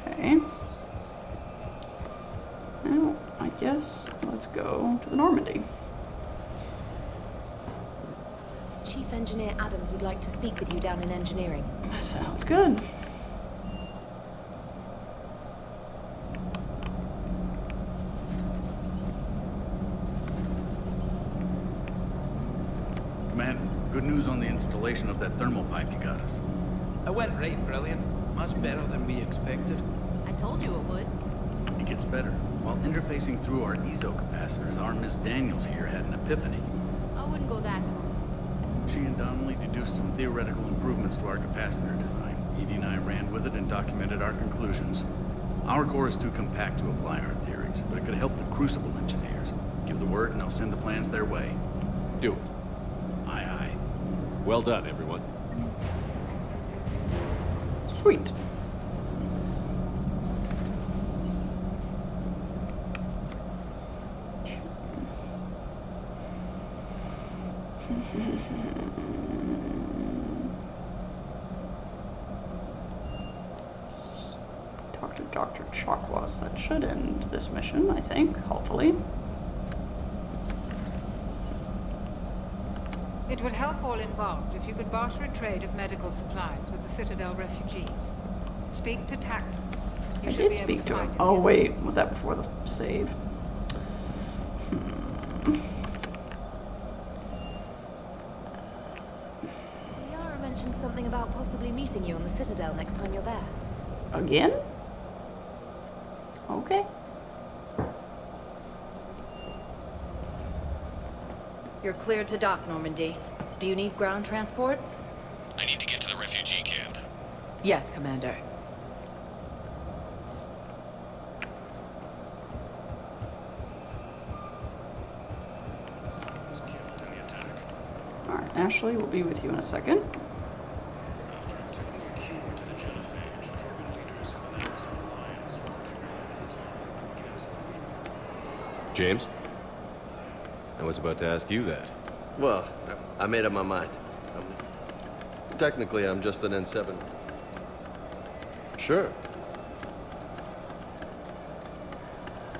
Okay. Well, I guess let's go to the Normandy. Engineer Adams would like to speak with you down in engineering. That sounds good. Commander, good news on the installation of that thermal pipe you got us. It went right brilliant. Much better than we expected. I told you it would. It gets better. While interfacing through our ESO capacitors, our Miss Daniels here had an epiphany. I wouldn't go that far. She and Donnelly deduced some theoretical improvements to our capacitor design. Edie and I ran with it and documented our conclusions. Our core is too compact to apply our theories, but it could help the Crucible engineers. Give the word and I'll send the plans their way. Do it. Aye, aye. Well done, everyone. Sweet. Talk to Dr. Chakwas. That should end this mission, I think, hopefully. It would help all involved if you could barter a trade of medical supplies with the Citadel refugees. Speak to Tactus. You I should did be able speak to him. find Oh wait, was that before the save? Liara mentioned something about possibly meeting you on the Citadel next time you're there. Again? Okay. You're cleared to dock, Normandy. Do you need ground transport? I need to get to the refugee camp. Yes, Commander. Alright, Ashley, we'll be with you in a second. James? I was about to ask you that. Well, I made up my mind. Technically, I'm just an N7. Sure.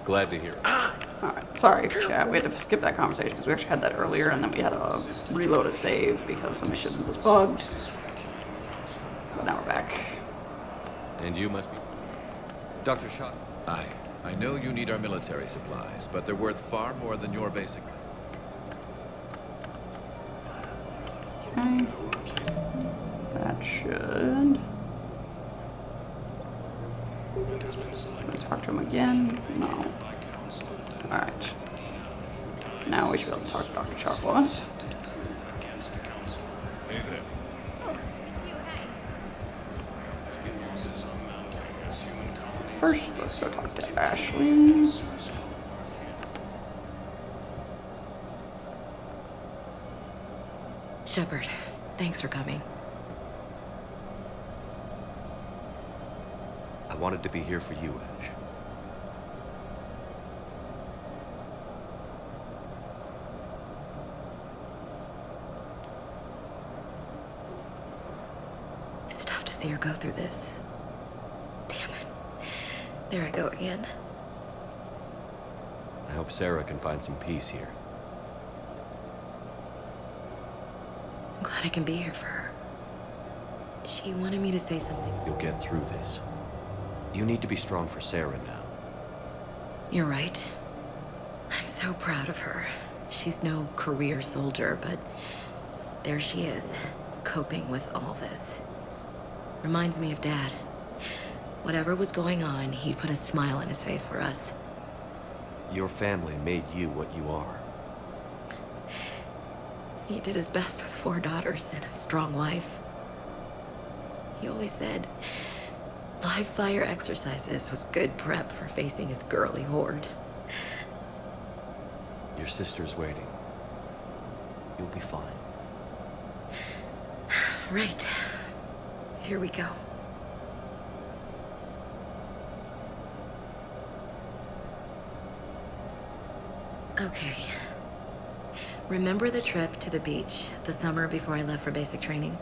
Glad to hear it. Alright, sorry, chat. We had to skip that conversation because we actually had that earlier and then we had to reload a save because the mission was bugged. But now we're back. And you must be... Dr. Shaw. Aye. I know you need our military supplies, but they're worth far more than your basic... Okay. That should... Let's talk to him again. No. Alright. Now we should be able to talk to Dr. Chakwas. Hey there. First, let's go talk to Ashley. Shepard, thanks for coming. I wanted to be here for you, Ash. It's tough to see her go through this. Damn it. There I go again. I hope Sarah can find some peace here. I'm glad I can be here for her. She wanted me to say something. You'll get through this. You need to be strong for Sarah now. You're right. I'm so proud of her. She's no career soldier, but there she is, coping with all this. Reminds me of Dad. Whatever was going on, he'd put a smile on his face for us. Your family made you what you are. He did his best with 4 daughters and a strong wife. He always said live fire exercises was good prep for facing his girly horde. Your sister's waiting. You'll be fine. Right. Here we go. Okay. Remember the trip to the beach the summer before I left for basic training?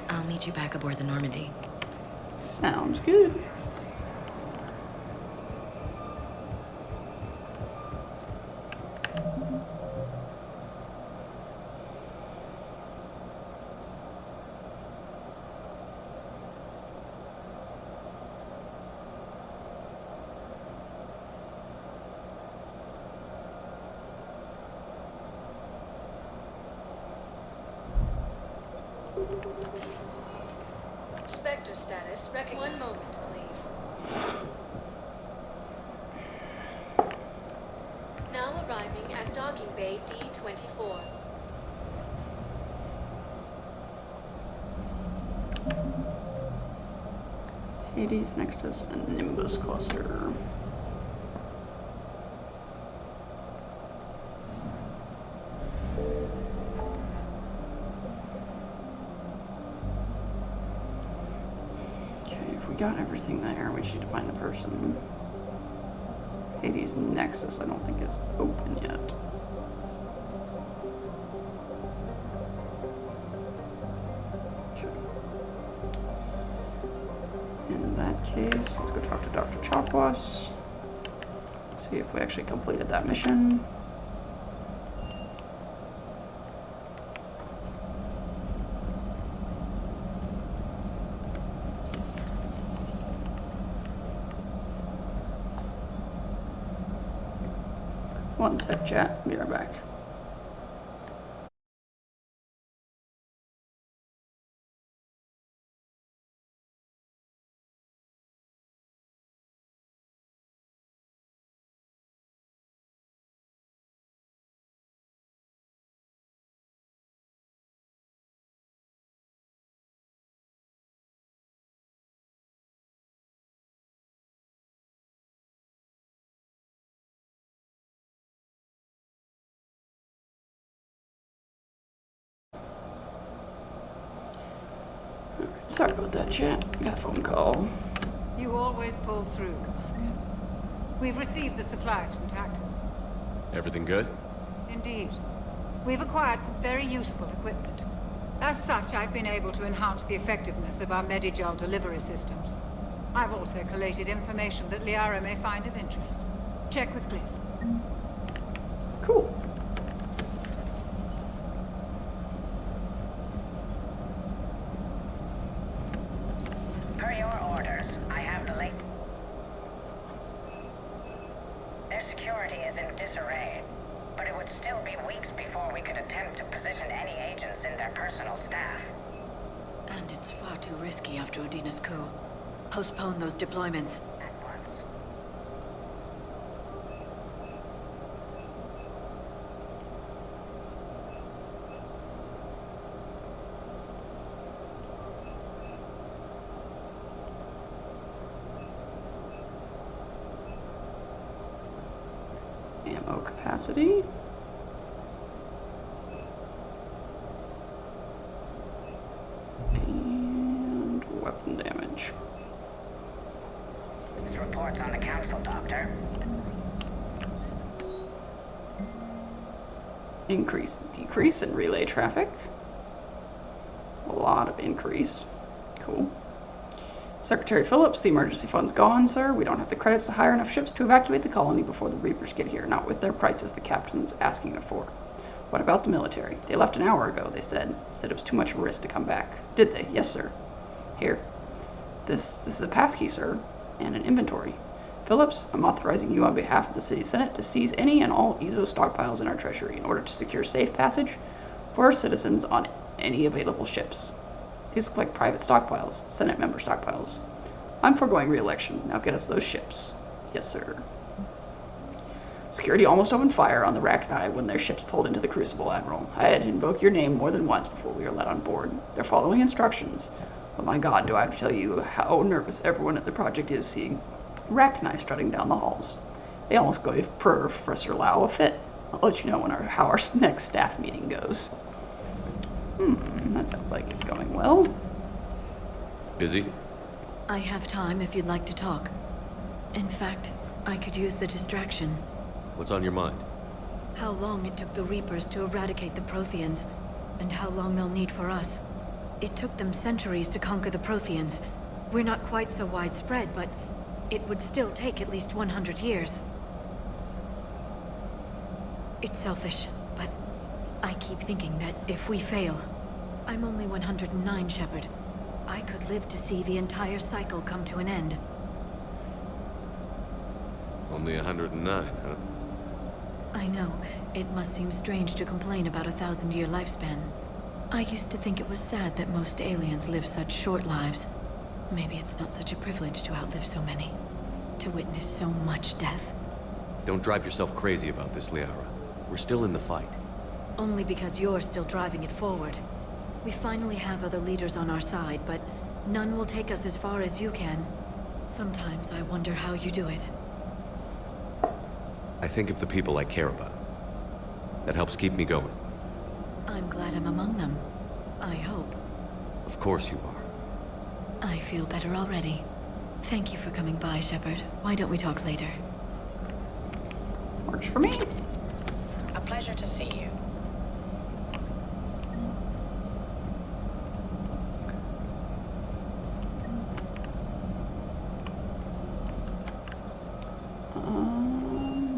I'll meet you back aboard the Normandy. Sounds good. Spectre status. One moment, please. Now arriving at docking bay D24. Hades, Nexus, and Nimbus cluster. We got everything there. We just need to find the person. Hades Nexus, I don't think is open yet. Okay. In that case, let's go talk to Dr. Chopwas. See if we actually completed that mission. One sec, chat. Be right back. Sorry about that, chat. I got a phone call. You always pull through, Commander. We've received the supplies from Tactus. Everything good? Indeed. We've acquired some very useful equipment. As such, I've been able to enhance the effectiveness of our Medigel delivery systems. I've also collated information that Liara may find of interest. Check with Cliff. Cool. Per your orders, I have the late. Their security is in disarray, but it would still be weeks before we could attempt to position any agents in their personal staff. And it's far too risky after Udina's coup. Postpone those deployments. At once. Ammo capacity. And weapon damage. This report's on the Council, Doctor. Decrease in relay traffic. A lot of increase. Cool. Secretary Phillips, the emergency fund's gone, sir. We don't have the credits to hire enough ships to evacuate the colony before the Reapers get here, not with their prices the captain's asking it for. What about the military? They left an hour ago, they said. Said it was too much of a risk to come back. Did they? Yes, sir. Here. This is a passkey, sir, and an inventory. Phillips, I'm authorizing you on behalf of the City Senate to seize any and all EZO stockpiles in our treasury in order to secure safe passage for our citizens on any available ships. These look like private stockpiles, Senate member stockpiles. I'm foregoing re-election. Now get us those ships. Yes, sir. Security almost opened fire on the Rachni when their ships pulled into the Crucible, Admiral. I had to invoke your name more than once before we were let on board. They're following instructions. But my God, do I have to tell you how nervous everyone at the project is seeing Rachni strutting down the halls. They almost gave Professor Lau a fit. I'll let you know how our next staff meeting goes. That sounds like it's going well. Busy? I have time if you'd like to talk. In fact, I could use the distraction. What's on your mind? How long it took the Reapers to eradicate the Protheans, And how long they'll need for us. It took them centuries to conquer the Protheans. We're not quite so widespread, but it would still take at least 100 years. It's selfish, but I keep thinking that if we fail... I'm only 109, Shepard. I could live to see the entire cycle come to an end. Only 109, huh? I know. It must seem strange to complain about a 1,000-year lifespan. I used to think it was sad that most aliens live such short lives. Maybe it's not such a privilege to outlive so many. To witness so much death. Don't drive yourself crazy about this, Liara. We're still in the fight. Only because you're still driving it forward. We finally have other leaders on our side, but none will take us as far as you can. Sometimes I wonder how you do it. I think of the people I care about. That helps keep me going. I'm glad I'm among them. I hope. Of course you are. I feel better already. Thank you for coming by, Shepard. Why don't we talk later? Works for me. A pleasure to see you.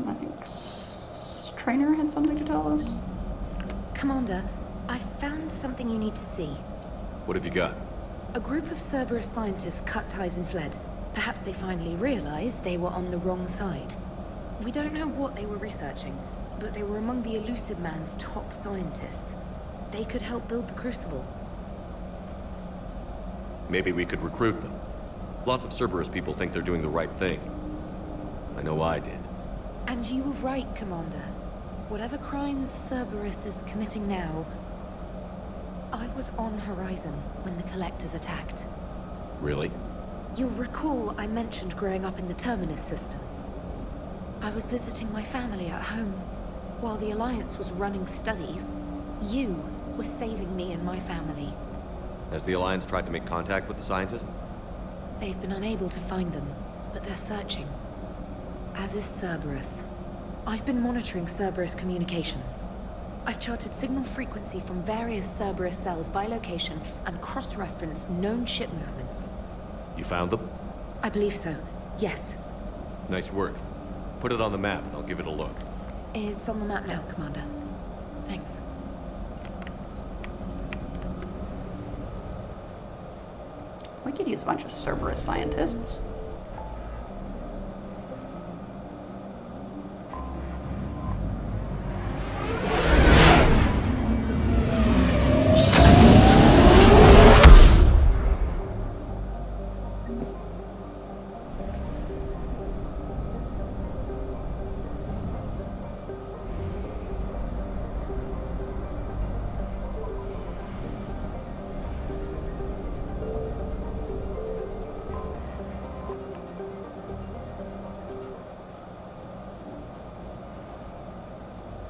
I think Trainer had something to tell us. Commander, I found something you need to see. What have you got? A group of Cerberus scientists cut ties and fled. Perhaps they finally realized they were on the wrong side. We don't know what they were researching, but they were among the Elusive Man's top scientists. They could help build the Crucible. Maybe we could recruit them. Lots of Cerberus people think they're doing the right thing. I know I did. And you were right, Commander. Whatever crimes Cerberus is committing now, I was on Horizon when the Collectors attacked. Really? You'll recall I mentioned growing up in the Terminus systems. I was visiting my family at home. While the Alliance was running studies, you were saving me and my family. Has the Alliance tried to make contact with the scientists? They've been unable to find them, but they're searching. As is Cerberus. I've been monitoring Cerberus communications. I've charted signal frequency from various Cerberus cells by location and cross-referenced known ship movements. You found them? I believe so, yes. Nice work. Put it on the map and I'll give it a look. It's on the map now, Commander. Thanks. We could use a bunch of Cerberus scientists.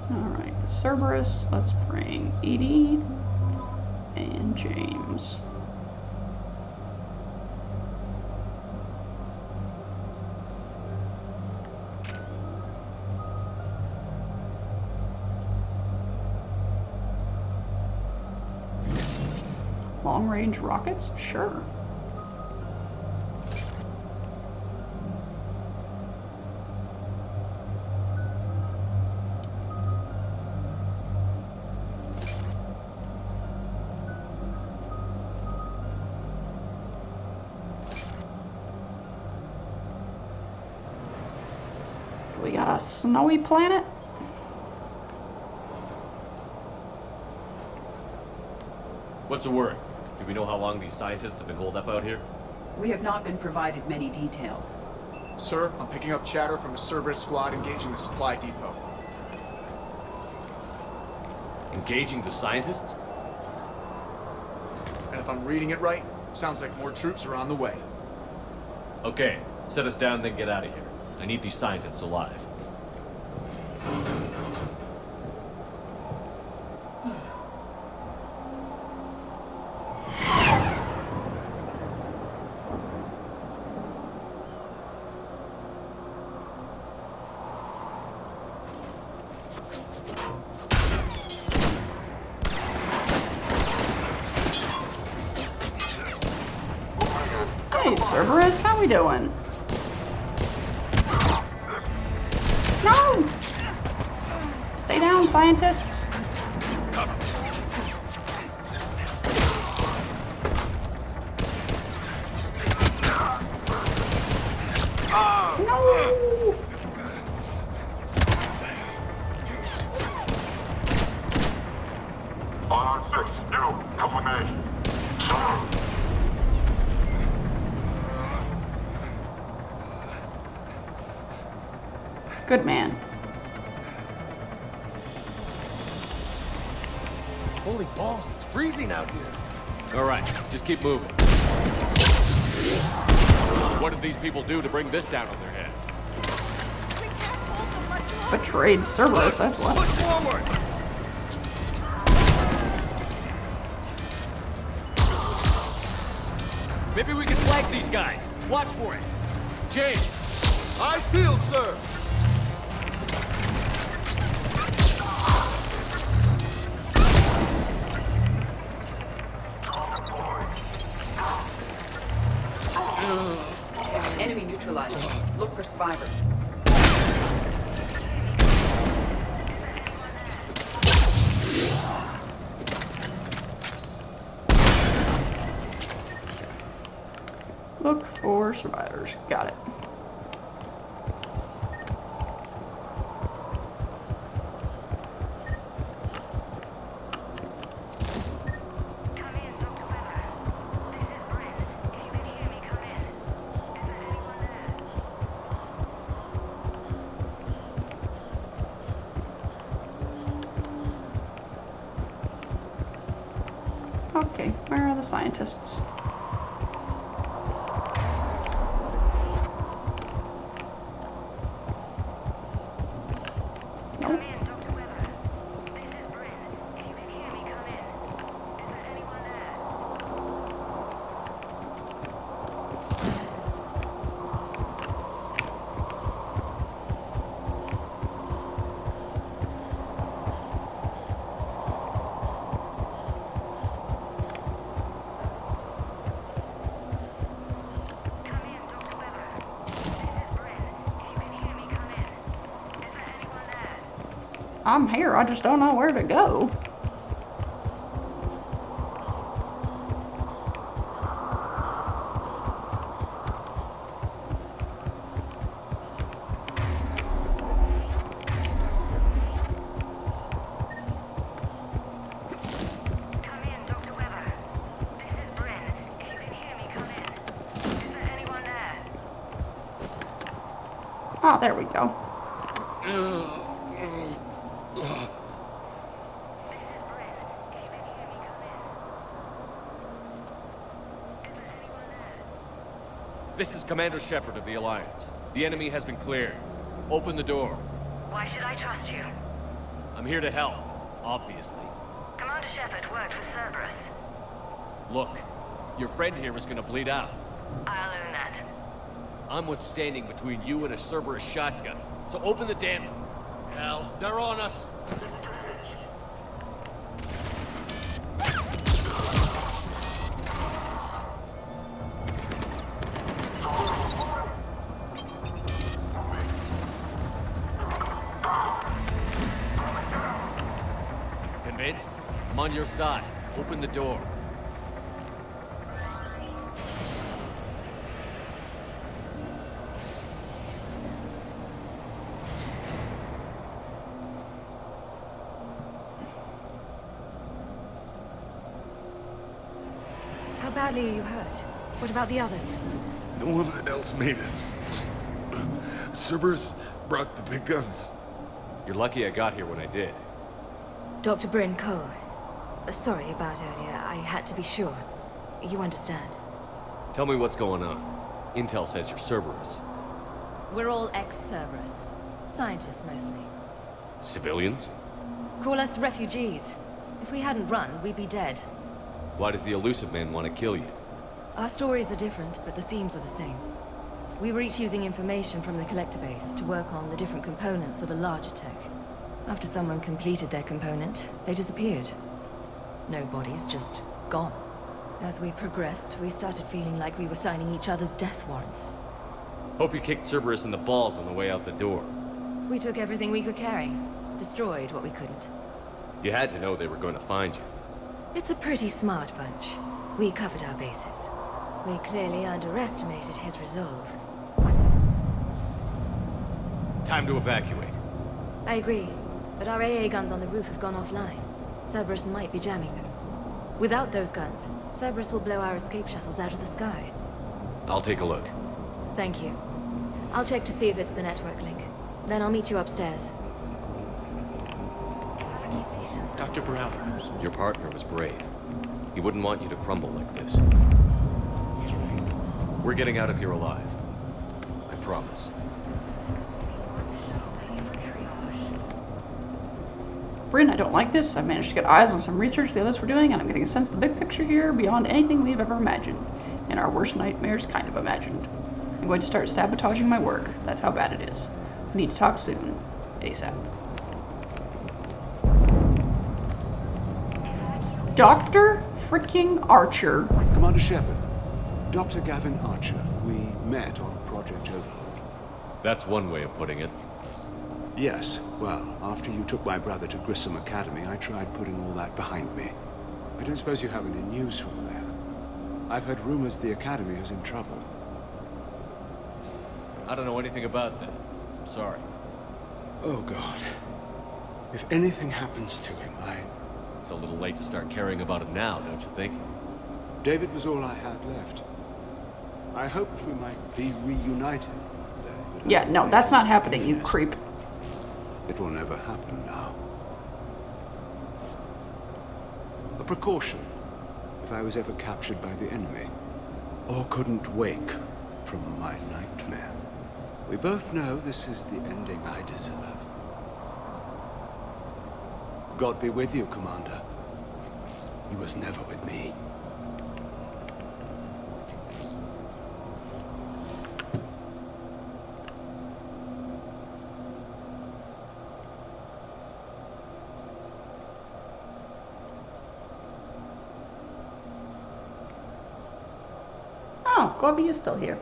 Alright, Cerberus, let's bring Edie and James. Long-range rockets? Sure. We got a snowy planet? What's the word? Do we know how long these scientists have been holed up out here? We have not been provided many details. Sir, I'm picking up chatter from a Cerberus squad engaging the supply depot. Engaging the scientists? And if I'm reading it right, sounds like more troops are on the way. Okay, set us down, then get out of here. I need these scientists alive. Hey, Cerberus, how we doing? No! Stay down, scientists. No! On 6, you, come with me. Good man. Holy balls, it's freezing out here. All right, just keep moving. What did these people do to bring this down on their heads? Betrayed Cerberus, that's what. Push forward! Maybe we can flank these guys. Watch for it. James! I field, sir! Enemy neutralized. Look for survivors. Look for survivors. Got it. Okay, where are the scientists? Nope. I'm here, I just don't know where to go. Ah, there we go. This is Commander Shepard of the Alliance. The enemy has been cleared. Open the door. Why should I trust you? I'm here to help, obviously. Commander Shepard worked with Cerberus. Look, your friend here is gonna bleed out. I'll own that. I'm what's standing between you and a Cerberus shotgun. So open the damn... Hell, they're on us. Convinced? I'm on your side. Open the door. How badly are you hurt? What about the others? No one else made it. Cerberus brought the big guns. You're lucky I got here when I did. Dr. Bryn Cole. Sorry about earlier. I had to be sure. You understand. Tell me what's going on. Intel says you're Cerberus. We're all ex-Cerberus. Scientists, mostly. Civilians? Call us refugees. If we hadn't run, we'd be dead. Why does the Elusive Man want to kill you? Our stories are different, but the themes are the same. We were each using information from the collector base to work on the different components of a larger tech. After someone completed their component, they disappeared. No bodies, just gone. As we progressed, we started feeling like we were signing each other's death warrants. Hope you kicked Cerberus in the balls on the way out the door. We took everything we could carry, destroyed what we couldn't. You had to know they were going to find you. It's a pretty smart bunch. We covered our bases. We clearly underestimated his resolve. Time to evacuate. I agree, but our AA guns on the roof have gone offline. Cerberus might be jamming them. Without those guns, Cerberus will blow our escape shuttles out of the sky. I'll take a look. Thank you. I'll check to see if it's the network link. Then I'll meet you upstairs. Dr. Brown. Your partner was brave. He wouldn't want you to crumble like this. We're getting out of here alive. I promise. Bryn, I don't like this. I've managed to get eyes on some research the others were doing, and I'm getting a sense of the big picture here beyond anything we've ever imagined. And our worst nightmares kind of imagined. I'm going to start sabotaging my work. That's how bad it is. We need to talk soon. ASAP. Dr. freaking Archer. Commander Shepard, Dr. Gavin Archer. We met on Project Overlord. That's one way of putting it. Yes, well, after you took my brother to Grissom Academy, I tried putting all that behind me. I don't suppose you have any news from there. I've heard rumors the Academy is in trouble. I don't know anything about that. I'm sorry. Oh, God. If anything happens to him, It's a little late to start caring about it now, don't you think? David was all I had left. I hoped we might be reunited one day, but Yeah, no, that's not happening, you creep. It will never happen now. A precaution, if I was ever captured by the enemy, or couldn't wake from my nightmare. We both know this is the ending I deserve. God be with you, Commander. He was never with me. Oh, Gorby is still here.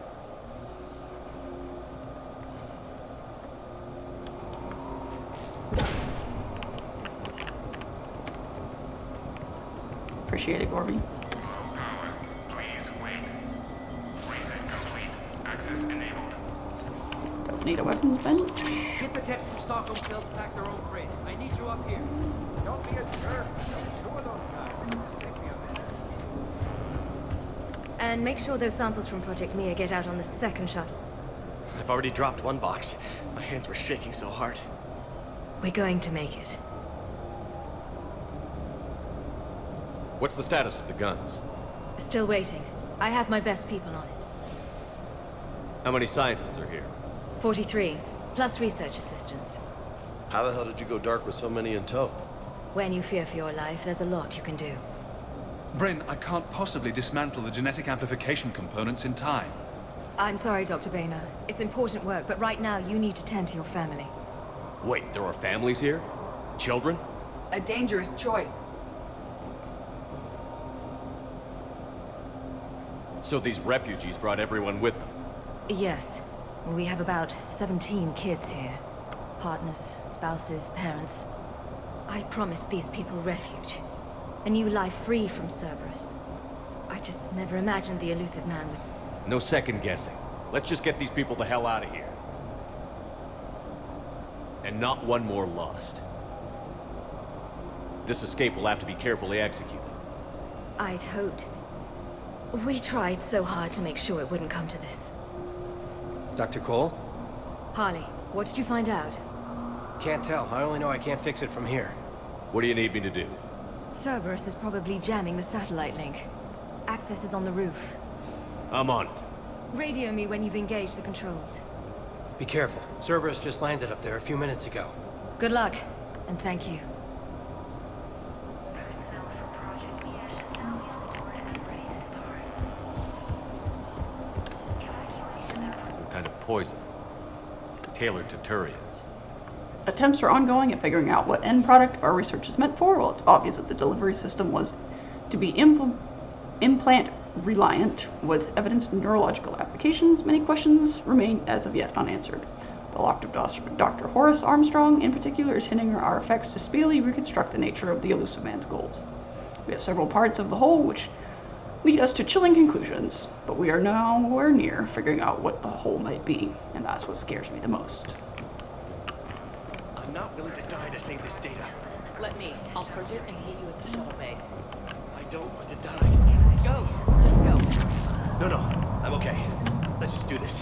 Appreciate it, Gorby. Don't need a weapons bench. Get the techs from Stockholm Hill to pack their own crates. I need you up here. Don't be a jerk. Two of those guys. Take me a minute. And make sure those samples from Project Mia get out on the second shuttle. I've already dropped one box. My hands were shaking so hard. We're going to make it. What's the status of the guns? Still waiting. I have my best people on it. How many scientists are here? 43, plus research assistants. How the hell did you go dark with so many in tow? When you fear for your life, there's a lot you can do. Bryn, I can't possibly dismantle the genetic amplification components in time. I'm sorry, Dr. Boehner. It's important work, but right now you need to tend to your family. Wait, there are families here? Children? A dangerous choice. So these refugees brought everyone with them? Yes. We have about 17 kids here. Partners, spouses, parents. I promised these people refuge. A new life free from Cerberus. I just never imagined the elusive man would... No second guessing. Let's just get these people the hell out of here. And not one more lost. This escape will have to be carefully executed. I'd hoped. We tried so hard to make sure it wouldn't come to this. Dr. Cole? Harley, what did you find out? Can't tell. I only know I can't fix it from here. What do you need me to do? Cerberus is probably jamming the satellite link. Access is on the roof. I'm on it. Radio me when you've engaged the controls. Be careful. Cerberus just landed up there a few minutes ago. Good luck, and thank you. Some kind of poison. Tailored to Turians. Attempts are ongoing at figuring out what end product of our research is meant for. Well, it's obvious that the delivery system was to be implant reliant with evidenced neurological applications, many questions remain as of yet unanswered. The locked of Dr. Horace Armstrong, in particular, is hinting at our effects to speedily reconstruct the nature of the elusive man's goals. We have several parts of the whole which lead us to chilling conclusions, but we are nowhere near figuring out what the whole might be, and that's what scares me the most. I'm not willing to die to save this data. Let me. I'll purge it and meet you at the shuttle bay. I don't want to die. Go. Just go. No, I'm okay. Let's just do this.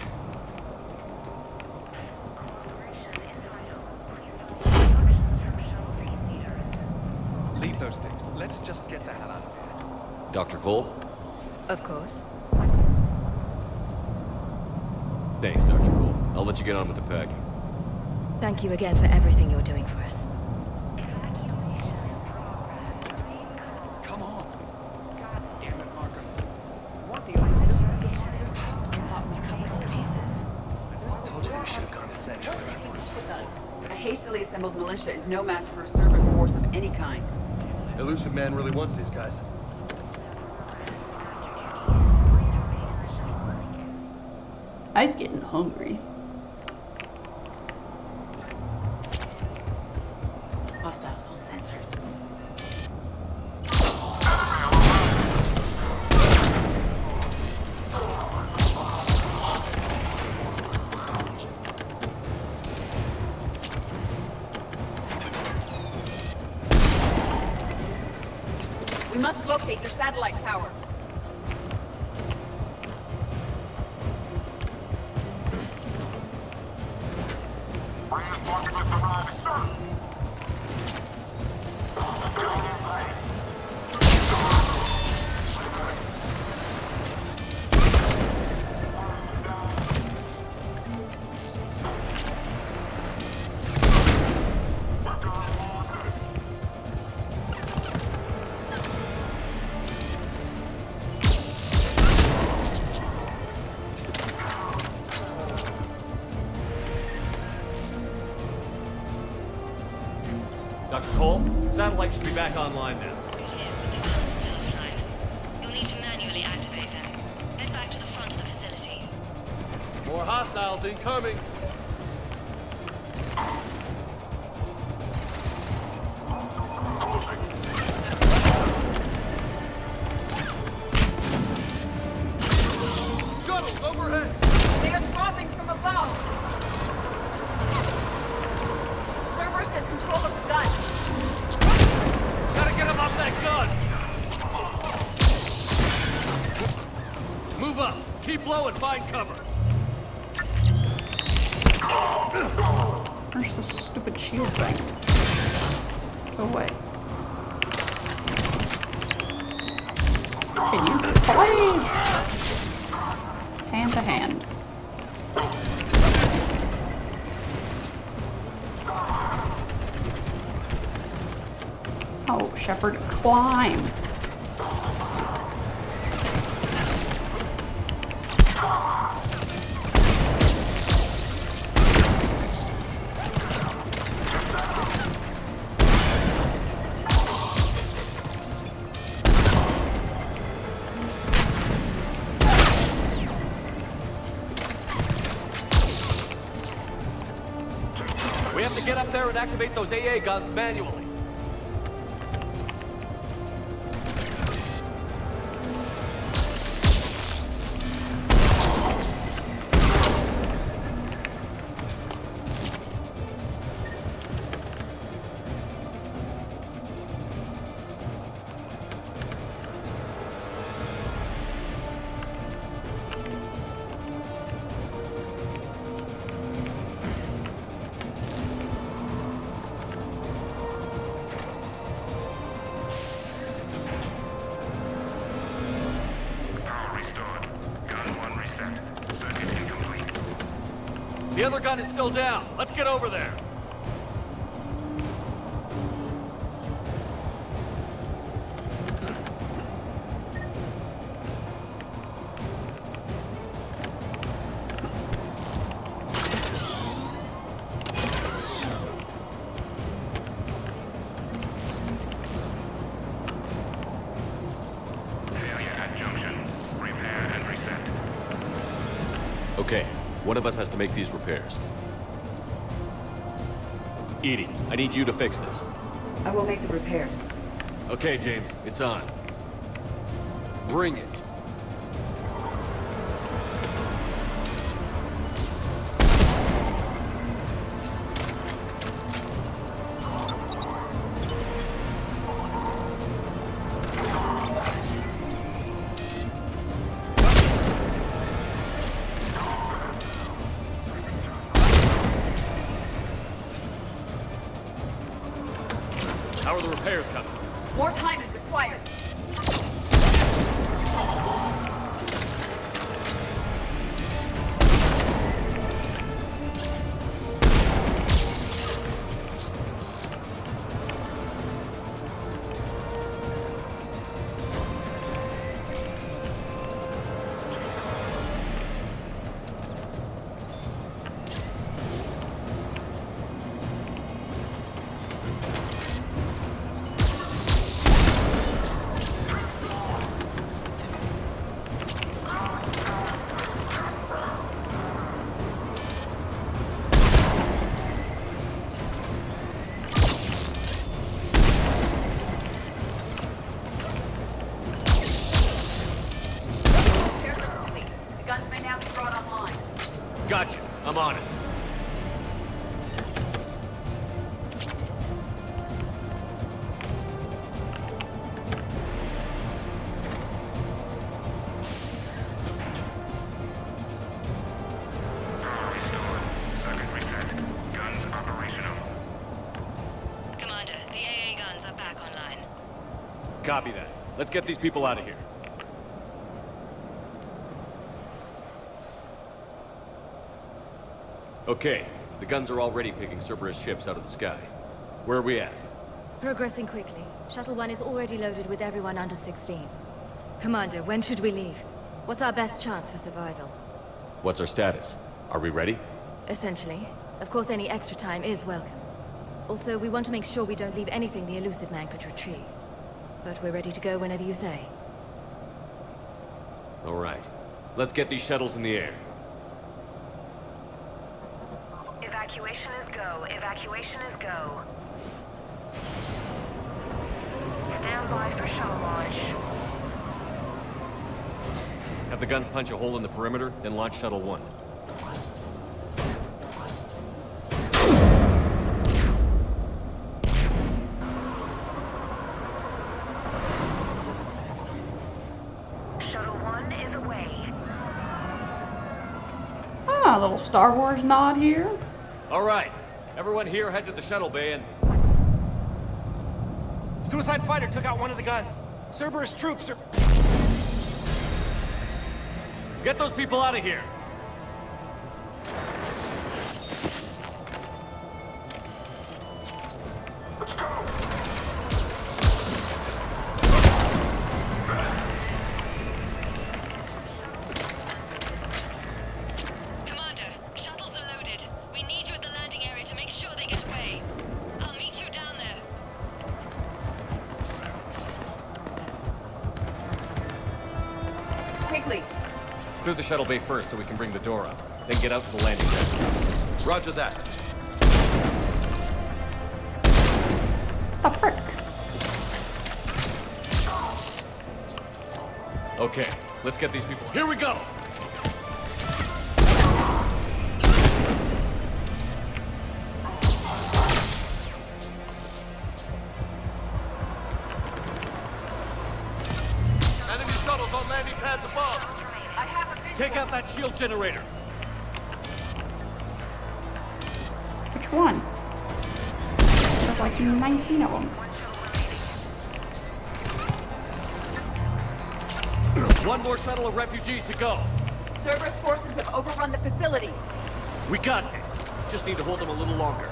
Leave those things. Let's just get the hell out of here. Dr. Cole? Of course. Thanks, Dr. Cole. I'll let you get on with the packing. Thank you again for everything you're doing for us. Come on. God damn it, Markham. You want the elusive? I thought we covered all pieces. I told you we should have condescended. A hastily assembled militia is no match for a Cerberus force of any kind. Elusive man really wants these guys. I's getting hungry. Hostiles on sensors. We must locate the satellite tower. Dr. Cole, the satellite should be back online now. It is, but the guns are still offline. You'll need to manually activate them. Head back to the front of the facility. More hostiles incoming. Shuttles overhead. They are dropping from above. Cerberus has control of the gun. Gotta get him off that gun! Move up! Keep low and find cover! Where's the stupid shield thing? Go away. Can you please? Hand to hand. Oh, Shepard, climb. We have to get up there and activate those AA guns manually. The other gun is still down. Let's get over there. Failure at Okay, one of us has to make these repairs. Edie, I need you to fix this. I will make the repairs. Okay, James, it's on. Bring it. How are the repairs coming? More time is required. Gotcha. I'm on it. Commander, the AA guns are back online. Copy that. Let's get these people out of here. Okay, the guns are already picking Cerberus ships out of the sky. Where are we at? Progressing quickly. Shuttle 1 is already loaded with everyone under 16. Commander, when should we leave? What's our best chance for survival? What's our status? Are we ready? Essentially. Of course, any extra time is welcome. Also, we want to make sure we don't leave anything the elusive man could retrieve. But we're ready to go whenever you say. All right. Let's get these shuttles in the air. Evacuation is go. Evacuation is go. Stand by for shuttle launch. Have the guns punch a hole in the perimeter, then launch Shuttle 1. Shuttle 1 is away. Ah, a little Star Wars nod here. All right. Everyone here head to the shuttle bay and... Suicide fighter took out one of the guns. Cerberus troops are... Get those people out of here! Commander, shuttles are loaded. We need you at the landing area to make sure they get away. I'll meet you down there. Quickly. Clear the shuttle bay first so we can bring the door up. Then get out to the landing deck. Roger that. The frick? Okay, let's get these people. Here we go! Enemy shuttles on landing pads above. I have a visual. Take out that shield generator. Which one? There's like 19 of them. One more shuttle of refugees to go. Cerberus forces have overrun the facility. We got this. Just need to hold them a little longer.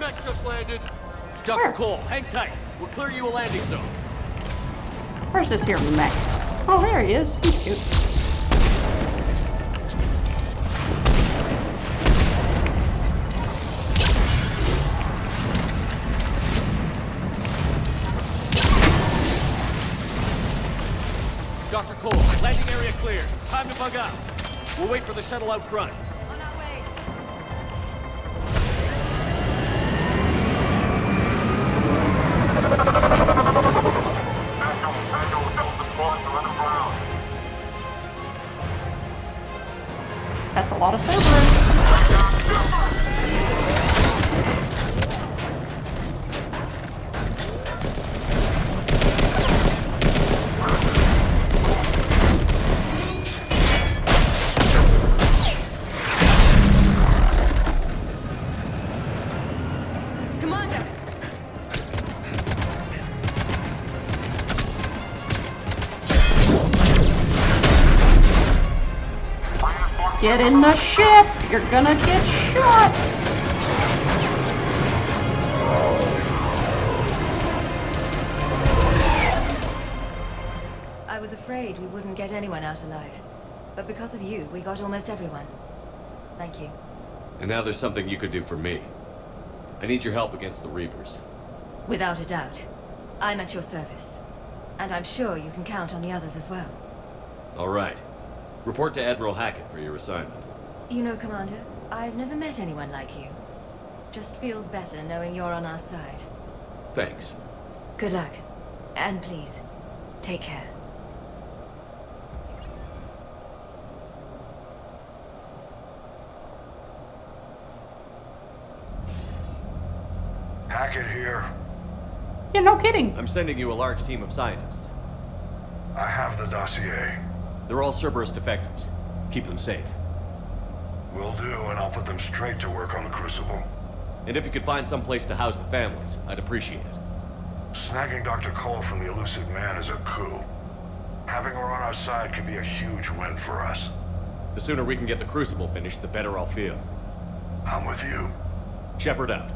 mech just landed. Dr. Cole, hang tight. We'll clear you a landing zone. Where's this here mech? Oh, there he is. He's cute. Dr. Cole, landing area clear. Time to bug out. We'll wait for the shuttle out front. On our way. That's a lot of Cerberus. Get in the ship! You're gonna get shot! I was afraid we wouldn't get anyone out alive. But because of you, we got almost everyone. Thank you. And now there's something you could do for me. I need your help against the Reapers. Without a doubt. I'm at your service. And I'm sure you can count on the others as well. All right. Report to Admiral Hackett for your assignment. You know, Commander, I've never met anyone like you. Just feel better knowing you're on our side. Thanks. Good luck. And please, take care. Hackett here. Yeah, no kidding. I'm sending you a large team of scientists. I have the dossier. They're all Cerberus defectives. Keep them safe. Will do, and I'll put them straight to work on the Crucible. And if you could find some place to house the families, I'd appreciate it. Snagging Dr. Cole from the Elusive Man is a coup. Having her on our side could be a huge win for us. The sooner we can get the Crucible finished, the better I'll feel. I'm with you. Shepard out.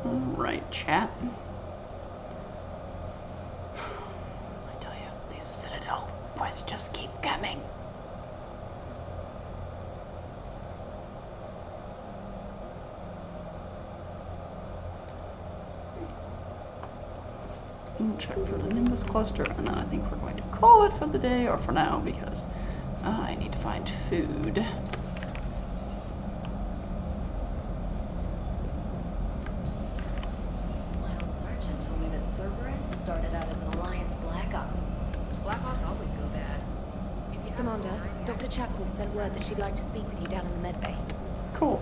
Alright, chat. I tell you, these Citadel quests just keep coming. Check for the Nimbus cluster, and then I think we're going to call it for the day, or for now, because I need to find food. Sergeant told me that Cerberus started out as an Alliance Black Ops. Black Ops always go bad. Commander, Dr. Chapel sent word that she'd like to speak with you down in the medbay. Cool.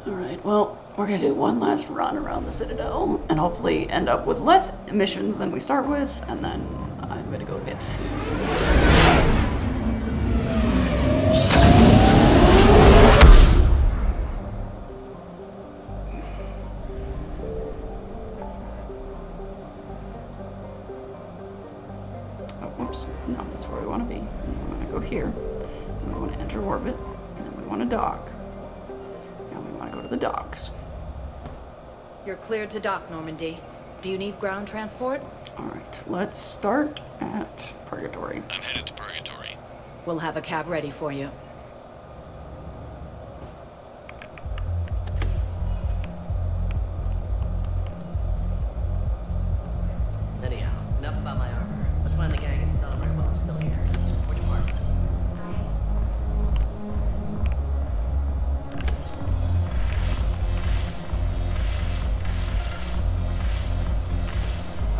Alright, well, we're gonna do one last run around the Citadel, and hopefully end up with less missions than we start with, and then I'm gonna go get food. Oh, whoops. No, that's where we want to be. We want to go here. And we want to enter orbit. And then we want to dock. And we want to go to the docks. You're cleared to dock, Normandy. Do you need ground transport? Alright, let's start at Purgatory. I'm headed to Purgatory. We'll have a cab ready for you. Anyhow, enough about my armor. Let's find the gang and celebrate while I'm still here. For departure.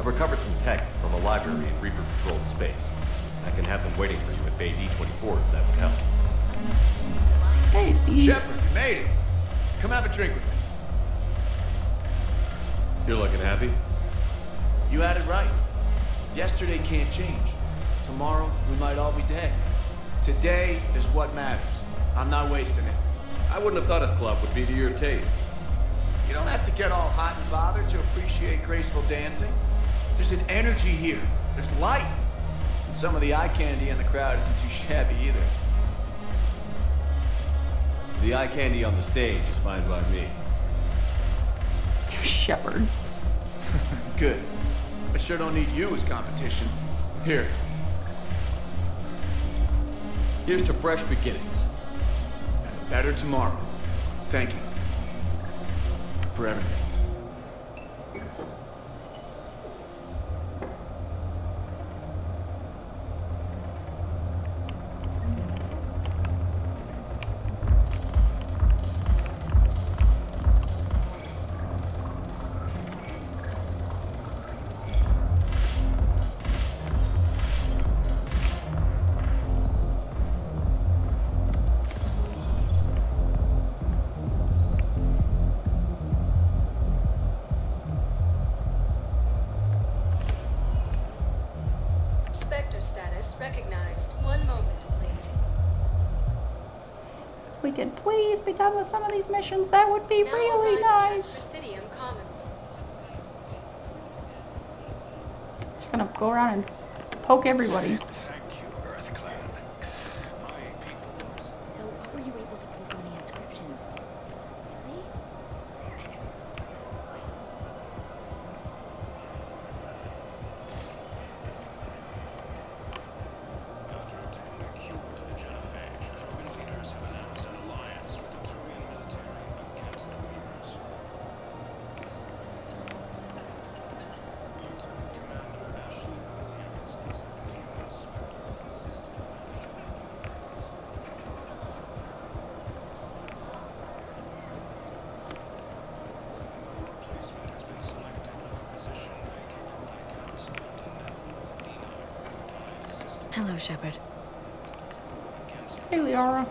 I've recovered some tech from a library in Reaper-controlled space. I can have them waiting for you at Bay D24 if that would help. Hey, Steve. Shepard, you made it. Come have a drink with me. You're looking happy? You had it right. Yesterday can't change. Tomorrow, we might all be dead. Today is what matters. I'm not wasting it. I wouldn't have thought a club would be to your taste. You don't have to get all hot and bothered to appreciate graceful dancing. There's an energy here. There's light. And some of the eye candy in the crowd isn't too shabby either. The eye candy on the stage is fine by me. Shepard. Good. I sure don't need you as competition. Here. Here's to fresh beginnings. And a better tomorrow. Thank you. For everything. We could please be done with some of these missions. That would be really nice. Just gonna go around and poke everybody. So, what were you able to pull from the inscriptions? Really? After attaining a cure to the genophage, Krogan leaders have announced an alliance with the Turian military against the Reapers. Lieutenant Commander Ashley Williams, the second U.S. Replacement has been selected for the position vacated by Council Denell. Hello, Shepard. Hey, Liara.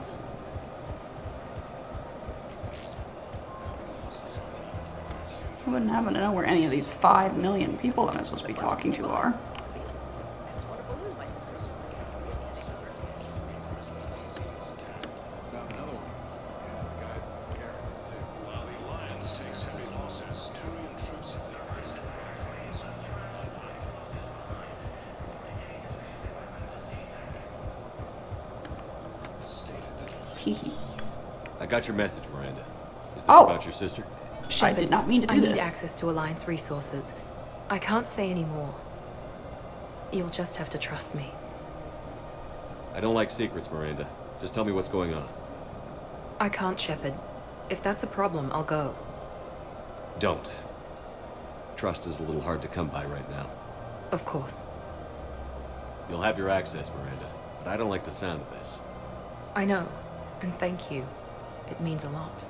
I wouldn't happen to know where any of these 5 million people that I'm supposed to be talking to are. While the Alliance takes heavy losses, Turian troops have their eyes to Krogan's Teehee. I got your message, Miranda. Is this Oh. about your sister? I did not mean to do I need this. access to Alliance resources. I can't say any more. You'll just have to trust me. I don't like secrets, Miranda. Just tell me what's going on. I can't, Shepard. If that's a problem, I'll go. Don't. Trust is a little hard to come by right now. Of course. You'll have your access, Miranda, but I don't like the sound of this. I know, and thank you. It means a lot.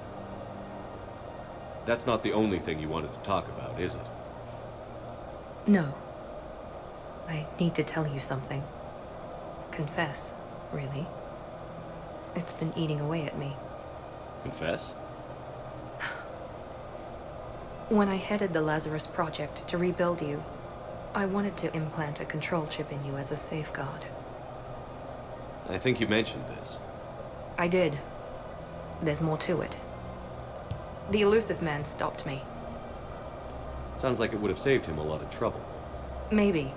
That's not the only thing you wanted to talk about, is it? No. I need to tell you something. Confess, really. It's been eating away at me. Confess? When I headed the Lazarus Project to rebuild you, I wanted to implant a control chip in you as a safeguard. I think you mentioned this. I did. There's more to it. The elusive man stopped me. Sounds like it would have saved him a lot of trouble. Maybe.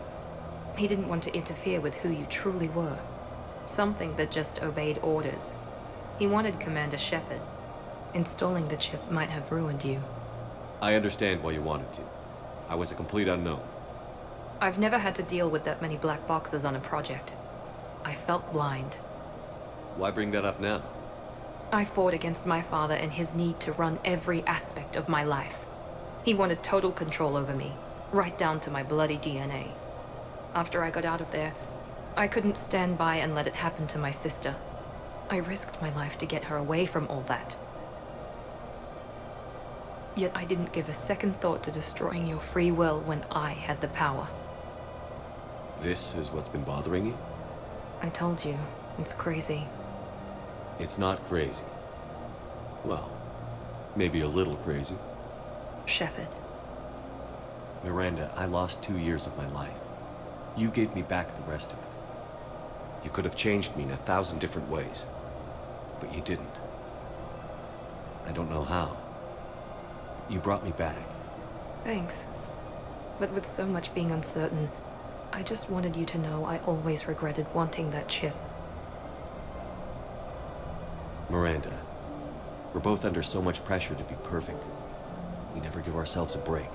He didn't want to interfere with who you truly were. Something that just obeyed orders. He wanted Commander Shepard. Installing the chip might have ruined you. I understand why you wanted to. I was a complete unknown. I've never had to deal with that many black boxes on a project. I felt blind. Why bring that up now? I fought against my father and his need to run every aspect of my life. He wanted total control over me, right down to my bloody DNA. After I got out of there, I couldn't stand by and let it happen to my sister. I risked my life to get her away from all that. Yet I didn't give a second thought to destroying your free will when I had the power. This is what's been bothering you? I told you, it's crazy. It's not crazy. Well, maybe a little crazy. Shepard. Miranda, I lost 2 years of my life. You gave me back the rest of it. You could have changed me in 1,000 different ways, but you didn't. I don't know how. You brought me back. Thanks. But with so much being uncertain, I just wanted you to know I always regretted wanting that chip. Miranda, we're both under so much pressure to be perfect. We never give ourselves a break.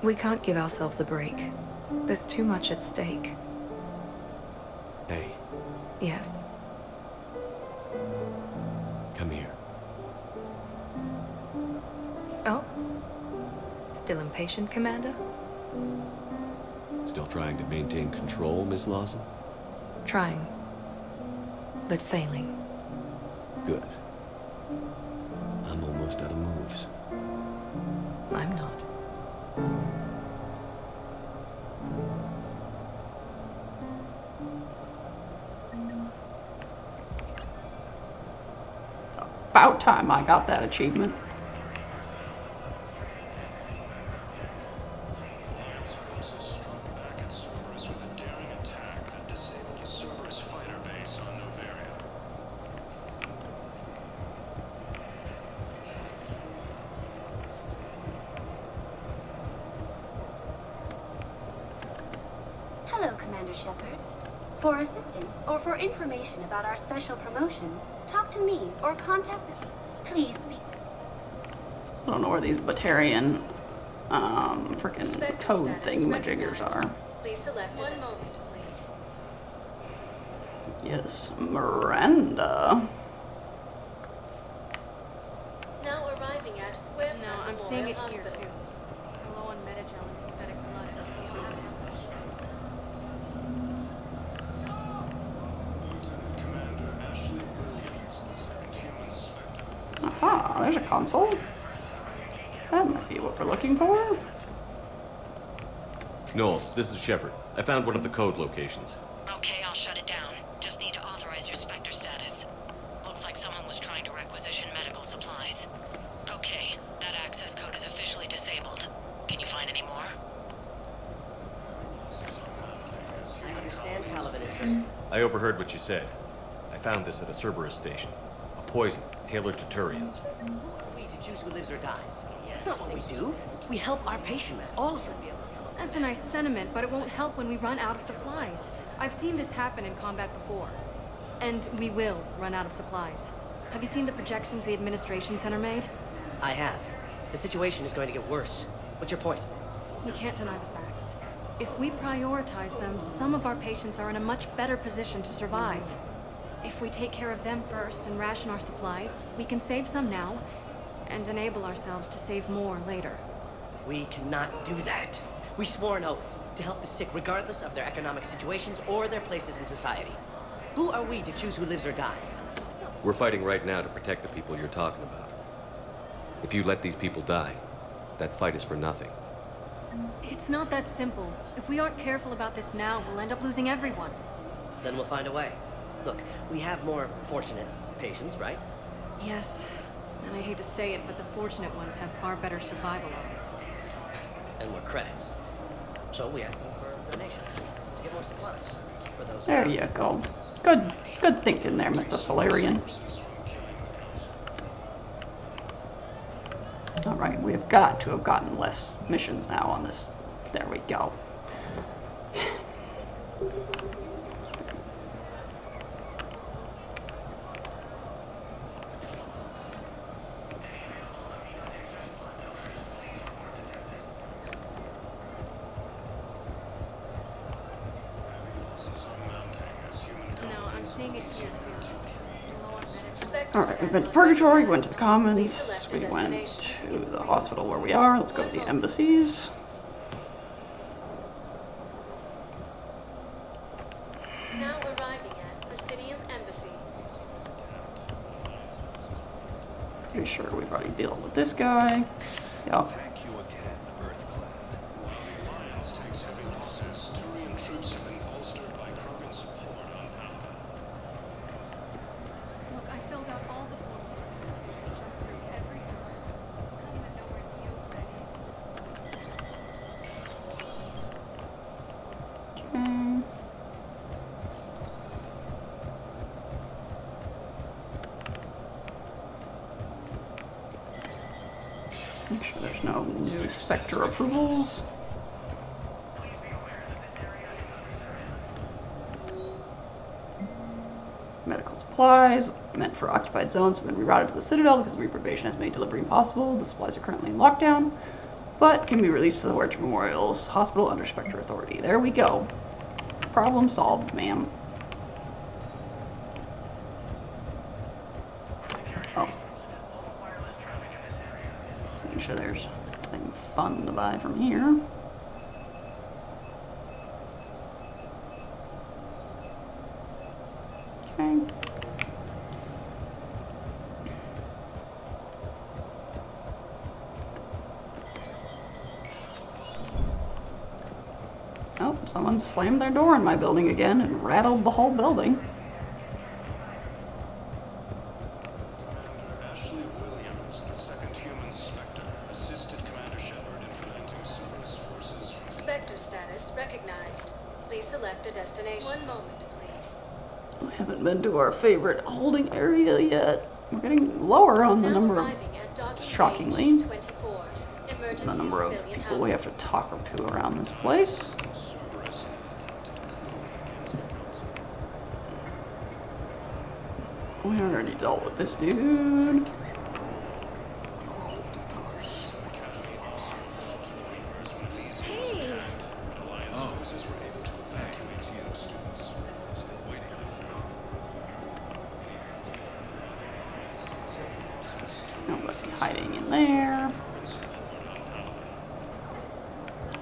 We can't give ourselves a break. There's too much at stake. Hey. Yes. Come here. Oh? Still impatient, Commander? Still trying to maintain control, Miss Lawson? Trying. But failing. Good. I'm almost out of moves. I'm not. About time I got that achievement. Alliance forces struck back at Cerberus with a daring attack that disabled a Cerberus fighter base on Noveria. Hello, Commander Shepard. For assistance or for information about our special promotion, talk to me or contact the... Please speak. I don't know where these Batarian freaking code thingamajiggers are. Please select 1 moment, please. Yes, Miranda. Now arriving at where No, I'm seeing it here too. Low on metagel and synthetic blood. Aha, there's a console. That might be what we're looking for. Knowles, this is Shepard. I found one of the code locations. Okay, I'll shut it down. Just need to authorize your Spectre status. Looks like someone was trying to requisition medical supplies. Okay, that access code is officially disabled. Can you find any more? I understand Caliban is hurt. I overheard what you said. I found this at a Cerberus station. A poison tailored to Turians. Who are we to choose who lives or dies? That's not what we do. We help our patients, all of them. That's a nice sentiment, but it won't help when we run out of supplies. I've seen this happen in combat before. And we will run out of supplies. Have you seen the projections the administration center made? I have. The situation is going to get worse. What's your point? We can't deny the facts. If we prioritize them, some of our patients are in a much better position to survive. If we take care of them first and ration our supplies, we can save some now, and enable ourselves to save more later. We cannot do that. We swore an oath to help the sick regardless of their economic situations or their places in society. Who are we to choose who lives or dies? We're fighting right now to protect the people you're talking about. If you let these people die, that fight is for nothing. It's not that simple. If we aren't careful about this now, we'll end up losing everyone. Then we'll find a way. Look, we have more fortunate patients, right? Yes. And I hate to say it, but the fortunate ones have far better survival odds. And more credits. So we ask them for donations to get more supplies for those. There you go. Good thinking there, Mr. Salarian. Alright, we've got to have gotten less missions now on this. There we go. Alright, we've been to Purgatory, we went to the Commons, we went to the hospital where we are, let's go to the embassies. Now arriving at Presidium Embassy. Pretty sure we've already dealt with this guy. Yep. Thank you again, Earthclad. While the Alliance takes heavy losses, Turian troops have been bolstered by Krogan support on Paladin. Look, I filled out all the forms for the station, checked through every error. I don't even know where the yield ready. Okay. Make sure there's no new Spectre approvals. Medical supplies meant for occupied zones have been rerouted to the Citadel because the Reaper invasion has made delivery impossible. The supplies are currently in lockdown, but can be released to the Wedge Memorial's hospital under Spectre authority. There we go. Problem solved, ma'am. Oh. Let's make sure there's nothing fun to buy from here. Okay. Oh, someone slammed their door in my building again and rattled the whole building. Commander Ashley Williams, the second human Spectre, assisted Commander Shepard in preventing Cerberus forces from... Spectre status recognized. Please select a destination. One moment, please. I haven't been to our favorite holding area yet. We're getting lower on the number of, shockingly, the number of people we have to talk to around this place. We already dealt with this dude. Hey! Forces were able to evacuate TO students. Still waiting. Nobody hiding in there.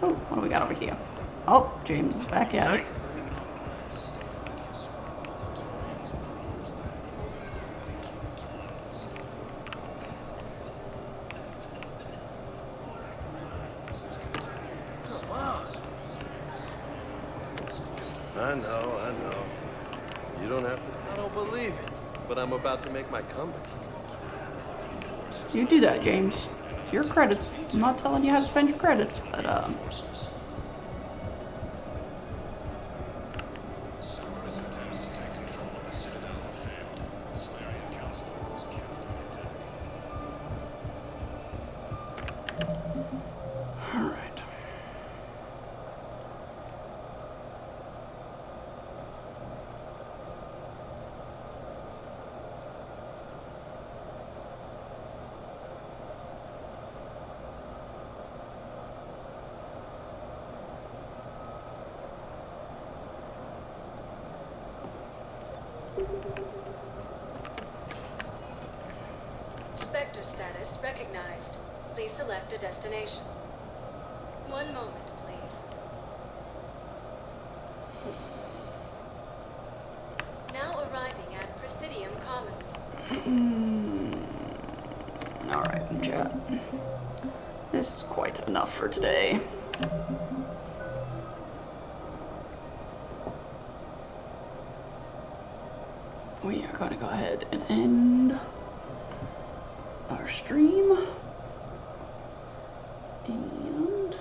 Oh, what do we got over here? Oh, James is back at it. I know. You don't have to. I don't believe it, but I'm about to make my comeback. You do that, James. It's your credits. I'm not telling you how to spend your credits, but Cerberus attempts to take control of the Citadel have failed. The Salarian Council was killed in the attack. all right. Spectre status recognized. Please select a destination. One moment, please. Now arriving at Presidium Commons. All right, chat. This is quite enough for today. We are going to go ahead and end our stream. And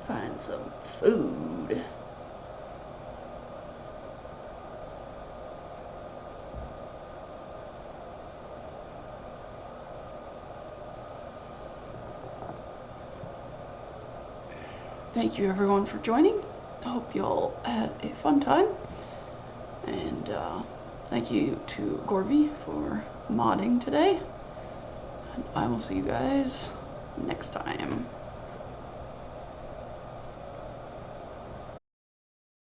find some food. Thank you everyone for joining. I hope you all had a fun time. And thank you to Gorby for modding today. And I will see you guys next time.